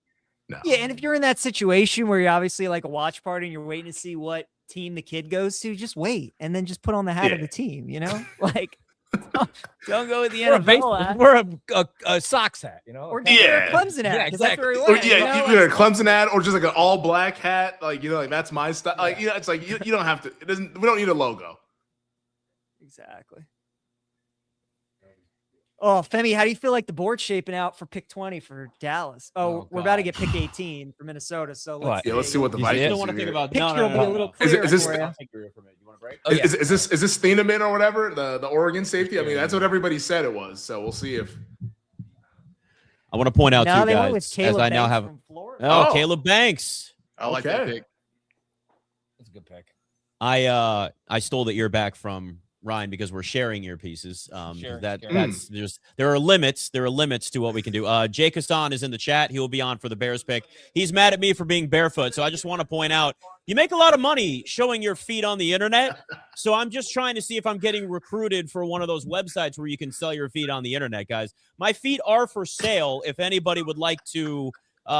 No. Yeah, and if you're in that situation where you're obviously like a watch party and you're waiting to see what team the kid goes to, just wait and then just put on the hat of Yeah. the team, Like, don't go with the We're a, NFL hat. we're a Sox hat, Or Yeah. Clemson hat. Yeah, 'cause that's where he Or, went, yeah, either a Clemson hat or just like an all black hat. Like, like that's my style. Like, it's like you don't have to. We don't need a logo. Exactly. Oh, Femi, how do you feel like the board's shaping out for pick 20 for Dallas? Oh, we're about to get pick 18 for Minnesota. So let's Let's see what the Vikings You don't want to do think here. about Picture will be a little Is clearer this- for you. You want a break? Oh, yeah. Is this Thieneman or whatever, the Oregon safety? I mean, that's what everybody said it was. So we'll see if. I want to point out Now to they you went with guys, as Caleb I now Banks have. from Florida. Oh, Oh. Caleb Banks. I like that Okay. pick. That's a good pick. I stole the ear back from Ryan because we're sharing earpieces. Sharing, That's sharing. there are limits to what we can do. Jake Hassan is in the chat. He will be on for the Bears pick. He's mad at me for being barefoot, so I just want to point out you make a lot of money showing your feet on the internet. So I'm just trying to see if I'm getting recruited for one of those websites where you can sell your feet on the internet, guys. My feet are for sale. If anybody would like to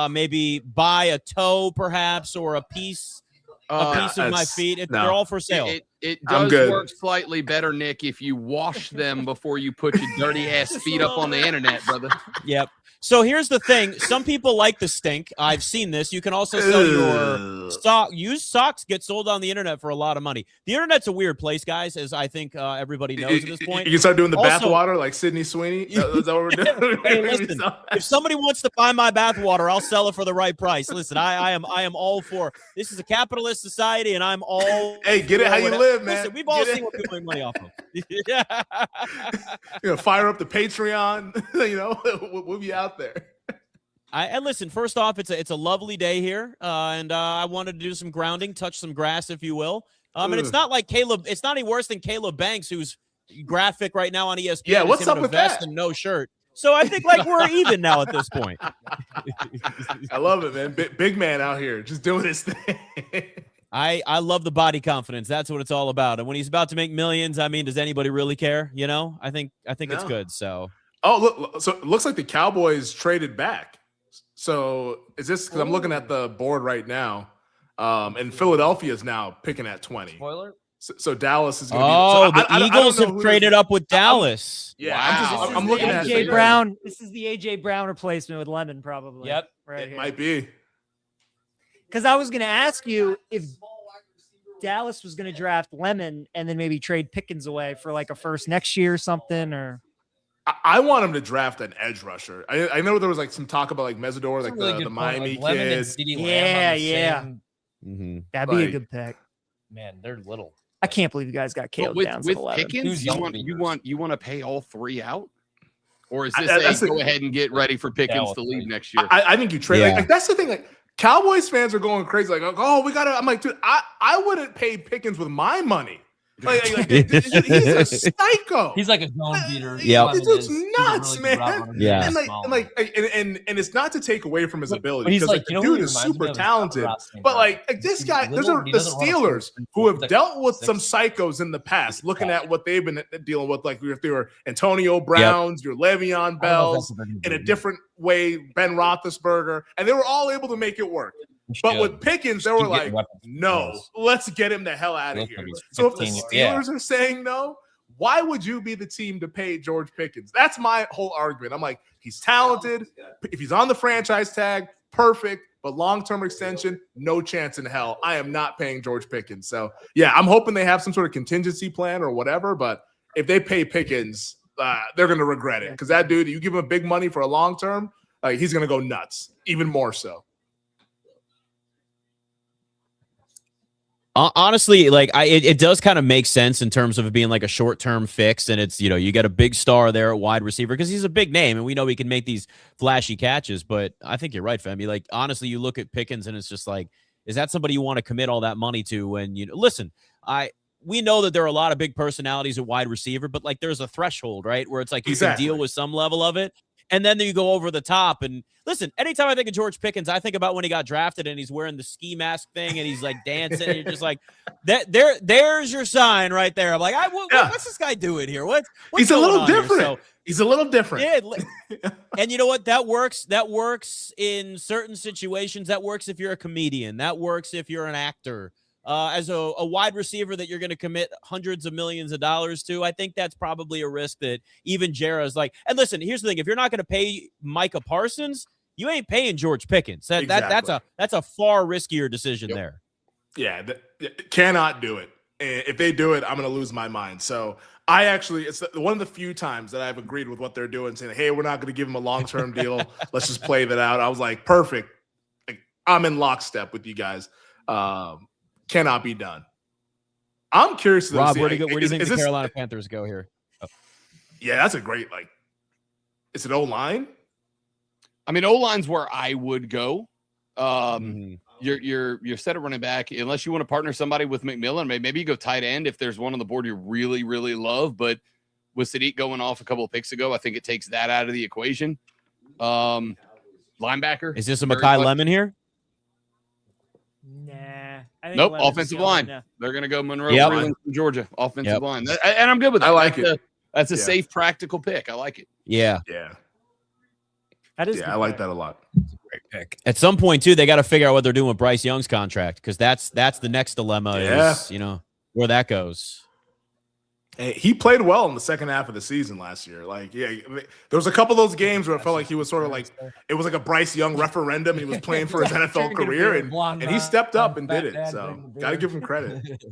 maybe buy a toe, perhaps, or a piece of my that's- feet, no. they're all for sale. It I'm does good. work slightly better, Nick, if you wash them before you put your dirty ass feet up on the internet, brother. Yep. So here's the thing. Some people like the stink. I've seen this. You can also sell your used socks get sold on the internet for a lot of money. The internet's a weird place, guys, as I think everybody knows at this point. You can start doing the Also- bathwater like Sydney Sweeney. Is that what we're doing? Hey, listen, if somebody wants to buy my bathwater, I'll sell it for the right price. Listen, I am all for this is a capitalist society, and I'm all Hey, get it for how you whatever- live, man. Listen, we've all Get it. seen what people make money off of. Yeah. Fire up the Patreon. We'll be out there. And listen, first off, it's a lovely day here, and I wanted to do some grounding, touch some grass, if you will. And it's not like Caleb. It's not any worse than Caleb Banks, who's graphic right now on ESPN. Yeah, is what's him in up a with vest that? and no shirt. So I think like we're even now at this point. I love it, man. Big man out here just doing his thing. I love the body confidence. That's what it's all about. And when he's about to make millions, I mean, does anybody really care? I think it's No. good. So Oh, look. So it looks like the Cowboys traded back. So is this because I'm looking at the board right now, and Philadelphia is now picking at 20. Spoiler. So Dallas is going to Oh, be. the Eagles have traded up with Dallas. Yeah, I'm looking at AJ Brown. This is the AJ Brown replacement with Lemon, probably. Yep. Right It here. might be. Because I was going to ask you if Dallas was going to draft Lemon and then maybe trade Pickens away for like a first next year or something, or. I want him to draft an edge rusher. I know there was like some talk about like Mesidor, like the Miami kid. Yeah. Mm-hmm. That'd be a good pick. Man, they're little. I can't believe you guys got Caleb Downs at with 11. Pickens. You want to pay all three out, or is this That's go ahead and get ready for Pickens to leave next year? I think you trade. Yeah. Like that's the thing. Like Cowboys fans are going crazy. Like, oh, we gotta. I'm like, dude, I wouldn't pay Pickens with my money. Like, he's a psycho. He's like a zone beater. Yeah, this dude's nuts, really man. Yeah. And it's not to take away from his ability but he's because like, the dude is super talented. But like this guy, there's the Steelers who have dealt with some psychos in the past. Looking at what they've been dealing with, like if they were Antonio Browns, your Le'Veon Bells, in a different way, Ben Roethlisberger, and they were all able to make it work. But with Pickens, they were like, no, let's get him the hell out of here. So if the Steelers are saying no, why would you be the team to pay George Pickens? That's my whole argument. I'm like, he's talented. If he's on the franchise tag, perfect. But long-term extension, no chance in hell. I am not paying George Pickens. So, yeah, I'm hoping they have some sort of contingency plan or whatever. But if they pay Pickens, they're going to regret it. Because that dude, you give him big money for a long term, he's going to go nuts, even more so. Honestly, like it does kind of make sense in terms of it being like a short-term fix, and it's you got a big star there at wide receiver because he's a big name, and we know he can make these flashy catches. But I think you're right, Femi. Like honestly, you look at Pickens, and it's just like, is that somebody you want to commit all that money to? When listen, we know that there are a lot of big personalities at wide receiver, but like there's a threshold, right, where it's like you can deal with some level of it. And then you go over the top. And listen, anytime I think of George Pickens, I think about when he got drafted and he's wearing the ski mask thing and he's like dancing. And you're just like, there's your sign right there. I'm like, what's this guy doing here? What's he's a little different. So, he's a little different. Yeah, and you know what? That works. That works in certain situations. That works if you're a comedian. That works if you're an actor. As a wide receiver that you're going to commit hundreds of millions of dollars to, I think that's probably a risk that even Jera's like. And listen, here's the thing: if you're not going to pay Micah Parsons, you ain't paying George Pickens. That's a far riskier decision there. Yeah, cannot do it. And if they do it, I'm going to lose my mind. So it's one of the few times that I've agreed with what they're doing, saying, "Hey, we're not going to give him a long-term deal. Let's just play that out." I was like, perfect. Like, I'm in lockstep with you guys. Cannot be done. I'm curious. Rob, where do you think the Carolina Panthers go here? Oh. Yeah, that's a great, is it O-line? I mean, O-line's where I would go. You're set at running back, unless you want to partner somebody with McMillan. Maybe you go tight end if there's one on the board you really, really love. But with Sadiq going off a couple of picks ago, I think it takes that out of the equation. Linebacker. Is this a Mekhi Lemon here? Nah. Nope. Offensive line. No. They're going to go Monroe Freeland from Georgia. Offensive line. And I'm good with that. I like it. That's a safe, practical pick. I like it. Yeah. Yeah. That is. Yeah, I like that a lot. Great pick. At some point, too, they got to figure out what they're doing with Bryce Young's contract because that's the next dilemma. Yeah. Is, where that goes. He played well in the second half of the season last year. There was a couple of those games where it felt like he was sort of like it was like a Bryce Young referendum. And he was playing for his NFL career, and he stepped up and did it. So got to give him credit.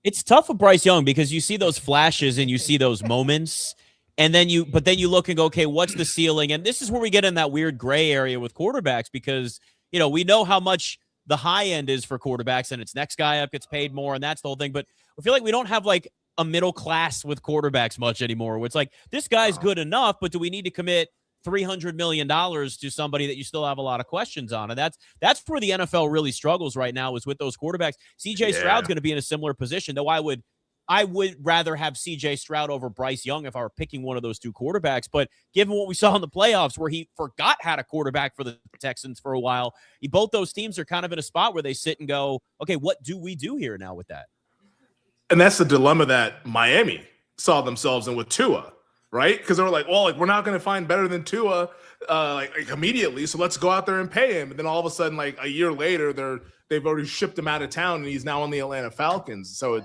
It's tough with Bryce Young because you see those flashes and you see those moments, and then you look and go, okay, what's the ceiling? And this is where we get in that weird gray area with quarterbacks because we know how much the high end is for quarterbacks, and it's next guy up gets paid more, and that's the whole thing. But I feel like we don't have like a middle class with quarterbacks much anymore. Where it's like this guy's good enough, but do we need to commit $300 million to somebody that you still have a lot of questions on? And that's where the NFL really struggles right now is with those quarterbacks. CJ Stroud's going to be in a similar position, though I would rather have CJ Stroud over Bryce Young if I were picking one of those two quarterbacks. But given what we saw in the playoffs where he forgot how to quarterback for the Texans for a while, both those teams are kind of in a spot where they sit and go, okay, what do we do here now with that? And that's the dilemma that Miami saw themselves in with Tua. right? Because they were like, well, like we're not going to find better than Tua like immediately, so let's go out there and pay him. And then all of a sudden, like a year later, they've already shipped him out of town, and he's now on the Atlanta Falcons. So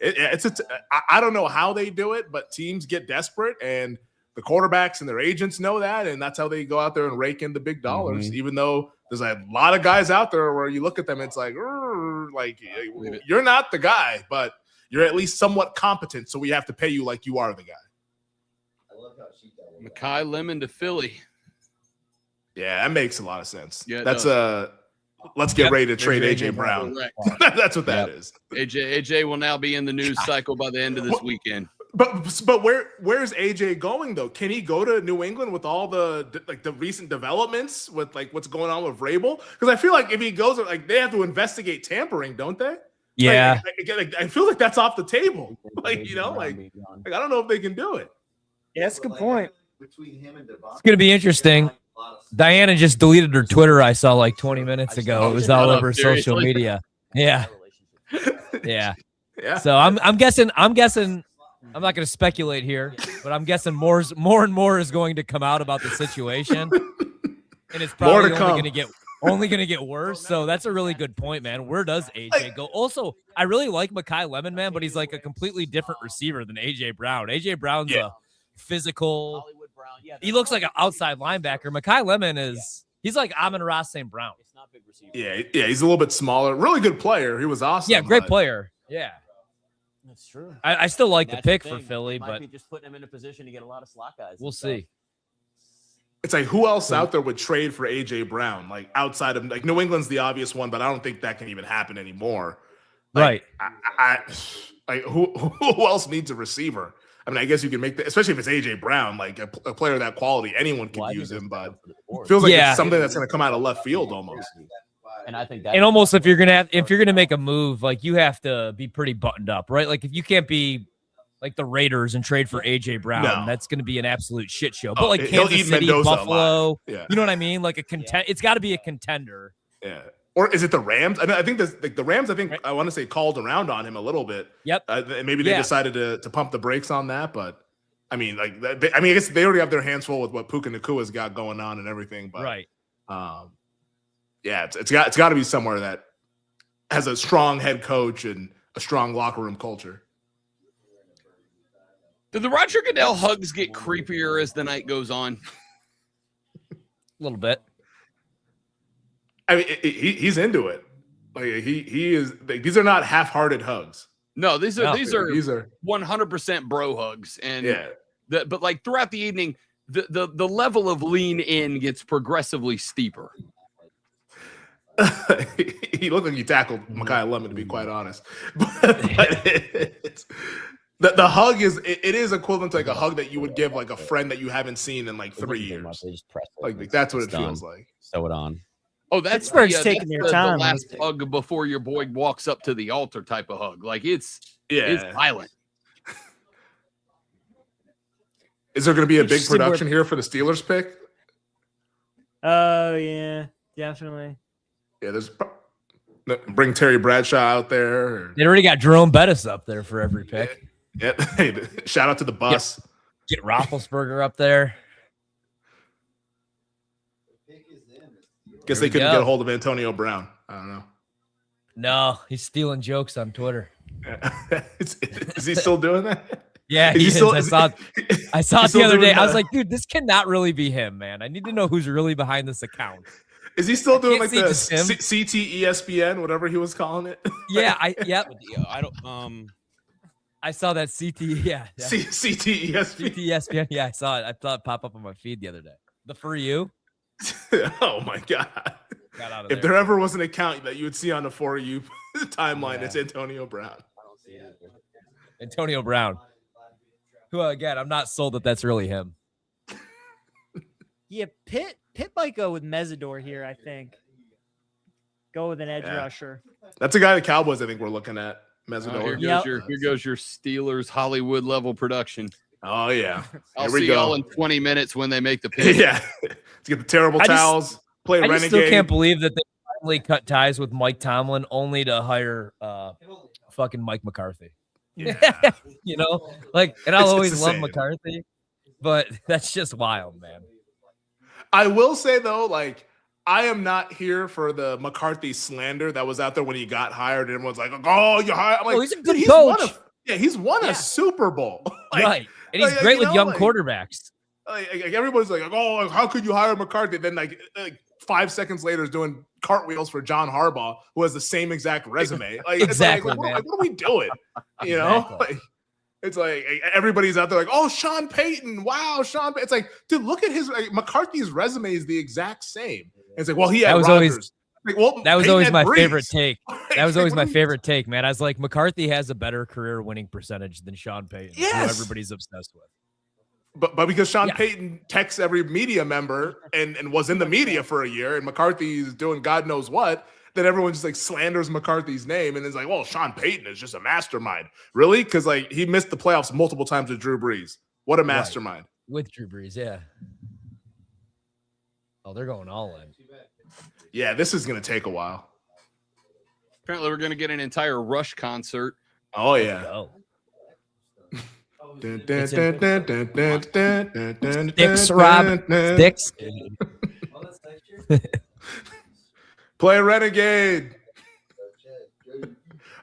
I don't know how they do it, but teams get desperate, and the quarterbacks and their agents know that, and that's how they go out there and rake in the big dollars. Even though there's a lot of guys out there where you look at them, it's like you're not the guy, but you're at least somewhat competent, so we have to pay you like you are the guy. Mekhi Lemon to Philly. Yeah, that makes a lot of sense. Yeah, that's let's get ready to trade AJ Brown. That's what that is. AJ will now be in the news cycle by the end of this weekend. But where's AJ going though? Can he go to New England with all the recent developments with like what's going on with Vrabel? Because I feel like if he goes, like they have to investigate tampering, don't they? Yeah, I feel like that's off the table. Like I don't know if they can do it. Yeah, that's a good point. It's gonna be interesting. Diana just deleted her Twitter. I saw like 20 minutes ago. It was all over social media. Yeah. So I'm guessing. I'm not going to speculate here, but I'm guessing more and more is going to come out about the situation, and it's probably only going to get worse. So that's a really good point, man. Where does AJ go? Also, I really like Mekhi Lemon, man, but he's like a completely different receiver than AJ Brown. AJ Brown's a physical. He looks like an outside linebacker. Mekhi Lemon he's like Amon-Ra St. Brown. It's not big receiver. Yeah, he's a little bit smaller. Really good player. He was awesome. Yeah, great player. Yeah. That's true. I still like the pick for Philly, but be just putting him in a position to get a lot of slot guys. We'll see. It's like who else out there would trade for AJ Brown? Like outside of like New England's the obvious one, but I don't think that can even happen anymore. Like, right. Who else needs a receiver? I mean, I guess you can make that, especially if it's AJ Brown, like a player of that quality, anyone can use him, but it feels like it's something that's going to come out of left field almost. And I think and almost if you're gonna make a move, like you have to be pretty buttoned up, right? Like if you can't be like the Raiders and trade for AJ Brown, that's gonna be an absolute shit show. But like Kansas City, Mendoza Buffalo, you know what I mean? Like it's got to be a contender. Yeah. Or is it the Rams? I think the Rams. I think I want to say called around on him a little bit. Yep. Maybe they decided to pump the brakes on that, but I mean, I guess they already have their hands full with what Puka Nakua's got going on and everything. But right. Yeah, it's got to be somewhere that has a strong head coach and a strong locker room culture. Do the Roger Goodell hugs get creepier as the night goes on? A little bit. I mean, he's into it. Like he is. Like, these are not half-hearted hugs. No, these are 100% bro hugs, and but like throughout the evening, the level of lean in gets progressively steeper. He looked like he tackled Mekhi Lemon, to be quite honest. But the hug is equivalent to like a hug that you would give like a friend that you haven't seen in like 3 years. Like that's what it feels like. Sew it on. Oh, that's taking their time. The last hug before your boy walks up to the altar type of hug. Like it's violent. Is there going to be a big production here for the Steelers pick? Oh yeah, definitely. Yeah, bring Terry Bradshaw out there. They already got Jerome Bettis up there for every pick. Yeah. Hey, shout out to the bus. Get Roethlisberger up there. Guess they couldn't get a hold of Antonio Brown. I don't know. No, he's stealing jokes on Twitter. Is he still doing that? Yeah, he is. I saw it the other day. I was like, dude, this cannot really be him, man. I need to know who's really behind this account. Is he still doing like the CT ESPN, whatever he was calling it? Yeah, I don't. I saw that CT. Yeah, CT ESPN. CT ESPN. Yeah, I saw it. I thought it pop up on my feed the other day. The For You. Oh my god! If there ever was an account that you would see on the For You timeline, it's Antonio Brown. I don't see it. Antonio Brown. Who again? I'm not sold that that's really him. Yeah, Pitt might go with Mesidor here, I think. Go with an edge rusher. That's a guy the Cowboys, I think, we're looking at. Mesidor. Here goes your Steelers Hollywood level production. Oh, yeah. I'll see y'all in 20 minutes when they make the pick. Yeah. Let's get the terrible towels, play Renegade. I still can't believe that they finally cut ties with Mike Tomlin only to hire fucking Mike McCarthy. Yeah. You know? Like, and I'll always love McCarthy. but that's just wild, man. I will say though, like, I am not here for the McCarthy slander that was out there when he got hired. And everyone's like, "Oh, you hired." I'm like, he's a good coach. He's won a Super Bowl, like, right? And he's great with young quarterbacks. Like everybody's like, "Oh, how could you hire McCarthy?" Then like 5 seconds later is doing cartwheels for John Harbaugh, who has the same exact resume. Like, exactly, what are we doing? You know, like, it's like everybody's out there like, "Oh, Sean Payton, wow, Sean." It's like, dude, look at his McCarthy's resume is the exact same. And it's like, well, he had Rodgers. That was always my favorite take. That was always my favorite take, man. I was like, McCarthy has a better career winning percentage than Sean Payton, who everybody's obsessed with. But because Sean Payton texts every media member and was in the media for a year, and McCarthy's doing God knows what, then everyone just like slanders McCarthy's name and is like, well, Sean Payton is just a mastermind. Really? Because like he missed the playoffs multiple times with Drew Brees. What a mastermind. With Drew Brees, yeah. Oh, they're going all in. Yeah, this is going to take a while. Apparently, we're going to get an entire Rush concert. Oh, yeah. Sticks, Rob. Sticks. Play Renegade.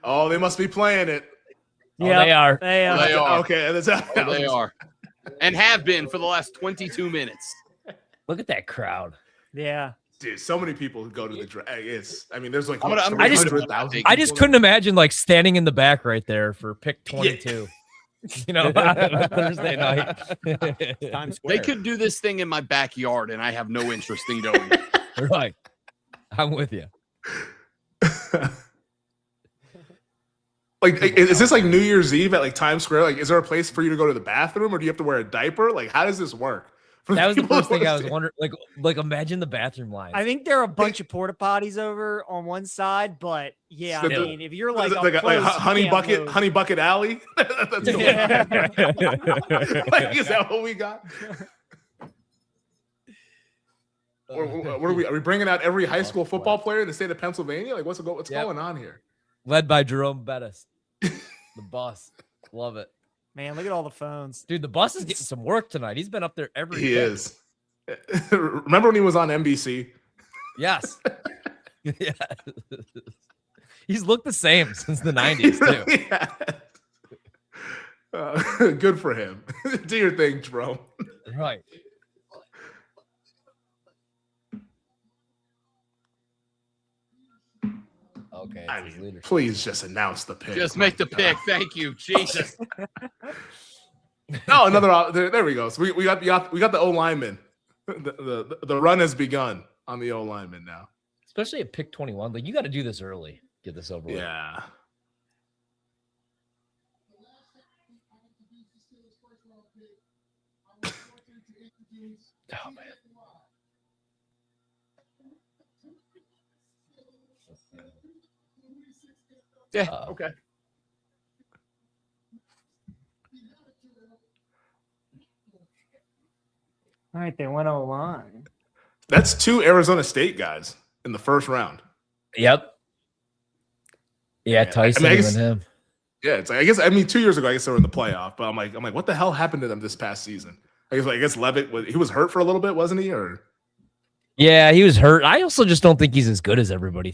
Oh, they must be playing it. Yeah, they are. They are. Okay, they are. And have been for the last 22 minutes. Look at that crowd. Yeah. Dude, so many people who go to the draft. There's like I just couldn't imagine like standing in the back right there for pick 22. You know, Thursday night. They could do this thing in my backyard, and I have no interest in going. Right. I'm with you. Like, is this like New Year's Eve at like Times Square? Like, is there a place for you to go to the bathroom, or do you have to wear a diaper? Like, how does this work? That was the first thing I was wondering. Like imagine the bathroom lines. I think there are a bunch of porta potties over on one side, but yeah, I mean, if you're like, like Honey Bucket Alley, that's like, is that what we got? What are we bringing out every high school football player in the state of Pennsylvania? Like, what's going on here? Led by Jerome Bettis, the boss. Love it. Man, look at all the phones. Dude, the boss is getting some work tonight. He's been up there every day. He is. Remember when he was on NBC? Yes. Yeah. He's looked the same since the 90s, too. Good for him. Do your thing, Jerome. Right. Okay. I mean, please just announce the pick. Just make the pick. Thank you, Jesus. No, another. There we go. So we got the O lineman. The run has begun on the O lineman now. Especially at pick 21. Like, you got to do this early. Get this over with. Yeah. Oh man. Yeah. Okay. All right, they went O-line. That's 2 Arizona State guys in the first round. Yep. Yeah, Tyson and him. Yeah, it's like, 2 years ago, I guess they were in the playoff, but I'm like, what the hell happened to them this past season? I guess Levitt he was hurt for a little bit, wasn't he? Or yeah, he was hurt. I also just don't think he's as good as everybody.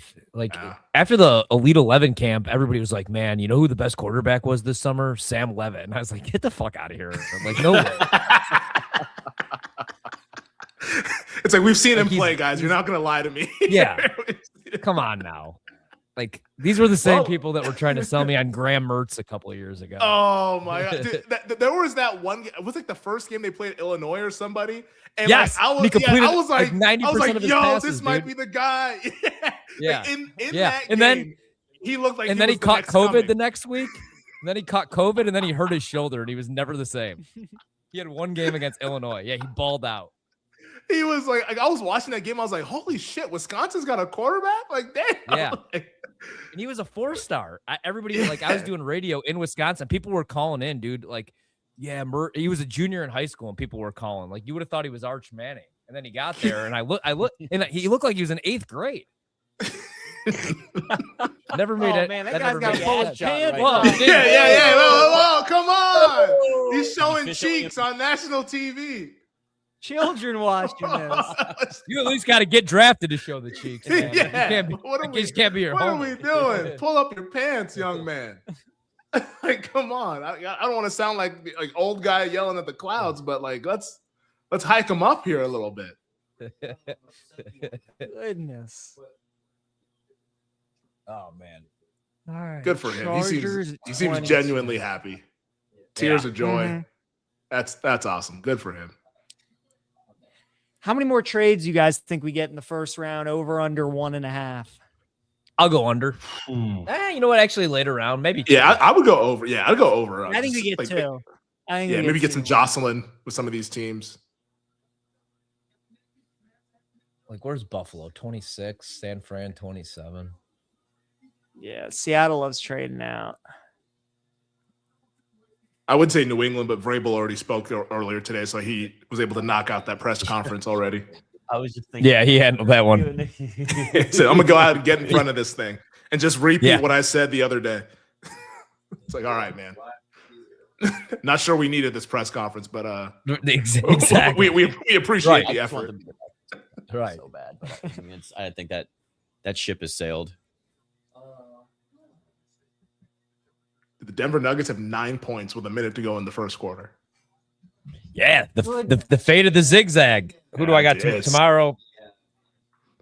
After the Elite 11 camp, everybody was like, man, you know who the best quarterback was this summer? Sam Levitt. And I was like, get the fuck out of here. I'm like, no way. It's like, we've seen him play, guys. You're not going to lie to me. Yeah. Come on now. Like, these were the same people that were trying to sell me on Graham Mertz a couple of years ago. Oh, my God. Dude, there was that one. It was like the first game they played at Illinois or somebody. And yes, I was like 90% of his yo, passes, this might be the guy. Yeah. Like in that game, then he looked like and then he caught COVID the next week. And then he caught COVID and then he hurt his shoulder and he was never the same. He had one game against Illinois. Yeah, he balled out. He was like I was watching that game. I was like, holy shit, Wisconsin's got a quarterback? Like, damn. Yeah. And he was a 4-star. Everybody I was doing radio in Wisconsin. People were calling in, dude. Like, yeah, he was a junior in high school, and people were calling. Like, you would have thought he was Arch Manning. And then he got there, and I look, and he looked like he was in 8th grade. Never made Oh, it. man, that That guy's never got made a it. bullet shot Man, right whoa, now. dude. Yeah. Whoa, come on. He's showing Officially- cheeks on national TV. Children watching this. You at least got to get drafted to show the cheeks. Man. You Yeah. can't be, What are that just can't be your What are home. we doing? Pull up your pants, young man. Like, come on. I don't want to sound like old guy yelling at the clouds, but like let's hike him up here a little bit. Goodness. Oh man. All right. Good for him. Chargers He seems 22. genuinely happy. Tears of joy. Mhm. That's awesome. Good for him. How many more trades you guys think we get in the first round? Over, under 1.5? I'll go under. Hmm. You know what? Actually, later round, maybe. Yeah, I would go over. Yeah, I'd go over. I think we get Like, 2. I think Yeah, we maybe get some two. Jocelyn with some of these teams. Like, where's Buffalo? 26. San Fran 27. Yeah, Seattle loves trading out. I would say New England, but Vrabel already spoke earlier today, so he was able to knock out that press conference already. I was just thinking. Yeah, he handled that one. He said, I'm gonna go out and get in front of this thing and just repeat what I said the other day. It's like, all right, man. Not sure we needed this press conference, but Exactly. we appreciate Right. the I just want effort. them to get Right. so bad. But I mean, I think that ship has sailed. The Denver Nuggets have 9 points with a minute to go in the first quarter. Yeah, the fate of the zigzag. Who do I got Yes. tomorrow?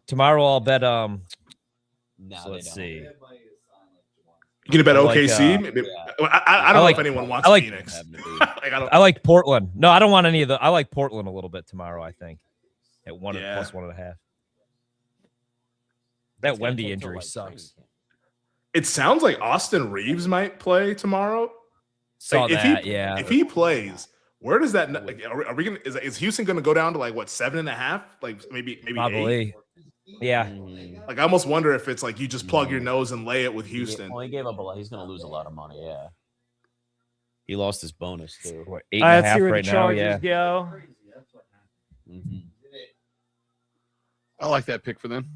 Tomorrow I'll bet. No, So let's see. You gonna bet I like, OKC? Maybe, I don't know like- if anyone wants I like- Phoenix. Having to be. I like Portland. No, I don't want any of the. I like Portland a little bit tomorrow. I think at one Yeah. plus 1.5. That It's gonna Wemby take till, injury like, sucks. training camp. It sounds like Austin Reeves might play tomorrow. Saw Like, if that. he, Yeah. If he plays, where does that? Like, are we gonna? Is Houston gonna go down to like what 7.5? Like maybe 8? Probably. Yeah. Like I almost wonder if it's like you just plug your nose and lay it with Houston. Well, he gave up a lot. He's going to lose a lot of money. Yeah. He lost his bonus too. What, 8.5 Let's see where right the now? Chargers Yeah. go. Mm-hmm. I like that pick for them.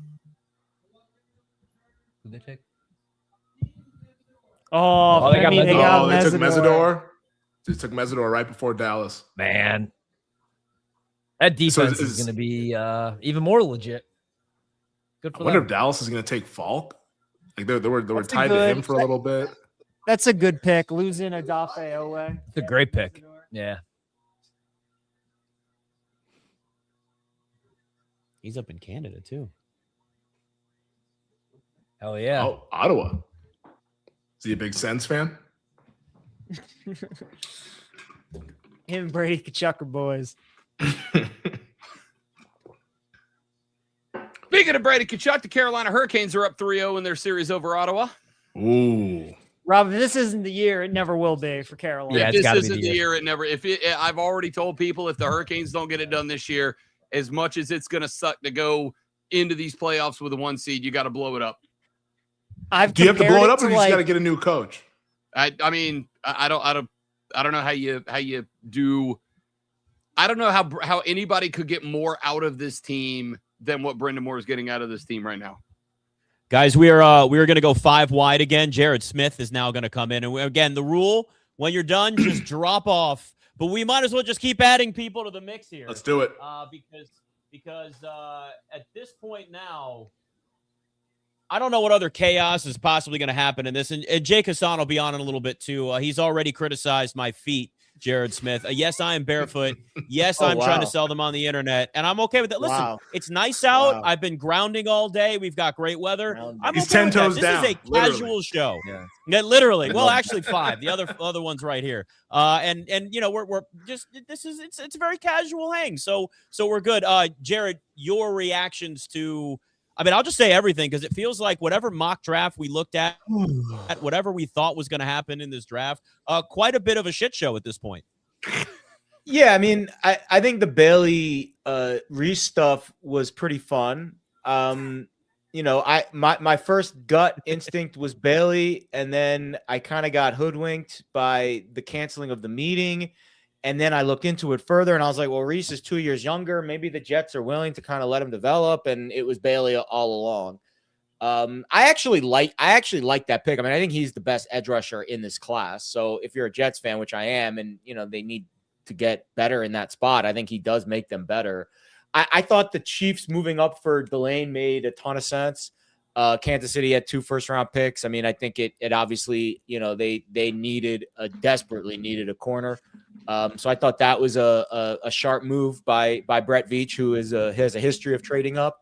Who'd they take? Oh, they got Femi, Mesidor. They took Mesidor. Mesidor. They took Mesidor right before Dallas. Man, that defense is- is going to be even more legit. Good I for wonder them. if Dallas is gonna take Falk. Like they were That's a tied to good- him for a little bit. That's a good pick. Losing Adafe Owe. It's a great pick. Yeah. He's up in Canada too. Hell yeah. Oh, Ottawa. Is he a big Sens fan? Him and Brady Kachuk are boys. Speaking of Brady Kachuk, the Carolina Hurricanes are up 3-0 in their series over Ottawa. Ooh. Rob, if this isn't the year, it never will be for Carolina. Yeah, If it's this gotta be isn't the the year. year, it never. I've already told people if the Hurricanes don't get it done this year, as much as it's going to suck to go into these playoffs with a 1 seed, you got to blow it up. Do you have to blow it up, or to you just got to like, get a new coach? I mean, I don't know how you do. I don't know how anybody could get more out of this team than what Brendan Moore is getting out of this team right now. Guys, we are going to go 5 wide again. Jared Smith is now going to come in, and again, the rule: when you're done, just drop off. But we might as well just keep adding people to the mix here. Let's do it. Because at this point now, I don't know what other chaos is possibly going to happen in this. And Jake Hassan will be on in a little bit too. He's already criticized my feet, Jared Smith. Yes, I am barefoot. Yes, I'm trying to sell them on the internet, and I'm okay with that. Listen, it's nice out. Wow. I've been grounding all day. We've got great weather. I'm He's okay 10 with that. toes This down, is a literally. casual show. Yeah. Literally. Well, actually 5. The other one's right here. And you know we're just it's a very casual hang. So we're good. Jared, your reactions to. I mean, I'll just say everything because it feels like whatever mock draft we looked at whatever we thought was going to happen in this draft, quite a bit of a shit show at this point. Yeah, I mean, I think the Bailey Reese stuff was pretty fun. You know, my first gut instinct was Bailey, and then I kind of got hoodwinked by the canceling of the meeting. And then I looked into it further, and I was like, well, Reese is 2 years younger. Maybe the Jets are willing to kind of let him develop, and it was Bailey all along. I actually like that pick. I mean, I think he's the best edge rusher in this class. So if you're a Jets fan, which I am, and they need to get better in that spot, I think he does make them better. I thought the Chiefs moving up for Delane made a ton of sense. Kansas City had 2 first-round picks. I mean, I think it obviously, they desperately needed a corner. So I thought that was a sharp move by Brett Veach, who has a history of trading up.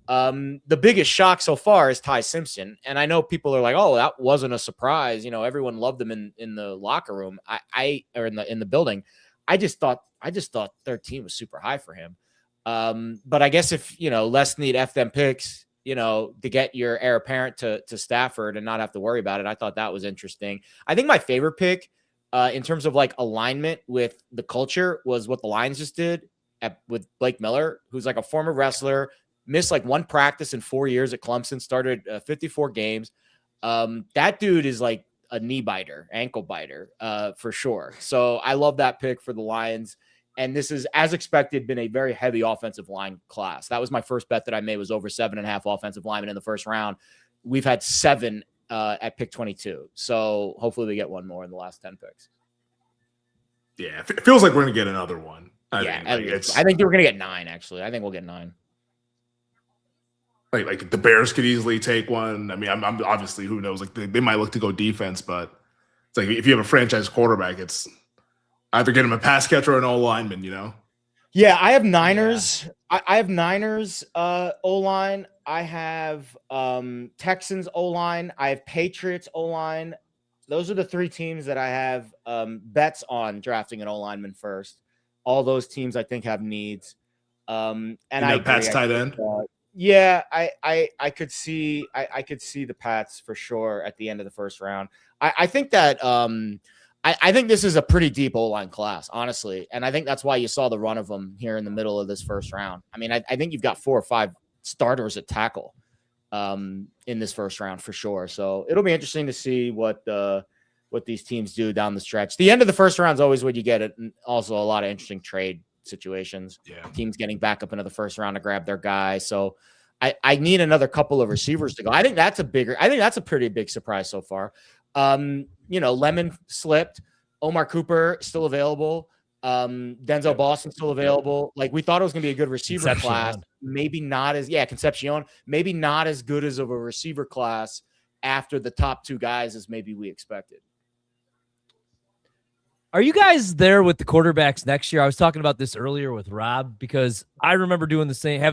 The biggest shock so far is Ty Simpson. And I know people are like, oh, that wasn't a surprise. Everyone loved him in the locker room. Or in the building. I just thought 13 was super high for him. But I guess if, Les need F them picks, to get your heir apparent to Stafford and not have to worry about it. I thought that was interesting. I think my favorite pick in terms of like alignment with the culture was what the Lions just did with Blake Miller, who's like a former wrestler, missed like 1 practice in 4 years at Clemson, started 54 games. That dude is like a knee biter, ankle biter for sure. So I love that pick for the Lions. And this is, as expected, been a very heavy offensive line class. That was my first bet that I made, was over 7.5 offensive linemen in the first round. We've had 7 at pick 22. So hopefully we get 1 more in the last 10 picks. Yeah, it feels like we're going to get another one. I think we're going to get 9, actually. I think we'll get 9. Like the Bears could easily take one. I mean, I'm obviously, who knows? Like they might look to go defense, but it's like if you have a franchise quarterback, it's either get him a pass catcher or an O lineman. Yeah, I have Niners. Yeah. I have Niners O line. I have Texans O line. I have Patriots O line. Those are the 3 teams that I have bets on drafting an O lineman first. All those teams I think have needs. And I Pat's tight end. Yeah, I could see the Pats for sure at the end of the first round. I think that I think this is a pretty deep O-line class, honestly, and I think that's why you saw the run of them here in the middle of this first round. I mean, I think you've got 4 or 5 starters at tackle in this first round for sure. So it'll be interesting to see what these teams do down the stretch. The end of the first round is always when you get it, and also a lot of interesting trade situations. Yeah. Teams getting back up into the first round to grab their guy. So I need another couple of receivers to go. I think that's a pretty big surprise so far. Lemon slipped. Omar Cooper still available. Denzel Boston still available. Like, we thought it was going to be a good receiver class. Maybe not as Concepcion. Maybe not as good as of a receiver class after the top 2 guys as maybe we expected. Are you guys there with the quarterbacks next year? I was talking about this earlier with Rob, because I remember having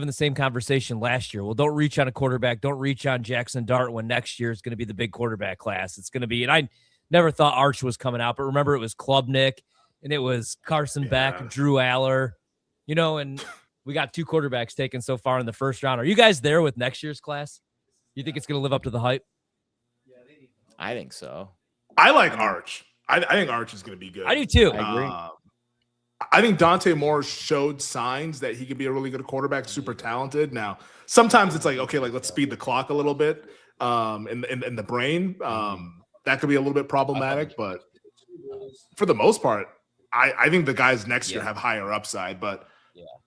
the same conversation last year. Well, don't reach on a quarterback. Don't reach on Jackson Dart when next year is going to be the big quarterback class. It's going to be, and I never thought Arch was coming out, but remember it was Klubnik and it was Carson Beck, Drew Aller, and we got 2 quarterbacks taken so far in the first round. Are you guys there with next year's class? You think it's going to live up to the hype? I think so. I like Arch. I think Arch is going to be good. I do too. I agree. I think Dante Moore showed signs that he could be a really good quarterback, super talented. Now, sometimes it's like, okay, like let's speed the clock a little bit in the brain. That could be a little bit problematic, but for the most part, I think the guys next year have higher upside. But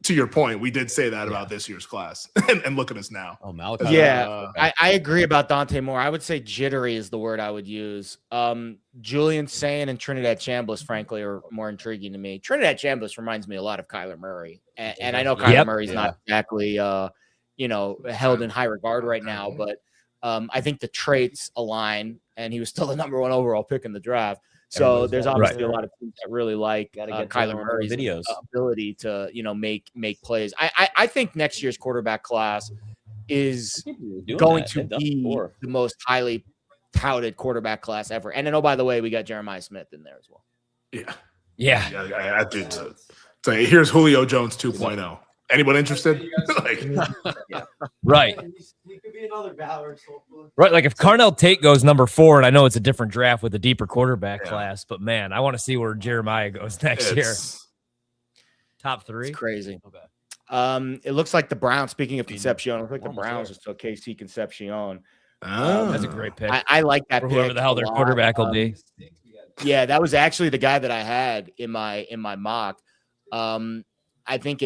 to your point, we did say that about this year's class, and look at us now. Oh, Malachi. Yeah, I agree about Dante Moore. I would say jittery is the word I would use. Julian Sayin and Trinidad Chambliss, frankly, are more intriguing to me. Trinidad Chambliss reminds me a lot of Kyler Murray, and I know Kyler Murray's not exactly held in high regard right now, but I think the traits align, and he was still the number 1 overall pick in the draft. So there's obviously a lot of teams that really like Kyler Murray's ability to, make plays. I think next year's quarterback class is going to be the most highly touted quarterback class ever. And then, oh, by the way, we got Jeremiah Smith in there as well. Yeah. I did. So here's Julio Jones 2.0. Anyone interested? Right. He could be another Ballard. Right. Like if Carnell Tate goes number 4, and I know it's a different draft with a deeper quarterback class, but man, I want to see where Jeremiah goes next year. Top 3. It's crazy. Okay. It looks like the Browns, speaking of Concepcion, it looks like the Browns just took KC Concepcion. That's a great pick. I like that for pick. Whoever the hell their quarterback will be. Yeah, that was actually the guy that I had in my mock. I think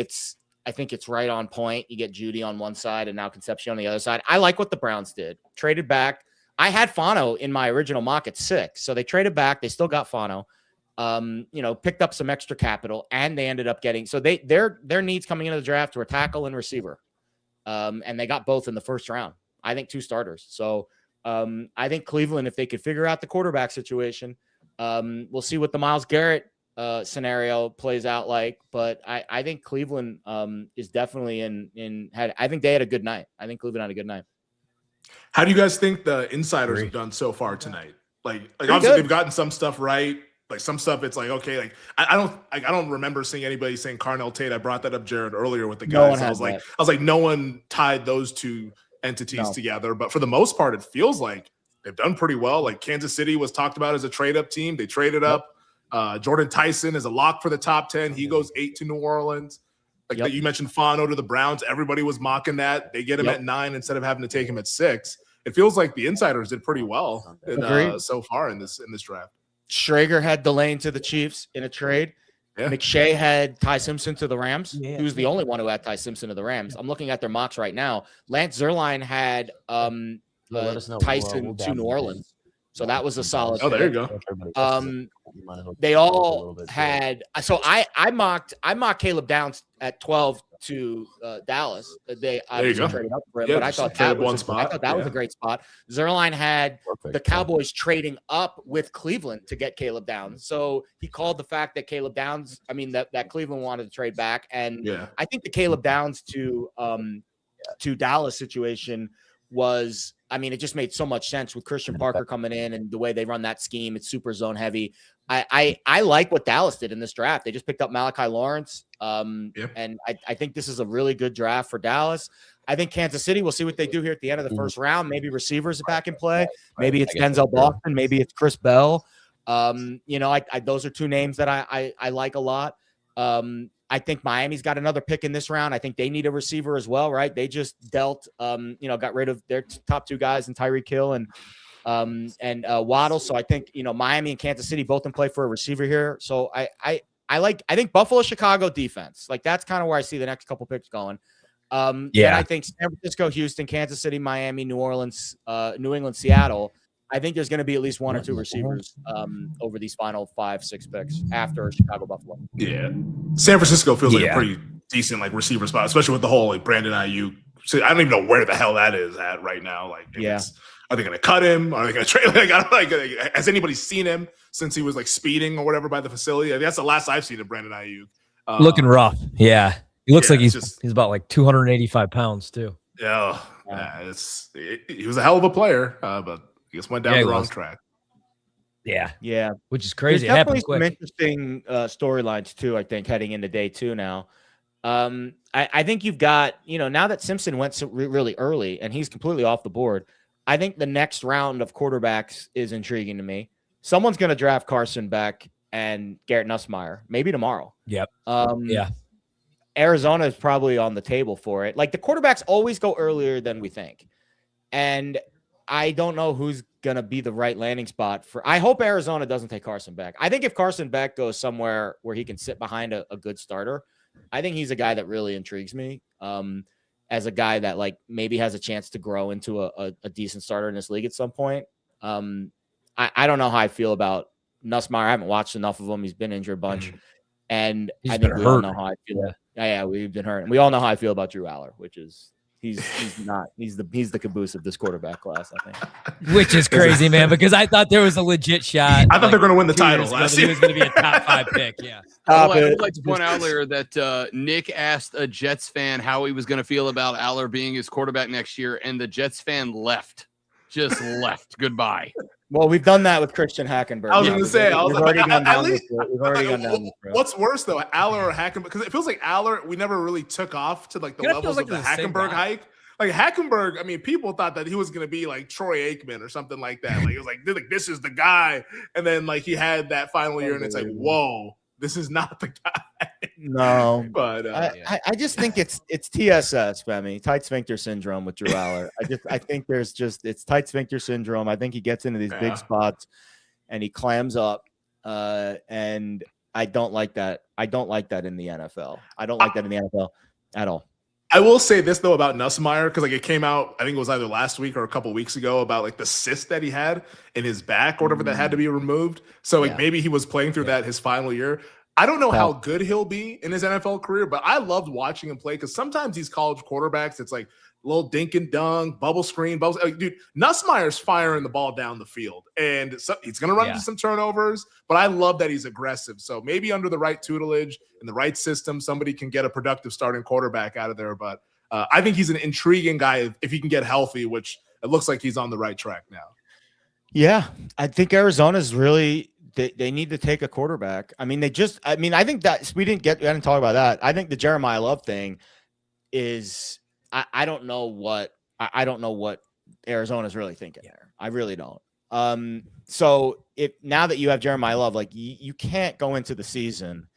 I think it's right on point. You get Judy on one side and now Concepcion on the other side. I like what the Browns did. Traded back. I had Fano in my original mock at 6. So they traded back. They still got Fano. Picked up some extra capital, and they ended up getting their needs coming into the draft were tackle and receiver. And they got both in the first round. I think 2 starters. So I think Cleveland, if they could figure out the quarterback situation, we'll see what the Myles Garrett scenario plays out like. But I think Cleveland is definitely I think they had a good night. I think Cleveland had a good night. How do you guys think the insiders have done so far tonight? Like obviously they've gotten some stuff right. Like some stuff, it's like, okay, like I don't remember seeing anybody saying Carnell Tate. I brought that up, Jared, earlier with the guys. I was like, no one tied those 2 entities together. But for the most part, it feels like they've done pretty well. Like Kansas City was talked about as a trade-up team. They traded up. Jordan Tyson is a lock for the top 10. He goes 8 to New Orleans. Like you mentioned Fano to the Browns. Everybody was mocking that. They get him at 9 instead of having to take him at 6. It feels like the insiders did pretty well so far in this draft. Schrager had Delane to the Chiefs in a trade. Yeah. McShay had Ty Simpson to the Rams. He was the only one who had Ty Simpson to the Rams. I'm looking at their mocks right now. Lance Zierlein had Tyson to New Orleans. So that was a solid. Oh, there you go. They all had. So I mocked Caleb Downs at 12 to Dallas. They obviously traded up for him, but I thought that was a great spot. Zierlein had the Cowboys trading up with Cleveland to get Caleb Downs. So he called the fact that that Cleveland wanted to trade back, and I think the Caleb Downs to Dallas situation was. It just made so much sense with Christian Parker coming in and the way they run that scheme. It's super zone heavy. I like what Dallas did in this draft. They just picked up Malachi Lawrence. And I think this is a really good draft for Dallas. I think Kansas City, we'll see what they do here at the end of the first round. Maybe receivers are back in play. Maybe it's Denzel Boston. Maybe it's Chris Bell. Those are 2 names that I like a lot. I think Miami's got another pick in this round. I think they need a receiver as well, right? They just got rid of their top 2 guys in Tyreek Hill and Waddle. So I think, Miami and Kansas City both in play for a receiver here. So I think Buffalo, Chicago defense, like that's kind of where I see the next couple picks going. Then I think San Francisco, Houston, Kansas City, Miami, New Orleans, New England, Seattle. I think there's going to be at least 1 or 2 receivers over these final 5-6 picks after Chicago, Buffalo. Yeah, San Francisco feels like a pretty decent receiver spot, especially with the whole Brandon Ayuk. So I don't even know where the hell that is at right now. Are they going to cut him? Are they going to trade? Has anybody seen him since he was speeding or whatever by the facility? That's the last I've seen of Brandon Ayuk. Looking rough. Yeah, he looks like he's about 285 pounds too. Yeah, he was a hell of a player, but. I guess went down the wrong track. Yeah, which is crazy. There's definitely some interesting storylines too. I think heading into day 2 now. I think you've got now that Simpson went really early and he's completely off the board. I think the next round of quarterbacks is intriguing to me. Someone's going to draft Carson Beck and Garrett Nussmeier maybe tomorrow. Yep. Arizona is probably on the table for it. The quarterbacks always go earlier than we think, and I don't know who's going to be the right landing spot for. I hope Arizona doesn't take Carson Beck. I think if Carson Beck goes somewhere where he can sit behind a good starter, I think he's a guy that really intrigues me as a guy that maybe has a chance to grow into a decent starter in this league at some point. I don't know how I feel about Nussmeier. I haven't watched enough of him. He's been injured a bunch. And I think we all know how I feel. Yeah, we've been hurt. And we all know how I feel about Drew Aller, which is he's the caboose of this quarterback class, I think. Which is crazy, man, because I thought there was a legit shot. I thought they were going to win the title last year. He was going to be a top 5 pick, yeah. I would like to point out earlier that Nick asked a Jets fan how he was going to feel about Aller being his quarterback next year, and the Jets fan left. Just left. Goodbye. Well, we've done that with Christian Hackenberg. I was going to say, we've already gone down this road. What's worse though, Aller or Hackenberg? Because it feels like Aller, we never really took off to the levels of the Hackenberg hype. Hackenberg, I mean, people thought that he was going to be like Troy Aikman or something like that. It was like this is the guy, and then he had that final year, and it's whoa, this is not the guy. No, but I just think it's TSS, Femi, tight sphincter syndrome with Drew Aller. I think it's tight sphincter syndrome. I think he gets into these big spots and he clams up, and I don't like that. I don't like that in the NFL. I don't like that in the NFL. at all. I will say this though about Nussmeier, because like it came out, I think it was either last week or a couple weeks ago, about like the cyst that he had in his back or whatever that had to be removed. So like maybe he was playing through that his final year. I don't know how good he'll be in his NFL career, but I loved watching him play because sometimes these college quarterbacks, it's like little dink and dunk, bubble screen, dude, Nussmeier's firing the ball down the field, and so he's going to run into some turnovers, but I love that he's aggressive. So maybe under the right tutelage and the right system, somebody can get a productive starting quarterback out of there. But I think he's an intriguing guy if he can get healthy, which it looks like he's on the right track now. Yeah, I think Arizona's really they need to take a quarterback. I mean, I think that we didn't talk about that. I think the Jeremiyah Love thing is I don't know what Arizona's really thinking there. I really don't. So if now that you have Jeremiyah Love, like you can't go into the season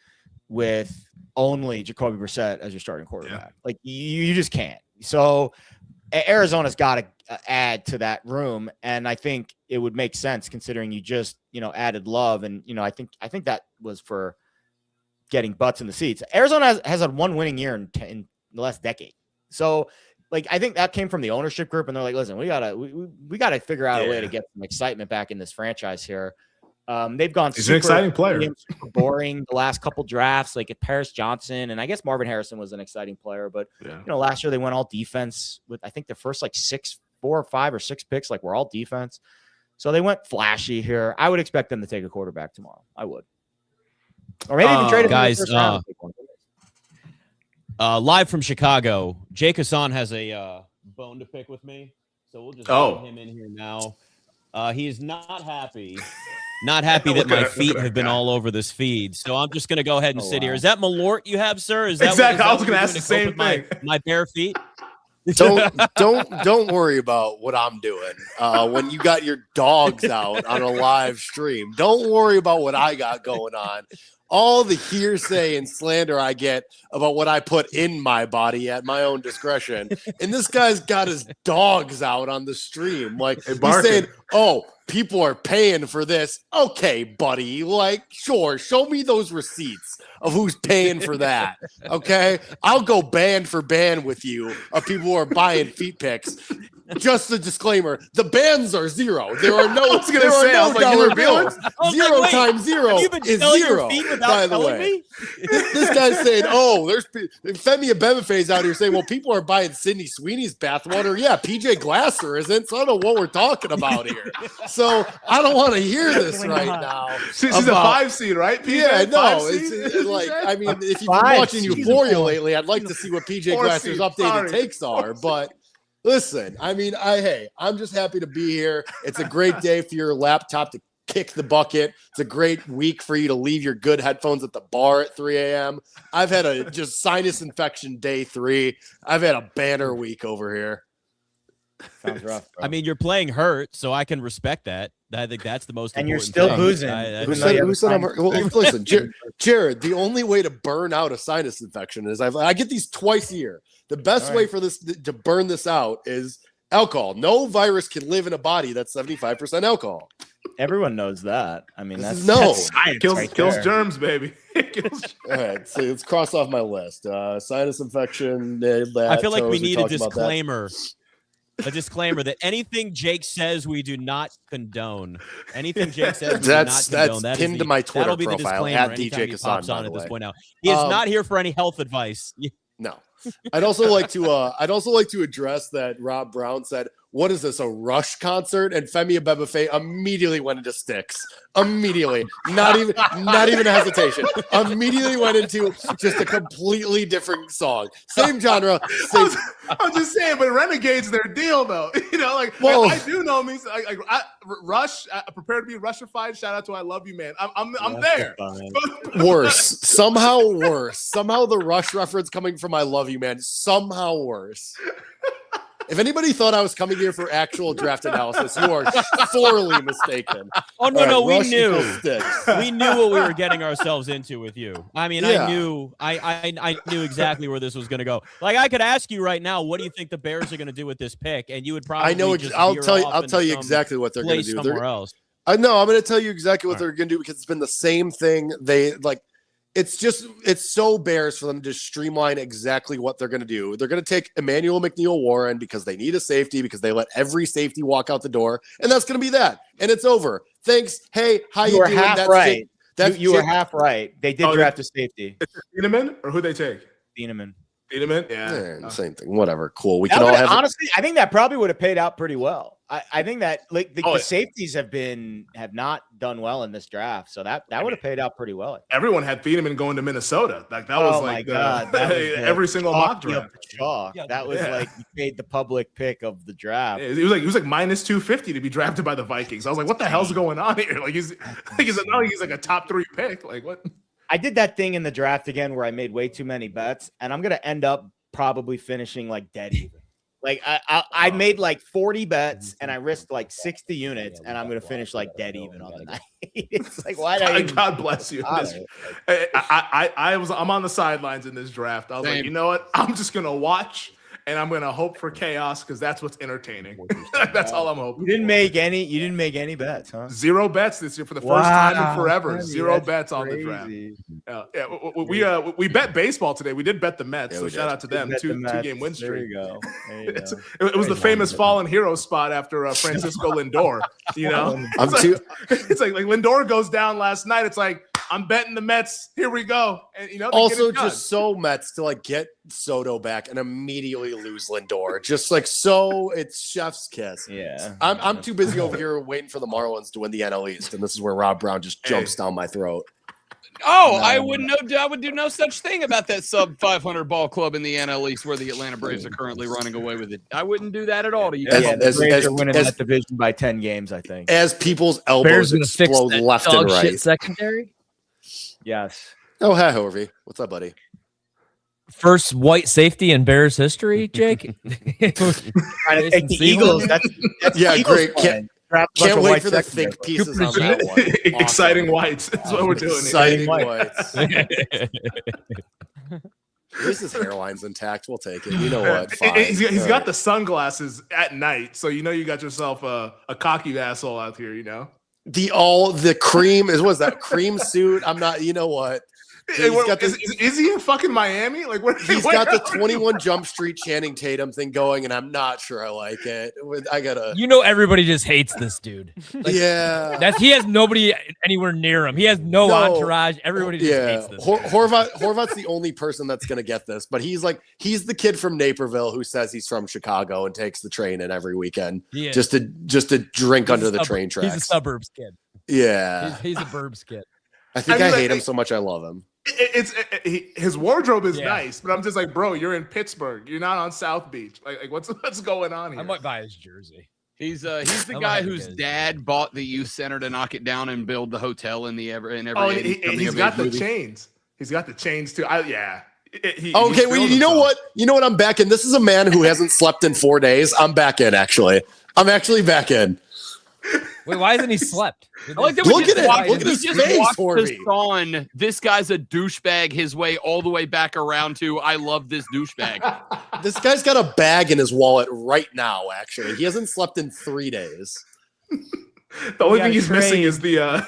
with only Jacoby Brissett as your starting quarterback. Like you just can't. So Arizona's got to add to that room, and I think it would make sense considering you just added Love, and I think that was for getting butts in the seats. Arizona has had one winning year in the last decade, so like I think that came from the ownership group, and they're like, listen, we gotta figure out a way to get some excitement back in this franchise here. They've gone He's an exciting player. Super boring the last couple drafts, like at Paris Johnson, and I guess Marvin Harrison was an exciting player, but last year they went all defense with I think the first like 4 or 5 or 6 picks like were all defense. So they went flashy here. I would expect them to take a quarterback tomorrow. I would. Or maybe even trade him in the first round. Live from Chicago, Jake Hassan has a bone to pick with me. So we'll just get him in here now. He is not happy. Not happy that my feet have been all over this feed. So I'm just going to go ahead and sit here. Is that Malort you have, sir? Is that exactly? I was going to ask the same thing. My bare feet? Don't worry about what I'm doing when you got your dogs out on a live stream. Don't worry about what I got going on. All the hearsay and slander I get about what I put in my body at my own discretion. And this guy's got his dogs out on the stream. Like he's saying, oh, people are paying for this. Okay, buddy. Like, sure, show me those receipts of who's paying for that. Okay. I'll go band for band with you of people who are buying feet pics. Just a disclaimer: the bands are zero. There are no. Dollar bills. Zero times zero is zero. By the way, this guy's saying, "Oh, there's Femi Abemefe's out here saying, well, people are buying Sydney Sweeney's bathwater. Yeah, PJ Glasser isn't. So I don't know what we're talking about here. So I don't want to hear this right now. She's a 5 seed, right? PJ? Yeah, no. It's like I mean, if you've been watching Euphoria lately, I'd like to see what PJ Glasser's updated takes are, but. Listen, I mean, I'm just happy to be here. It's a great day for your laptop to kick the bucket. It's a great week for you to leave your good headphones at the bar at 3 a.m. I've had a just sinus infection day 3. I've had a banner week over here. Sounds rough, bro. I mean, you're playing hurt, so I can respect that. I think that's the most and important you're still thing. boozing. Who said I'm hurt? Well, listen, Jared, the only way to burn out a sinus infection is I get these twice a year. The best way for this to burn this out is alcohol. No virus can live in a body that's 75% alcohol. Everyone knows that. I mean, that's kills germs, baby. All right, so let's cross off my list. Sinus infection. I feel like we need a disclaimer. A disclaimer that anything Jake says we do not condone. Anything Jake says we do not condone. That's pinned to my Twitter that'll be the profile disclaimer at DJ Kassan, on at this point now. He is not here for any health advice. No. I'd also like to address that Rob Brown said, "What is this, a Rush concert?" And Femi Abebefe immediately went into Styx. Immediately, not even a hesitation. Immediately went into just a completely different song, same genre. I'm just saying, but Renegade's their deal, though. I do know me. Rush, I prepare to be Rushified. Shout out to I Love You, man. I'm there. Worse, somehow worse. Somehow the Rush reference coming from I Love You, man. Somehow worse. If anybody thought I was coming here for actual draft analysis, you are sorely mistaken. Oh no, we knew. We knew what we were getting ourselves into with you. I mean, I knew exactly where this was going to go. Like, I could ask you right now, what do you think the Bears are going to do with this pick? And you would probably. I know. I'll tell you exactly what they're going to do. Somewhere else. I know. I'm going to tell you exactly what they're going to do because it's been the same thing. it's so Bears for them to streamline exactly what they're going to do. They're going to take Emmanuel McNeil-Warren because they need a safety, because they let every safety walk out the door, and that's going to be that. And it's over. Thanks. Hey, how you were doing? half That's right. That's You were half right. They did draft a safety. Thieneman, or who they take? Thieneman. Thieneman? Yeah. Same thing. Whatever. Cool. We That can all would've- have honestly, I think that probably would have paid out pretty well. I think that like the Oh, yeah. safeties have not done well in this draft, so that would have paid out pretty well. Everyone had Thieneman going to Minnesota. Like that was like God, that was the every single mock chalky of draft. the chalk. That was like you paid the public pick of the draft. Yeah, he was like minus 250 to be drafted by the Vikings. I was like, what the hell's going on here? Like he's like a top 3 pick. Like what? I did that thing in the draft again where I made way too many bets, and I'm gonna end up probably finishing like dead even. Like I made like 40 bets and I risked like 60 units, and I'm gonna finish like dead even on the night. It's like why did I even God bless you. I'm on the sidelines in this draft. I was like, you know what? I'm just gonna watch and I'm gonna hope for chaos because that's what's entertaining. That's all I'm hoping. You didn't make any bets, huh? 0 bets this year for the first time in forever. That's 0 bets on crazy. the draft. We bet baseball today. We did bet the Mets, so shout out to them. Two-game win streak. There you go. It was the famous fallen hero spot after Francisco Lindor. You know, it's like Lindor goes down last night. It's like I'm betting the Mets. Here we go. And they also get it done. just so Mets to like get Soto back and immediately lose Lindor. Just like so, it's chef's kiss. Yeah, I'm too busy over here waiting for the Marlins to win the NL East, and this is where Rob Brown just jumps down my throat. Oh, I would do no such thing about that sub 500 ball club in the NL East where the Atlanta Braves are currently running away with it. I wouldn't do that at all to you. The Braves are winning that division by 10 games, I think. As people's elbows explode left and right. Shit secondary. Yes. Oh, hi, Horvey. What's up, buddy? First white safety in Bears history, Jake. Trying to take the Eagles. That's yeah, Eagles great. Plan. Can't wait for the think pieces on that one. Exciting whites. That's what we're doing. Exciting whites. Reese's hairline's intact. We'll take it. You know what? Fine. He's got the sunglasses at night, so you know you got yourself a cocky asshole out here. You know the cream is what's that cream suit? I'm not. You know what? Is he in fucking Miami? Like he's got the 21 Jump Street Channing Tatum thing going, and I'm not sure I like it. I gotta. You know, everybody just hates this dude. Like, yeah, he has nobody anywhere near him. He has no entourage. Everybody just hates this. Horvat's the only person that's gonna get this, but he's the kid from Naperville who says he's from Chicago and takes the train in every weekend just to drink under the train tracks. He's a suburbs kid. Yeah, he's a burbs kid. I hate him so much. I love him. His wardrobe is nice, but I'm just like, bro, you're in Pittsburgh. You're not on South Beach. Like what's going on here? I might buy his jersey. He's the guy whose dad bought the youth center to knock it down and build the hotel in every. He's got the chains. He's got the chains too. Okay, well, you know what? You know what? I'm back in. This is a man who hasn't slept in 4 days. I'm back in. I'm actually back in. Wait, why hasn't he slept? Look at his face, on. This guy's a douchebag his way all the way back around to I love this douchebag. This guy's got a bag in his wallet right now, actually. He hasn't slept in 3 days. The only thing he's missing is the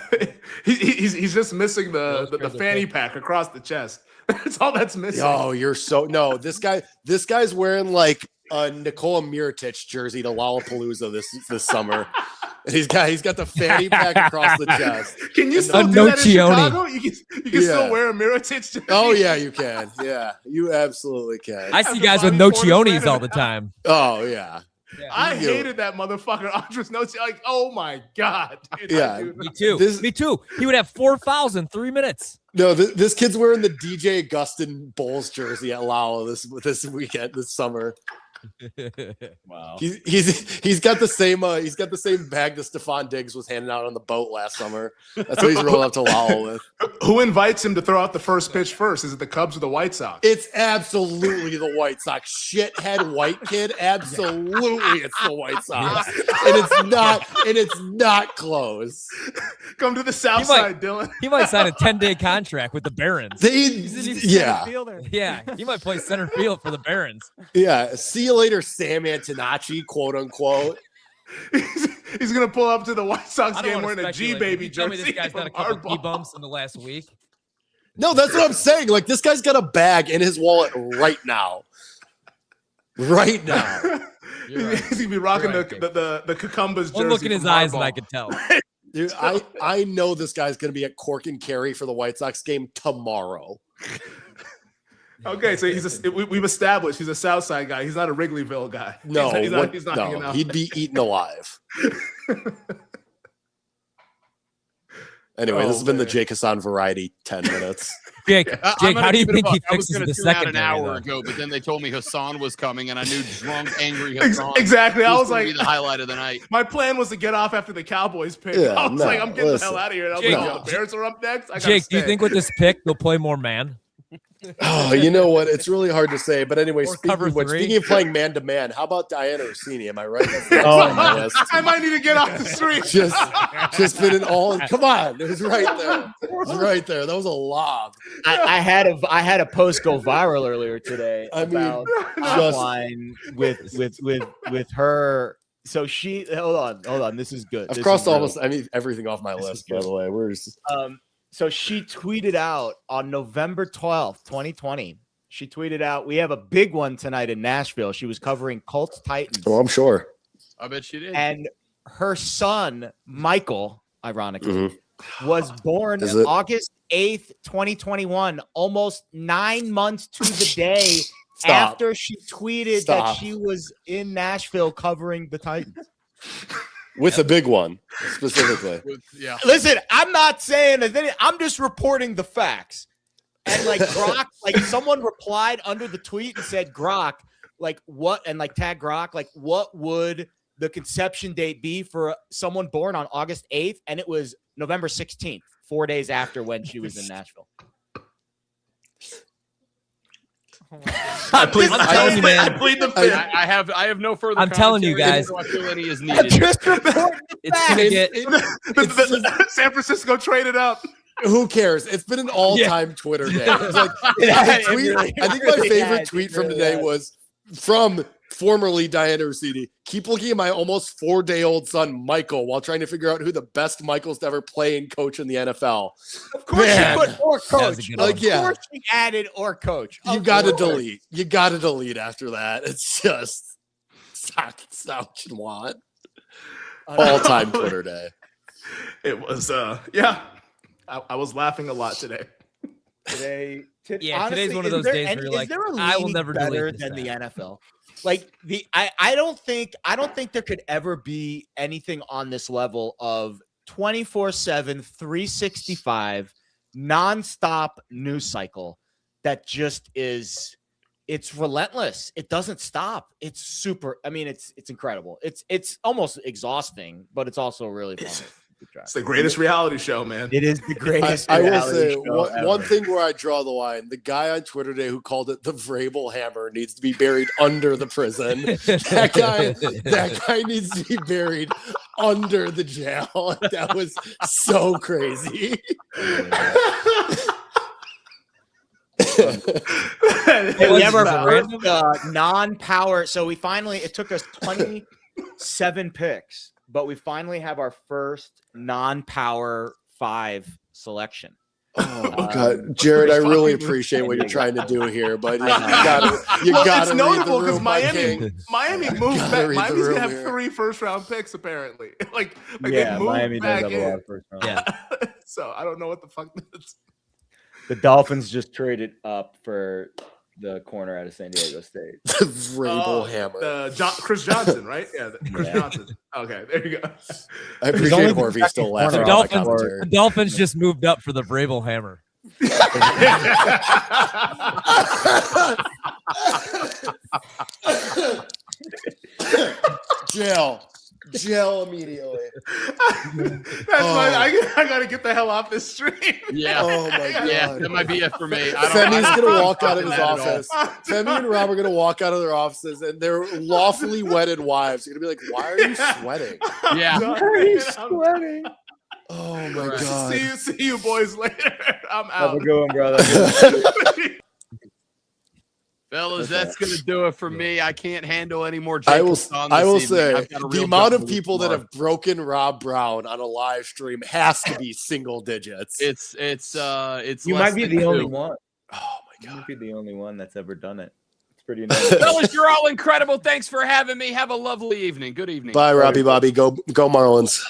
he's just missing the fanny pack across the chest. That's all that's missing. Oh, you're so no. This guy's wearing like a Nikola Mirotic jersey to Lollapalooza this summer. He's got the fanny pack across the chest. Can you still do that in Chicago? You can still wear a Mirotic jersey. Oh yeah, you can. Yeah, you absolutely can. I see guys with Nocionis all the time. Oh yeah. I hated that motherfucker, Andres Noci. Like, oh my god. Dude, yeah, me too. Me too. He would have 4 fouls in 3 minutes. No, this kid's wearing the DJ Augustin Bulls jersey at Lalo this weekend, this summer. Wow. He's got the same bag that Stephon Diggs was handing out on the boat last summer. That's what he's rolling up to Lowell with. Who invites him to throw out the first pitch first? Is it the Cubs or the White Sox? It's absolutely the White Sox. Shithead white kid. Absolutely, it's the White Sox, and it's not close. Come to the South Side, Dylan. He might sign a 10-day contract with the Barons. Yeah, he might play center field for the Barons. Yeah, see you later, Sam Antonacci, quote unquote. He's gonna pull up to the White Sox game wearing a G-Baby jersey. Tell me this guy's got a couple knee bumps in the last week. No, that's what I'm saying. Like, this guy's got a bag in his wallet right now. Right now. He's gonna be rocking the Cucumbers jersey. One look in his eyes and I could tell. Dude, I know this guy's gonna be at Cork and Kerry for the White Sox game tomorrow. Okay, so we've established he's a Southside guy. He's not a Wrigleyville guy. No, he's not hanging out. He'd be eaten alive. Anyway, this has been the Jake Hassan variety 10 minutes. Jake, how do you think he fixes the second an hour ago? But then they told me Hassan was coming, and I knew drunk, angry Hassan. Exactly. I was like, be the highlight of the night. My plan was to get off after the Cowboys pick. Yeah, I was like, I'm getting the hell out of here. And I was like, the Bears are up next. Jake, do you think with this pick they'll play more man? Oh, you know what? It's really hard to say. But anyway, Or speaking of playing man-to-man, how about Diana Orsini? Am I right? My list. I might need to get off the street. just been an all. Come on, it was right there. It was right there. That was a lob. I had a post go viral earlier today about line with her. So she hold on. This is good. I've crossed everything off my list. By the way, we're just. So she tweeted out on November 12th, 2020. She tweeted out, "We have a big one tonight in Nashville." She was covering Colts Titans. Oh, I'm sure. I bet she did. And her son, Michael, ironically, was born August 8th, 2021, almost 9 months to the day after she tweeted that she was in Nashville covering the Titans. With a big one, specifically. Listen, I'm not saying that. I'm just reporting the facts. And like Grok, like someone replied under the tweet and said, Grok, like what? And like tag Grok, like what would the conception date be for someone born on August 8th? And it was November 16th, 4 days after when she was in Nashville. I plead the fifth. I have no further. I'm telling you guys. I feel any is needed. It's gonna get San Francisco traded up. Who cares? It's been an all-time Twitter day. It's like, I think my favorite tweet from today was from formerly Diana Orsini. Keep looking at my almost 4-day-old son, Michael, while trying to figure out who the best Michaels to ever play and coach in the NFL. Of course you put or coach. Like, of course you added or coach. You got to delete. You got to delete after that. It's just it's not what you want. All-time Twitter day. It was, I was laughing a lot today. Today's today's one of those days where you're like, I will never delete than the NFL. Like I don't think there could ever be anything on this level of 24/7, 365 nonstop news cycle that just is. It's relentless. It doesn't stop. It's super. I mean, it's incredible. It's almost exhausting, but it's also really fun. It's the greatest reality show, man. It is the greatest. I will say one thing where I draw the line. The guy on Twitter today who called it the Vrabel hammer needs to be buried under the prison. That guy needs to be buried under the jail. That was so crazy. We have our first non-power. So we finally, it took us 27 picks, but we finally have our first non-power 5 selection. Oh God, Jared, I really appreciate what you're trying to do here, but you gotta. It's notable because Miami moved back. Miami's gonna have 3 first-round picks apparently. Like they moved Miami back does have in. a lot of first round. Yeah. So I don't know what the fuck this. The Dolphins just traded up for the corner out of San Diego State. The Vrabel hammer. Chris Johnson, right? Yeah, Chris Johnson. Okay, there you go. I appreciate Horvat still laughing. The Dolphins just moved up for the Vrabel hammer. Jail immediately. That's why I gotta get the hell off this stream. Yeah. Oh my God. Yeah, that might be it for me. Femi's gonna walk out of his office. Femi and Rob are gonna walk out of their offices, and their lawfully wedded wives are gonna be like, "Why are you sweating? Yeah. Why are you sweating?" Oh my God. See you boys later. I'm out. Have a good one, brother. Fellas, that's going to do it for me. I can't handle any more. I will say the amount of people that have broken Rob Brown on a live stream has to be single digits. It's You might be the only 2. one. Oh my You god. might be the only one that's ever done it. It's pretty nice. Fellas, you're all incredible. Thanks for having me. Have a lovely evening. Good evening. Bye, Robbie Bobby. Go Marlins.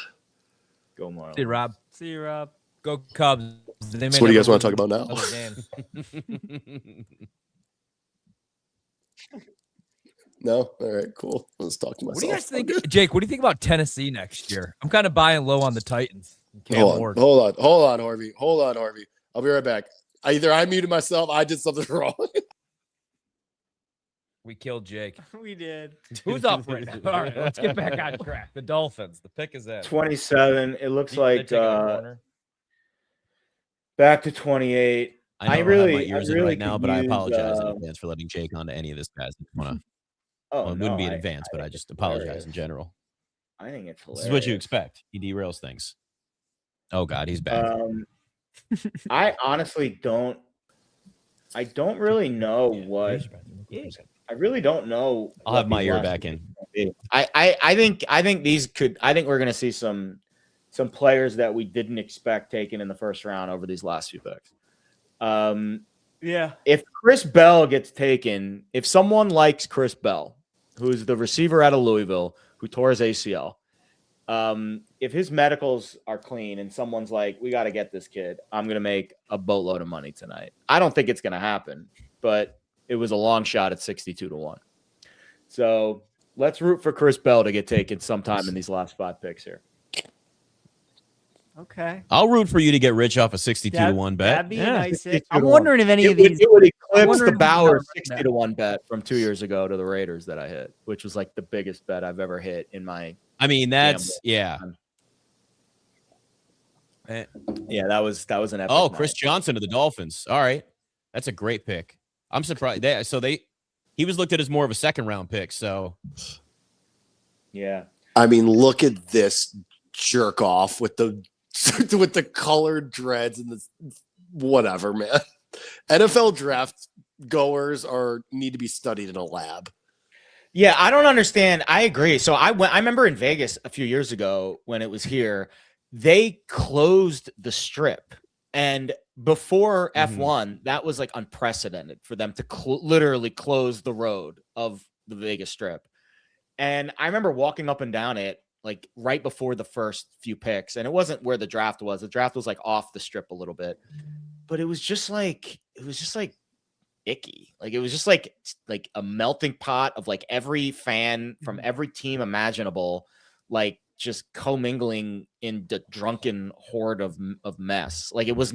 Go Marlins. See you, Rob. See you, Rob. Go Cubs. So what do you guys want to talk about now? No? All right, cool. Let's talk to myself. What do you guys think, Jake? What do you think about Tennessee next year? I'm kind of buying low on the Titans. Hold on, Harvey. I'll be right back. Either I muted myself, I did something wrong. We killed Jake. We did. Who's up right now? All right, let's get back on track. The Dolphins. The pick is in. 27. It looks They like taking a corner? back to 28. I know really- I have my ears I in really right now, could but I use, apologize in advance for letting Jake onto any of this, guys. Well, it wouldn't be in advance, but I just apologize in general. I think it's hilarious. This is what you expect. He derails things. Oh God, he's back. I honestly don't. I don't really know what. I really don't know. I'll have my ear back in. I think these could. I think we're going to see some players that we didn't expect taken in the first round over these last few picks. Yeah. If Chris Bell gets taken, if someone likes Chris Bell, who's the receiver out of Louisville, who tore his ACL, if his medicals are clean and someone's like, we got to get this kid, I'm going to make a boatload of money tonight. I don't think it's going to happen, but it was a long shot at 62-1. So let's root for Chris Bell to get taken sometime in these last 5 picks here. Okay. I'll root for you to get rich off a 62-1 bet. That'd be a nice hit. I'm wondering if any of these. It would eclipse the wondering if Bauer these are- 60-1 bet from 2 years ago to the Raiders that I hit, which was like the biggest bet I've ever hit in my. I mean, that's yeah. Yeah, that was an epic. Oh, night. Chris Johnson to the Dolphins. All right, that's a great pick. I'm surprised. He was looked at as more of a second round pick. So yeah, I mean, look at this jerk off with the colored dreads and the whatever, man. NFL draft goers need to be studied in a lab. Yeah, I don't understand. I agree. So I remember in Vegas a few years ago when it was here, they closed the strip, and before F1, that was like unprecedented for them to literally close the road of the Vegas Strip. And I remember walking up and down it like right before the first few picks, and it wasn't where the draft was. The draft was like off the strip a little bit, but it was just like icky. Like it was just like a melting pot of like every fan from every team imaginable, like just commingling in the drunken horde of mess. Like it was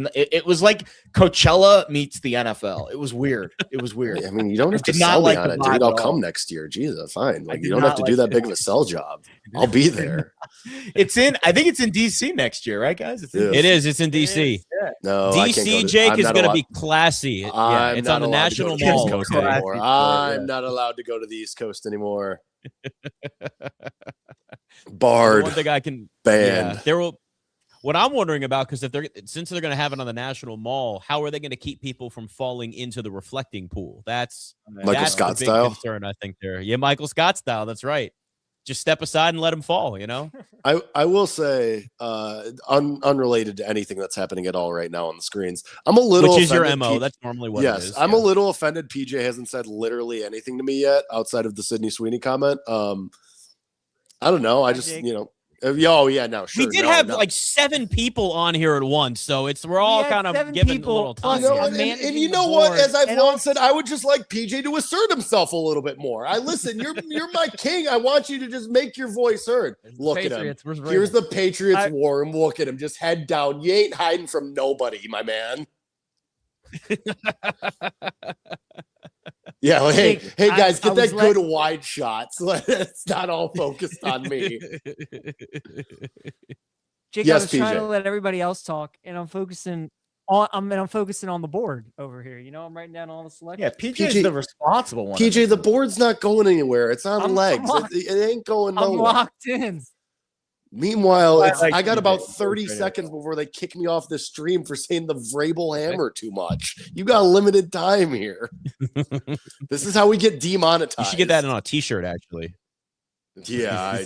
like Coachella meets the NFL. It was weird. It was weird. I mean, you don't have to did not sell me like on the it, vibe dude. I'll at all. come next year. Jesus, fine. Like did you don't have not to do like that it. big of a sell job. I'll be there. I think it's in DC next year, right, guys? It's in it is. It's in DC. Yeah. No, I can't go DC to- Jake I'm is not going to allowed- be classy. Yeah, I'm it's not on the allowed to go National to the East Mall. Coast okay? anymore. I'm not allowed to go to the East Coast anymore. Barred. One thing I can Banned. What I'm wondering about, because since they're going to have it on the National Mall, how are they going to keep people from falling into the reflecting pool? That's Michael Scott the big style? concern, I think. Yeah, Michael Scott style. That's right. Just step aside and let him fall. You know. I will say, unrelated to anything that's happening at all right now on the screens, I'm a little. Which is your offended MO. That's normally what it is. I'm a little offended. PJ hasn't said literally anything to me yet outside of the Sydney Sweeney comment. I don't know. I just, oh yeah, no, sure. We did have like 7 people on here at once, so we're all kind of 7 giving a people little time. You know, and you know what? As I've long said, I would just like PJ to assert himself a little bit more. Listen, you're my king. I want you to just make your voice heard. Look at him. Here's the Patriots war, and look at him, just head down. You ain't hiding from nobody, my man. Yeah, well, hey guys, get that good wide shot. So it's not all focused on me. Jake, Yes, I was trying PJ. to let everybody else talk, and I'm focusing on the board over here. I'm writing down all the selections. Yeah, PJ is the responsible one. PJ, the board's not going anywhere. It's on I'm legs. locked- It ain't going I'm nowhere. locked in. Meanwhile, like I got TJ. about 30 seconds before they kick me off the stream for saying the Vrabel hammer too much. You got limited time here. This is how we get demonetized. You should get that on a t-shirt, actually. Yeah,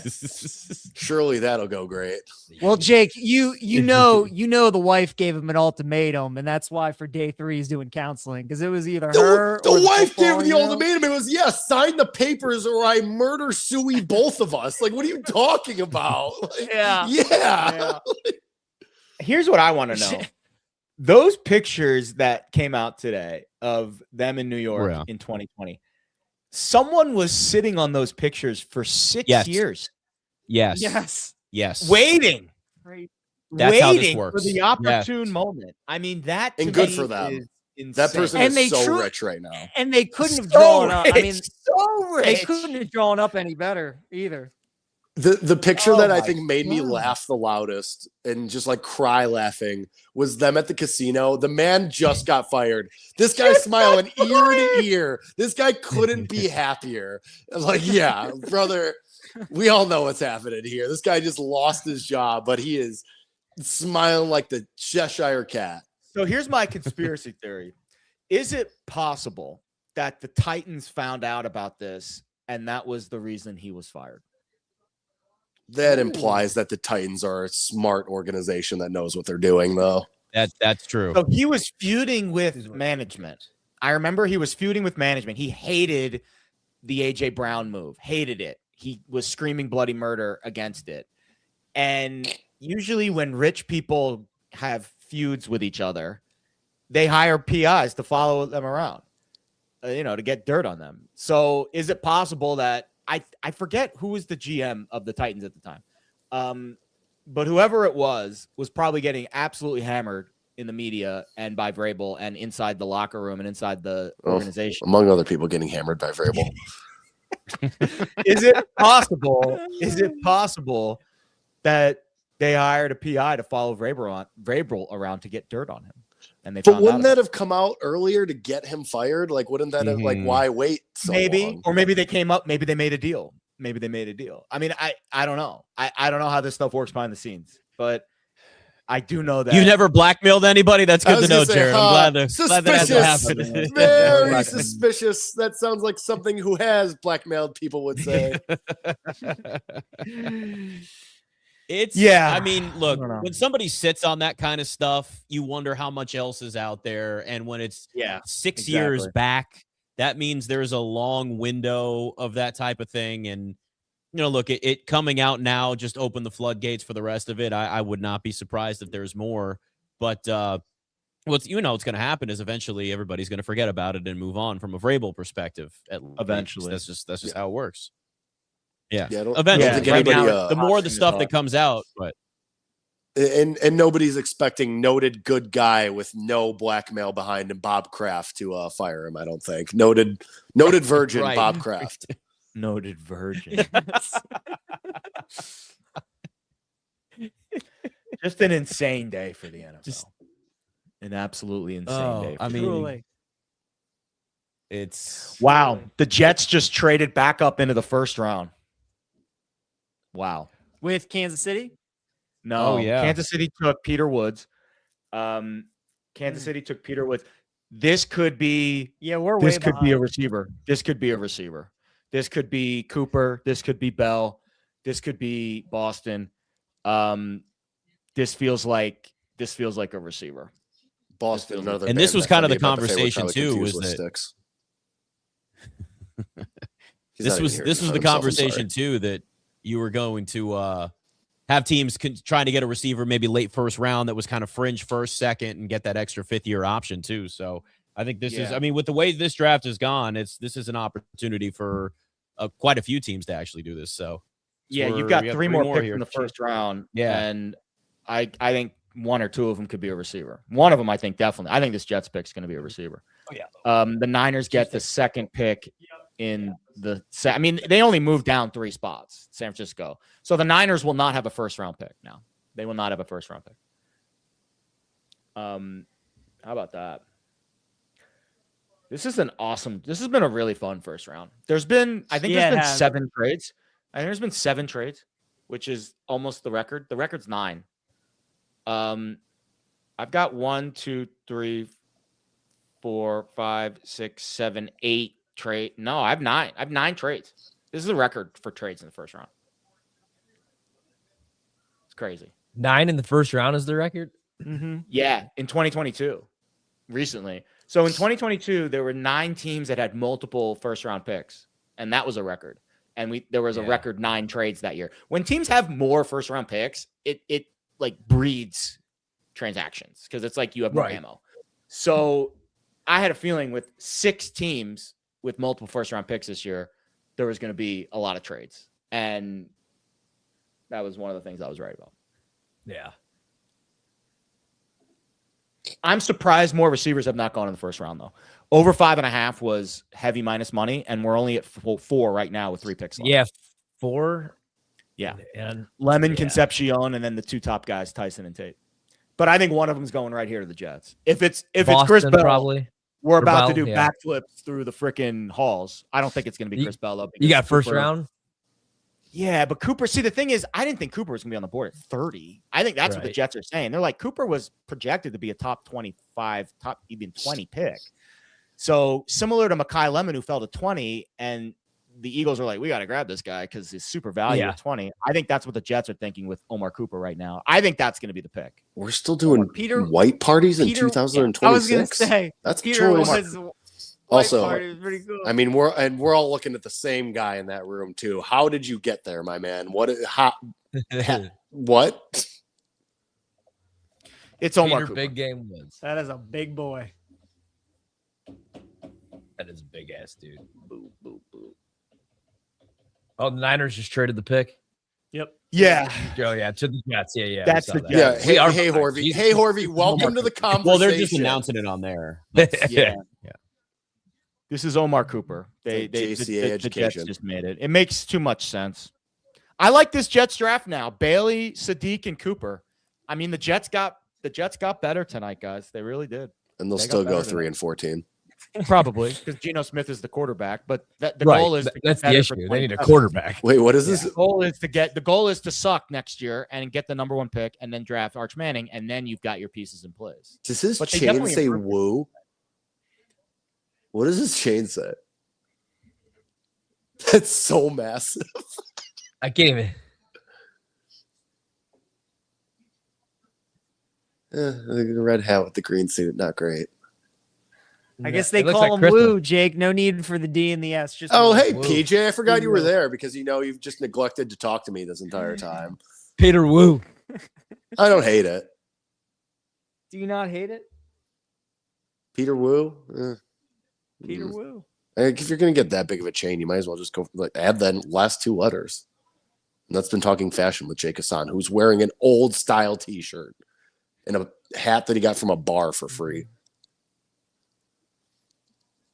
surely that'll go great. Well, Jake, you know the wife gave him an ultimatum, and that's why for day 3 he's doing counseling, because it was either her The or wife gave football, him the ultimatum. It was, sign the papers or I murder Suey both of us. Like, what are you talking about? Like, yeah. Here's what I want to know. Those pictures that came out today of them in New York in 2020, someone was sitting on those pictures for 6 years. Yes. Waiting. That's how this works. For the opportune moment. I mean, that and good for them. That person and is so rich right now. And they couldn't have drawn up. I mean, so rich. They couldn't have drawn up any better either. The picture that I think made me laugh the loudest and just like cry laughing was them at the casino. The man just got fired. This guy's smiling ear to ear. This guy couldn't be happier. Like, yeah, brother, we all know what's happening here. This guy just lost his job, but he is smiling like the Cheshire cat. So here's my conspiracy theory. Is it possible that the Titans found out about this and that was the reason he was fired? That implies that the Titans are a smart organization that knows what they're doing, though. That's true. So he was feuding with management. I remember he was feuding with management. He hated the AJ Brown move, hated it. He was screaming bloody murder against it. And usually when rich people have feuds with each other, they hire PIs to follow them around, to get dirt on them. So is it possible that I forget who was the GM of the Titans at the time. But whoever it was probably getting absolutely hammered in the media and by Vrabel and inside the locker room and inside the organization. Among other people getting hammered by Vrabel. Is it possible that they hired a PI to follow Vrabel around to get dirt on him? And but wouldn't that have come out earlier to get him fired? Like, wouldn't that have why wait so long? Or maybe they came up, maybe they made a deal. I mean, I don't know. I don't know how this stuff works behind the scenes, but I do know that you've never blackmailed anybody. That's good to know, Jared. I'm glad that happened. Very suspicious. That sounds like something who has blackmailed people would say. I mean, look, when somebody sits on that kind of stuff, you wonder how much else is out there. And when it's 6 years back, that means there's a long window of that type of thing. And, look, it coming out now just opened the floodgates for the rest of it. I would not be surprised if there's more. But what's going to happen is eventually everybody's going to forget about it and move on from a Vrabel perspective. Eventually, that's just how it works. Yeah, eventually. Right now, the more the stuff that comes out, but and nobody's expecting noted good guy with no blackmail behind him, Bob Kraft, to fire him. I don't think noted virgin Bob Kraft. Noted virgin. Just an insane day for the NFL. An absolutely insane day. I mean, it's wow. The Jets just traded back up into the first round. Wow. With Kansas City? No. Kansas City took Peter Woods. Kansas City took Peter Woods. This could be This could be a receiver. This could be Cooper. This could be Bell. This could be Boston. This feels like a receiver. Boston, another. And this was kind of the conversation too. Was that this was the conversation too that you were going to have teams trying to get a receiver maybe late first round that was kind of fringe first, second, and get that extra 5th-year option too. So I think this is, I mean, with the way this draft has gone, this is an opportunity for quite a few teams to actually do this. So you've got three more picks in the first round. Yeah, and I think one or two of them could be a receiver. One of them, I think, definitely. I think this Jets pick is going to be a receiver. Oh yeah. The Niners get the second pick in the I mean, they only moved down 3 spots, San Francisco. So the Niners will not have a first round pick now. They will not have a first round pick. How about that? This has been a really fun first round. There's been 7 trades. I think there's been 7 trades. which is almost the record. The record's 9. I've got 1, 2, 3, 4, 5, 6, 7, 8 trade. No, I have 9. I have 9 trades. This is a record for trades in the first round. It's crazy. 9 in the first round is the record. Yeah, in 2022, recently. So in 2022, there were 9 teams that had multiple first round picks, and that was a record. And there was a record 9 trades that year. When teams have more first round picks, it like breeds transactions because it's like you have more ammo. So I had a feeling with 6 teams with multiple first round picks this year, there was going to be a lot of trades. And that was one of the things I was right about. Yeah. I'm surprised more receivers have not gone in the first round, though. Over 5.5 was heavy minus money, and we're only at 4 right now with 3 picks left. Yeah, 4. Yeah. And Lemon, Concepcion, and then the 2 top guys, Tyson and Tate. But I think one of them is going right here to the Jets. If it's Chris Bell, probably. We're about to do Bell, backflips through the freaking halls. I don't think it's going to be Chris Bell. You got first round? Yeah, but Cooper, see, the thing is, I didn't think Cooper was going to be on the board at 30. I think that's what the Jets are saying. They're like, Cooper was projected to be a top 25, top even 20 pick. So similar to Mekhi Lemon, who fell to 20, and the Eagles are like, we got to grab this guy because he's super value at 20. I think that's what the Jets are thinking with Omar Cooper right now. I think that's going to be the pick. We're still doing white parties in 2026. I was going to say, that's Peter choice. Also, I mean, we're all looking at the same guy in that room too. How did you get there, my man? What? It's Omar Peter Cooper. Big game wins. That is a big boy. That is a big ass dude. Boo, boo, boo. Oh, the Niners just traded the pick. Yep. Yeah. Oh yeah, to the Jets. Yeah. That's the Jets. Hey, Horvie. Hey, Horvie. Welcome to the conversation. Well, they're just announcing it on there. Yeah. This is Omar Cooper. The Jets just made it. It makes too much sense. I like this Jets draft now. Bailey, Sadiq, and Cooper. I mean, the Jets got better tonight, guys. They really did. And they'll still go 3-14. Probably because Geno Smith is the quarterback. But the goal is that's the issue. They need a quarterback. Wait, what is this? The goal is to suck next year and get the number 1 pick and then draft Arch Manning, and then you've got your pieces in place. Does his chain say woo? What does his chain say? That's so massive. I gave it. The red hat with the green suit, not great. I guess they call him Woo, Jake. No need for the D and the S. Just hey, Woo. PJ, I forgot you were there because you've just neglected to talk to me this entire time. Peter Woo. I don't hate it. Do you not hate it? Peter Woo? Peter Woo. If you're going to get that big of a chain, you might as well just go add the last 2 letters. And that's been talking fashion with Jake Hassan, who's wearing an old style T-shirt and a hat that he got from a bar for free.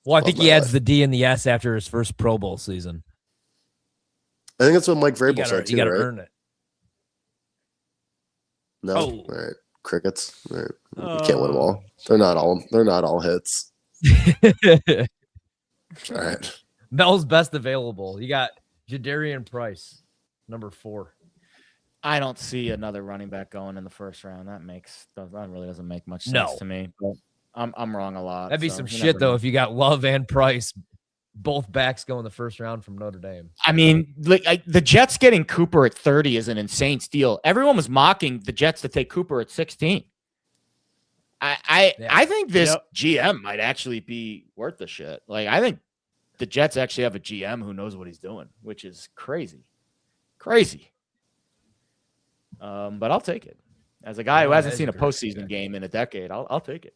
Well, I think he adds the D and the S after his first Pro Bowl season. I think that's what Mike Vrabel said too. You got to right? earn it. No, all right. Crickets. All right. You can't win them all. They're not all hits. All right. Mel's best available. You got Jadarian Price, number 4. I don't see another running back going in the first round. That really doesn't make much sense to me. But I'm wrong a lot. That'd be some shit though if you got Love and Price, both backs go in the first round from Notre Dame. I mean, the Jets getting Cooper at 30 is an insane steal. Everyone was mocking the Jets to take Cooper at 16. I think this GM might actually be worth the shit. Like, I think the Jets actually have a GM who knows what he's doing, which is crazy. But I'll take it. As a guy who hasn't seen a postseason game in a decade, I'll take it.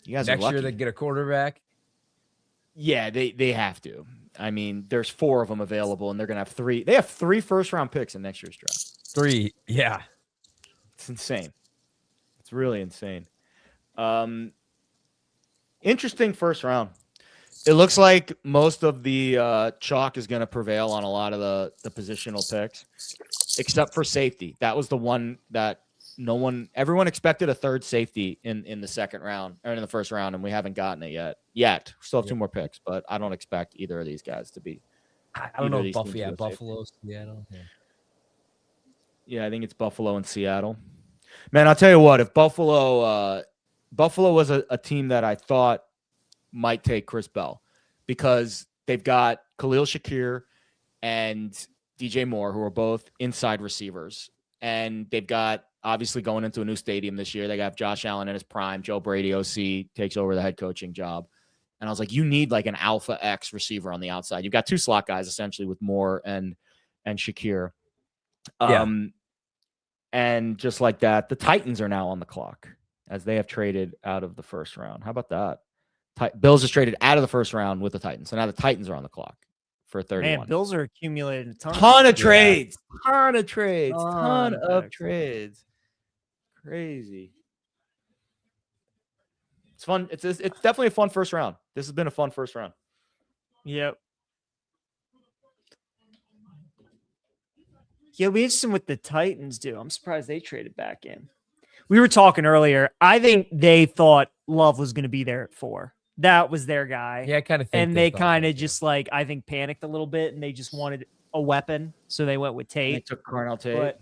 You guys next are lucky. year they get a quarterback. Yeah, they have to. I mean, there's 4 of them available, and they're gonna have 3. They have 3 first-round picks in next year's draft. 3, yeah. It's insane. It's really insane. Interesting first round. It looks like most of the chalk is going to prevail on a lot of the positional picks, except for safety. That was the one that everyone expected a third safety in the second round or in the first round, and we haven't gotten it yet. Still have 2 more picks, but I don't expect either of these guys to be I don't Either know of if these teams go safe. Buffalo, Seattle. Yeah. Yeah, I think it's Buffalo and Seattle. Man, I'll tell you what, if Buffalo was a team that I thought might take Chris Bell, because they've got Khalil Shakir and DJ Moore, who are both inside receivers. And they've got, obviously, going into a new stadium this year, they got Josh Allen in his prime. Joe Brady, OC, takes over the head coaching job. And I was like, you need like an alpha X receiver on the outside. You've got two slot guys, essentially, with Moore and Shakir. And just like that, the Titans are now on the clock as they have traded out of the first round. How about that? Bills just traded out of the first round with the Titans. So now the Titans are on the clock for 31. Man, Bills are accumulating a ton of trades. trades. Ton of picks. trades. Crazy. It's fun. It's definitely a fun first round. This has been a fun first round. Yep. Yeah, it'll be interesting what the Titans do. I'm surprised they traded back in. We were talking earlier. I think they thought Love was going to be there at 4. That was their guy. Yeah, I kind of think. And they kind of just like, I think, panicked a little bit, and they just wanted a weapon, so they went with Tate. They took Carnell Tate. But,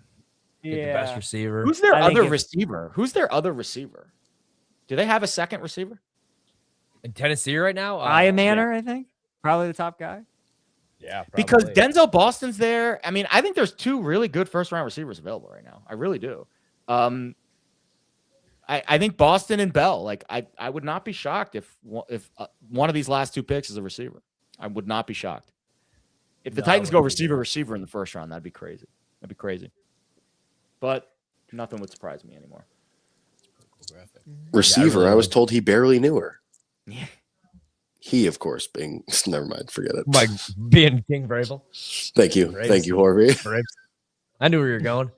Get the best receiver. Who's their I think other receiver? Who's their other receiver? Do they have a second receiver? In Tennessee right now? Ian Manor, I think. Probably the top guy. Yeah, Because Denzel Boston's there. I mean, I think there's 2 really good first-round receivers available right now. I really do. I think Boston and Bell. Like, I would not be shocked if one of these last 2 picks is a receiver. I would not be shocked. If the Titans go receiver in the first round, that'd be crazy. But nothing would surprise me anymore. Receiver, I was told he barely knew her. Yeah. He, of course, being never mind, forget it. Like being King Vrabel. Thank you, Horvat. I knew where you were going.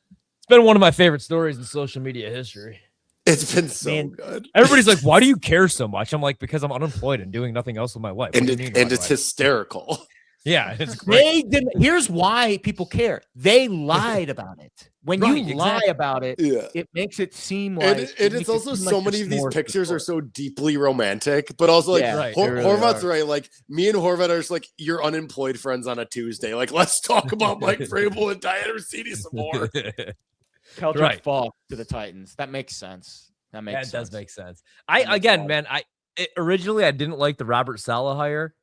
It's been one of my favorite stories in social media history. It's been so good. Everybody's like, "Why do you care so much?" I'm like, "Because I'm unemployed and doing nothing else with my life." And it's hysterical. Yeah, it's great. They didn't. Here's why people care. They lied about it. When you lie about it, it makes it seem like. And it's also so many of these pictures are so deeply romantic, but also like Horvat's right. Like me and Horvat are just like your unemployed friends on a Tuesday. Like let's talk about Mike Vrabel and Diana Rossetti some more. Keldrick Falk to the Titans. That makes sense. That does make sense. Originally I didn't like the Robert Saleh hire.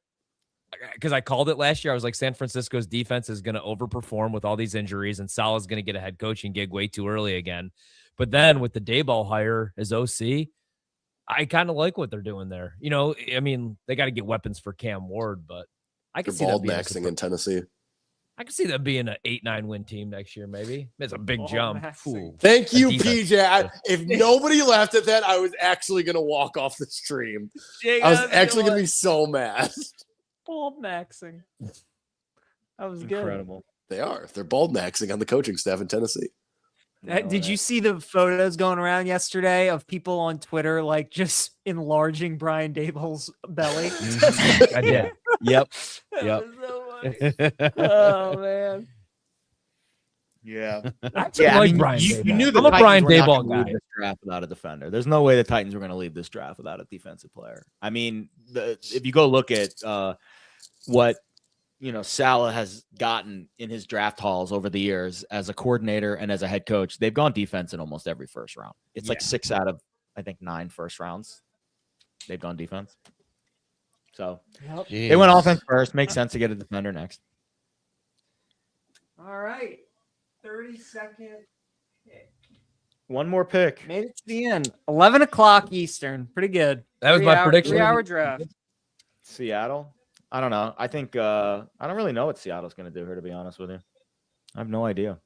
Because I called it last year. I was like, San Francisco's defense is going to overperform with all these injuries, and Saleh's going to get a head coaching gig way too early again. But then with the Dayball hire as OC, I kind of like what they're doing there. You know, I mean, they got to get weapons for Cam Ward, but I can see them being maxing in Tennessee. I can see them being an 8-9 win team next year. Maybe it's a big jump. Thank you, PJ. If nobody laughed at that, I was actually going to walk off the stream. I was actually going to be so mad. Bald maxing. That was incredible. They are. They're bald maxing on the coaching staff in Tennessee. Did you see the photos going around yesterday of people on Twitter like just enlarging Brian Daboll's belly? I did. Yep. Oh man. Yeah. Brian you knew I'm a Brian Daboll guy. This draft without a defender. There's no way the Titans were going to leave this draft without a defensive player. I mean, if you go look at what Saleh has gotten in his draft hauls over the years as a coordinator and as a head coach, they've gone defense in almost every first round. It's like 6 out of I think 9 first rounds. They've gone defense. So they went offense first. Makes sense to get a defender next. All right. 32nd pick. One more pick. Made it to the end. 11 o'clock Eastern. Pretty good. That was my prediction. 3-hour draft. Seattle. I don't know. I think I don't really know what Seattle's going to do here, to be honest with you. I have no idea.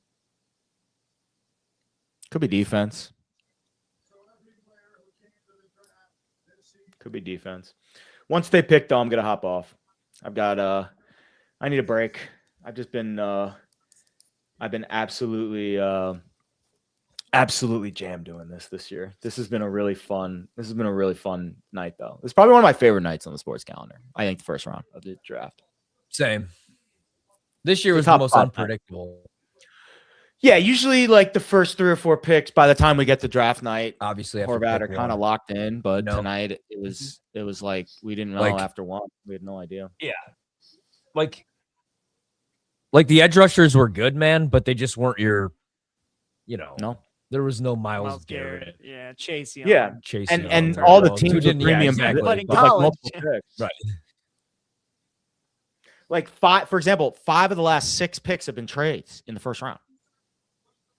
Could be defense. Could be defense. Once they pick, though, I'm going to hop off. I need a break. I've just been absolutely jammed doing this year. This has been a really fun night, though. It's probably one of my favorite nights on the sports calendar. I think the first round of the draft. Same. This year was the most unpredictable. Yeah, usually like the first 3 or 4 picks by the time we get to draft night, obviously Horvat are kind of locked in, but tonight it was like we didn't know after one. We had no idea. Yeah. like the edge rushers were good, man, but they just weren't your, no. There was no Miles Garrett. Yeah, Chase Young. Yeah, Chase and Young, all the Arvell, teams who with didn't- yeah, premium, exactly. But in with, like, college, multiple picks. Right. Like for example, 5 of the last 6 picks have been trades in the first round.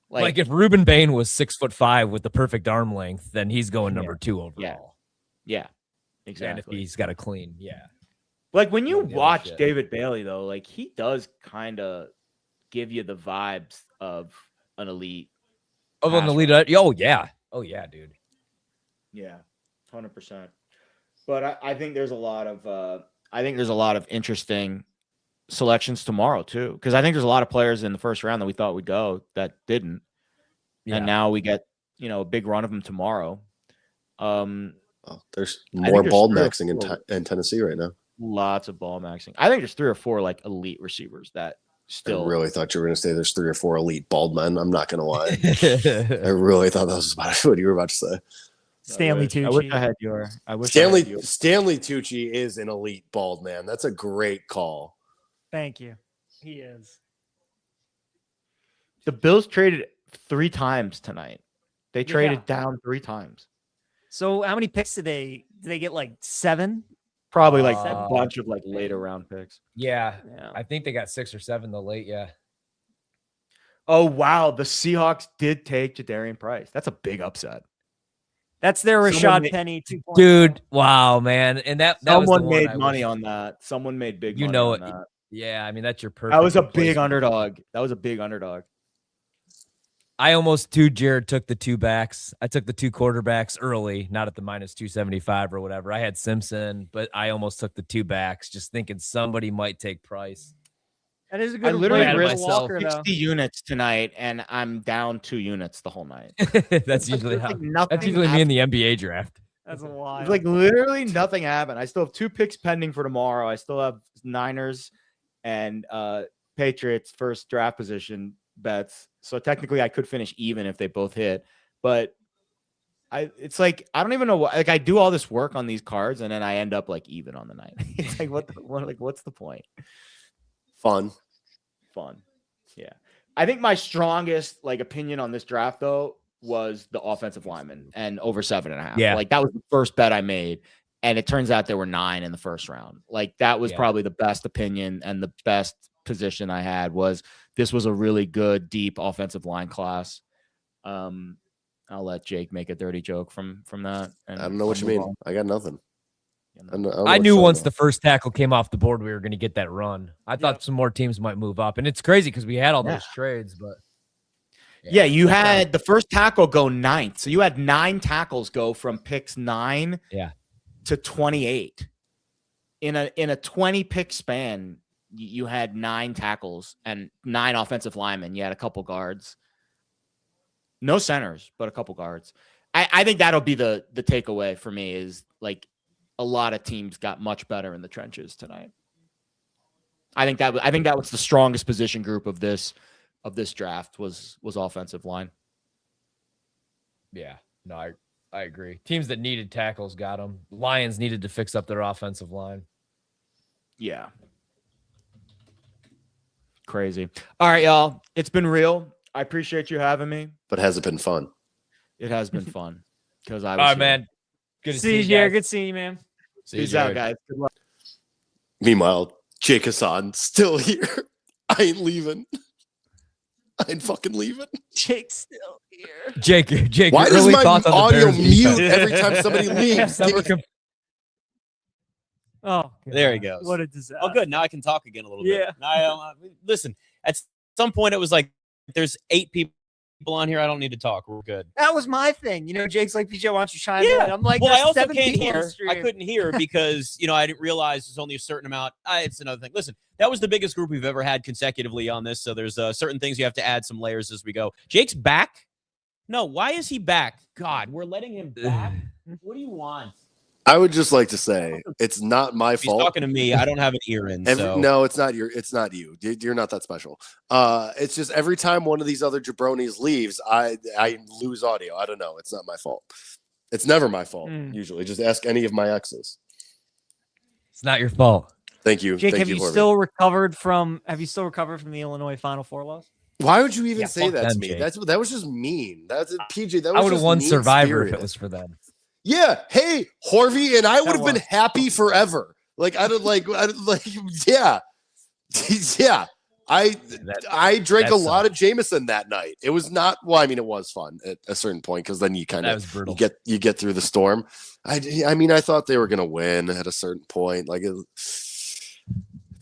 Like if Reuben Bain was 6'5" with the perfect arm length, then he's going number 2 overall. Yeah, And if exactly. he's got a clean, Like when you Yeah, the other watch shit. David Bailey though, like he does kind of give you the vibes of an elite. Of an pass elite. rusher. Oh yeah, dude. Yeah, 100%. But I think there's a lot of interesting selections tomorrow too, because I think there's a lot of players in the first round that we thought would go that didn't, and now we get a big run of them tomorrow. There's I think more there's ball 3 or maxing 4. in Tennessee right now. Lots of ball maxing. I think there's 3 or 4 like elite receivers that still. I really thought you were going to say there's 3 or 4 elite bald men. I'm not going to lie. I really thought that was about what you were about to say. Stanley I wish Tucci. I had your. I wish Stanley I had your. Stanley Tucci is an elite bald man. That's a great call. Thank you. He is. The Bills traded 3 times tonight. They traded down 3 times. So how many picks did they get? Like 7? Probably like a bunch of like later round picks. Yeah. Yeah. I think they got 6 or 7 the late, Oh wow, the Seahawks did take Jadarian Price. That's a big upset. That's their Someone Rashad made- Penny 2.0. Dude, wow, man. And that was the Someone one made I money wish- on that. Someone made big You money know on it. that. Yeah, I mean that's your perfect. That was a big replacement. underdog. That was a big underdog. I almost Jared took the 2 backs. I took the 2 quarterbacks early, not at the minus 275 or whatever. I had Simpson, but I almost took the 2 backs, just thinking somebody might take Price. That is a I good literally replacement risked for Walker, 60 units tonight, and I'm down 2 units the whole night. That's usually It's how. like nothing That's usually me in the NBA draft. That's a It's wild. like literally nothing happened. I still have 2 picks pending for tomorrow. I still have Niners and Patriots first draft position bets. So technically I could finish even if they both hit. But it's like I don't even know what, like I do all this work on these cards and then I end up like even on the night. It's like what's the point? Fun. Yeah. I think my strongest like opinion on this draft though was the offensive lineman and over 7.5. Yeah. Like that was the first bet I made. And it turns out there were 9 in the first round. Like that was probably the best opinion and the best position I had was this was a really good, deep offensive line class. I'll let Jake make a dirty joke from that. And I don't know what you mean. I got nothing. I knew once the first tackle came off the board, we were going to get that run. I thought some more teams might move up, and it's crazy because we had all those trades, but yeah, you had the first tackle go 9th, so you had 9 tackles go from picks 9 to 28 in a 20 pick span. You had 9 tackles and 9 offensive linemen. You had a couple guards, no centers, but a couple guards. I think that'll be the takeaway for me is like a lot of teams got much better in the trenches tonight. I think that was the strongest position group of this draft was offensive line. yeah, no, I agree. Teams that needed tackles got them. Lions needed to fix up their offensive line. Yeah. Crazy. All right, y'all. It's been real. I appreciate you having me. But has it been fun? It has been fun because I was All right, here. man. Good to see you, guys. Jared. Good seeing you, man. See you, Peace out, Jared. guys. Good luck. Meanwhile, Jake Hassan still here. I ain't leaving. I ain't fucking leaving. Jake's still here. Jake, Why your does early my thoughts on the audio Bears mute defense? every time somebody leaves? Summer Oh, There he goes. what a disaster. Oh, good. Now I can talk again a little Yeah. bit. Listen, at some point it was like there's 8 people on here. I don't need to talk. We're good. That was my thing. You know, Jake's like, PJ, why don't you chime Yeah. in? I'm like, Well, I there's also 7 can't people on the hear. I stream. couldn't hear because, I didn't realize there's only a certain amount. It's another thing. Listen, that was the biggest group we've ever had consecutively on this. So there's certain things you have to add some layers as we go. Jake's back? No, why is he back? God, we're letting him back? What do you want? I would just like to say it's not my He's fault. talking to me. I don't have an ear in. So. No, it's not you. You're not that special. It's just every time one of these other jabronis leaves, I lose audio. I don't know. It's not my fault. It's never my fault. Usually, just ask any of my exes. It's not your fault. Thank you. Jake, Thank have you Horvat. still recovered from the Illinois Final Four loss? Why would you even Yeah, say fuck that to them, me? Jake. That was just mean. That's PJ. That was I would have just won Survivor if mean-spirited. it was for them. Yeah. Hey, Horvey, and I would have been was. happy forever. Like I don't like. Yeah, yeah. I drank a lot of Jameson that night. It was not. Well, I mean, it was fun at a certain point because then you kind That was of brutal. you get through the storm. I mean, I thought they were gonna win at a certain point. Like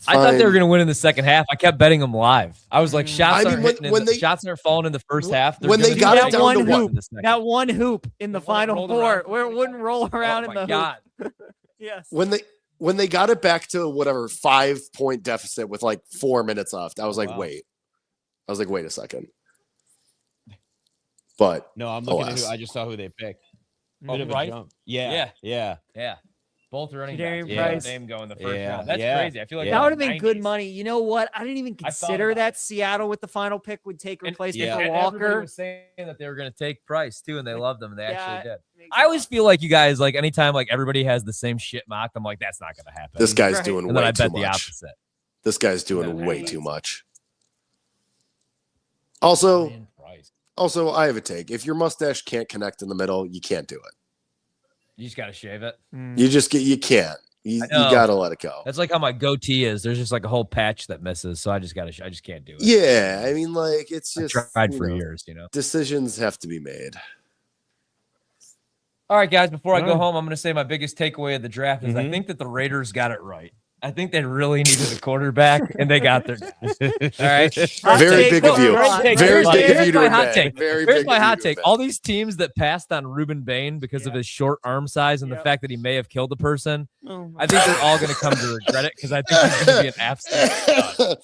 I thought they were going to win in the second half. I kept betting them live. I was like, shots I mean, shots aren't falling in the first half. When they got it down to hoop, that one hoop in the Final Four where it wouldn't roll around in the hoop. Yes. When they got it back to whatever 5-point deficit with like 4 minutes left, I was like, wait. I was like, wait a second. But no, I'm looking at who I just saw who they picked. Bit of a jump. Yeah. Both running Jadarian backs. Price. Name go in the first round. That's crazy. I feel like that would have been good money. You know what? I didn't even thought consider about that Seattle with the final pick would take replacement for And Walker. everybody was saying that they were going to take Price too, and they loved them. And they actually did. I always feel like you guys, like anytime like everybody has the same shit mocked, I'm like, that's not going to happen. this guy's doing and then way I too bet much. the opposite. This guy's doing way too much. Also, I have a take. If your mustache can't connect in the middle, you can't do it. You just got to shave it. You can't. You gotta let it go. That's like how my goatee is. There's just like a whole patch that misses, so I just can't do it. Yeah, I mean, like it's just I tried for years, Decisions have to be made. All right, guys. Before I go home, I'm going to say my biggest takeaway of the draft is I think that the Raiders got it right. I think they really needed a quarterback, and they got their guy. All right. Very big of you. Very big of you to my hot admit. take. Very Here's big my of you hot to take. admit. All these teams that passed on Ruben Bain because of his short arm size and the fact that he may have killed a person, I think they're all going to come to regret it because I think he's going to be an absolute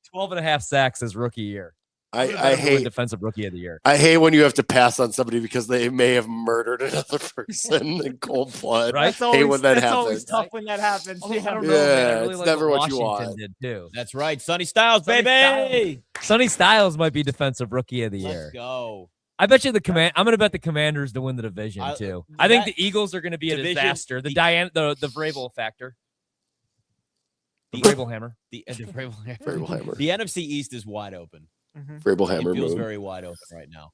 12 and a half sacks his rookie year. I hate defensive rookie of the year. I hate when you have to pass on somebody because they may have murdered another person in cold blood. Right? Hate when that That's happens. always tough when that happens. I don't know, Yeah, man. I really it's like never what you Washington want. did too. That's right. Sonny Styles, Sonny baby. Sonny Styles might be defensive rookie of the year. Let's go. I bet you I'm going to bet the Commanders to win the division too. I think the Eagles are going to be a disaster. The Vrabel factor. The Vrabel hammer. The Vrabel hammer. Vrabel hammer. The NFC East is wide open. Vrabel hammer It feels move. very wide open right now.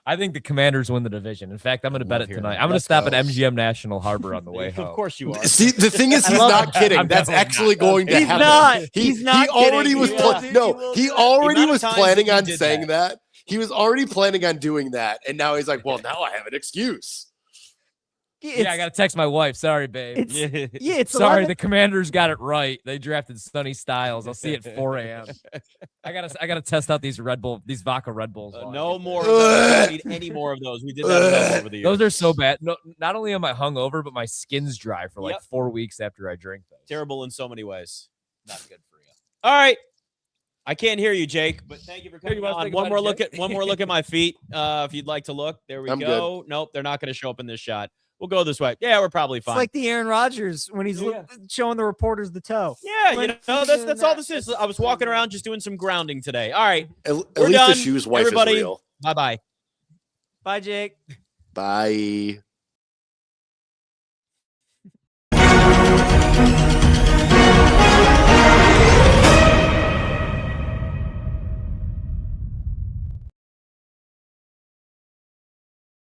I think the Commanders win the division. In fact, I'm going to bet it tonight. I'm going to stop at MGM National Harbor on the way home. Of course you are. See, the thing is, he's not kidding. That's actually going to happen. He's not He already kidding. was. He already was planning on saying that. that. He was already planning on doing that, and now he's like, "Well, now I have an excuse." Yeah, I got to text my wife. Sorry, babe. It's Sorry, 11 the Commanders got it right. They drafted Sonny Styles. I'll see you at 4 a.m. I gotta test out these vodka Red Bulls. No more. We don't need any more of those. We did that over the years. Those are so bad. No, not only am I hungover, but my skin's dry for like 4 weeks after I drink those. Terrible in so many ways. Not good for you. All right. I can't hear you, Jake, but thank you for coming on. One more look at my feet. If you'd like to look, there we I'm go. good. Nope, they're not going to show up in this shot. We'll go this way. Yeah, we're probably fine. It's like the Aaron Rodgers when he's showing the reporters the toe. Yeah, that's all this is. I was walking around just doing some grounding today. All right. At We're least done. the shoe's wife Everybody, is real. bye-bye. Bye, Jake. Bye.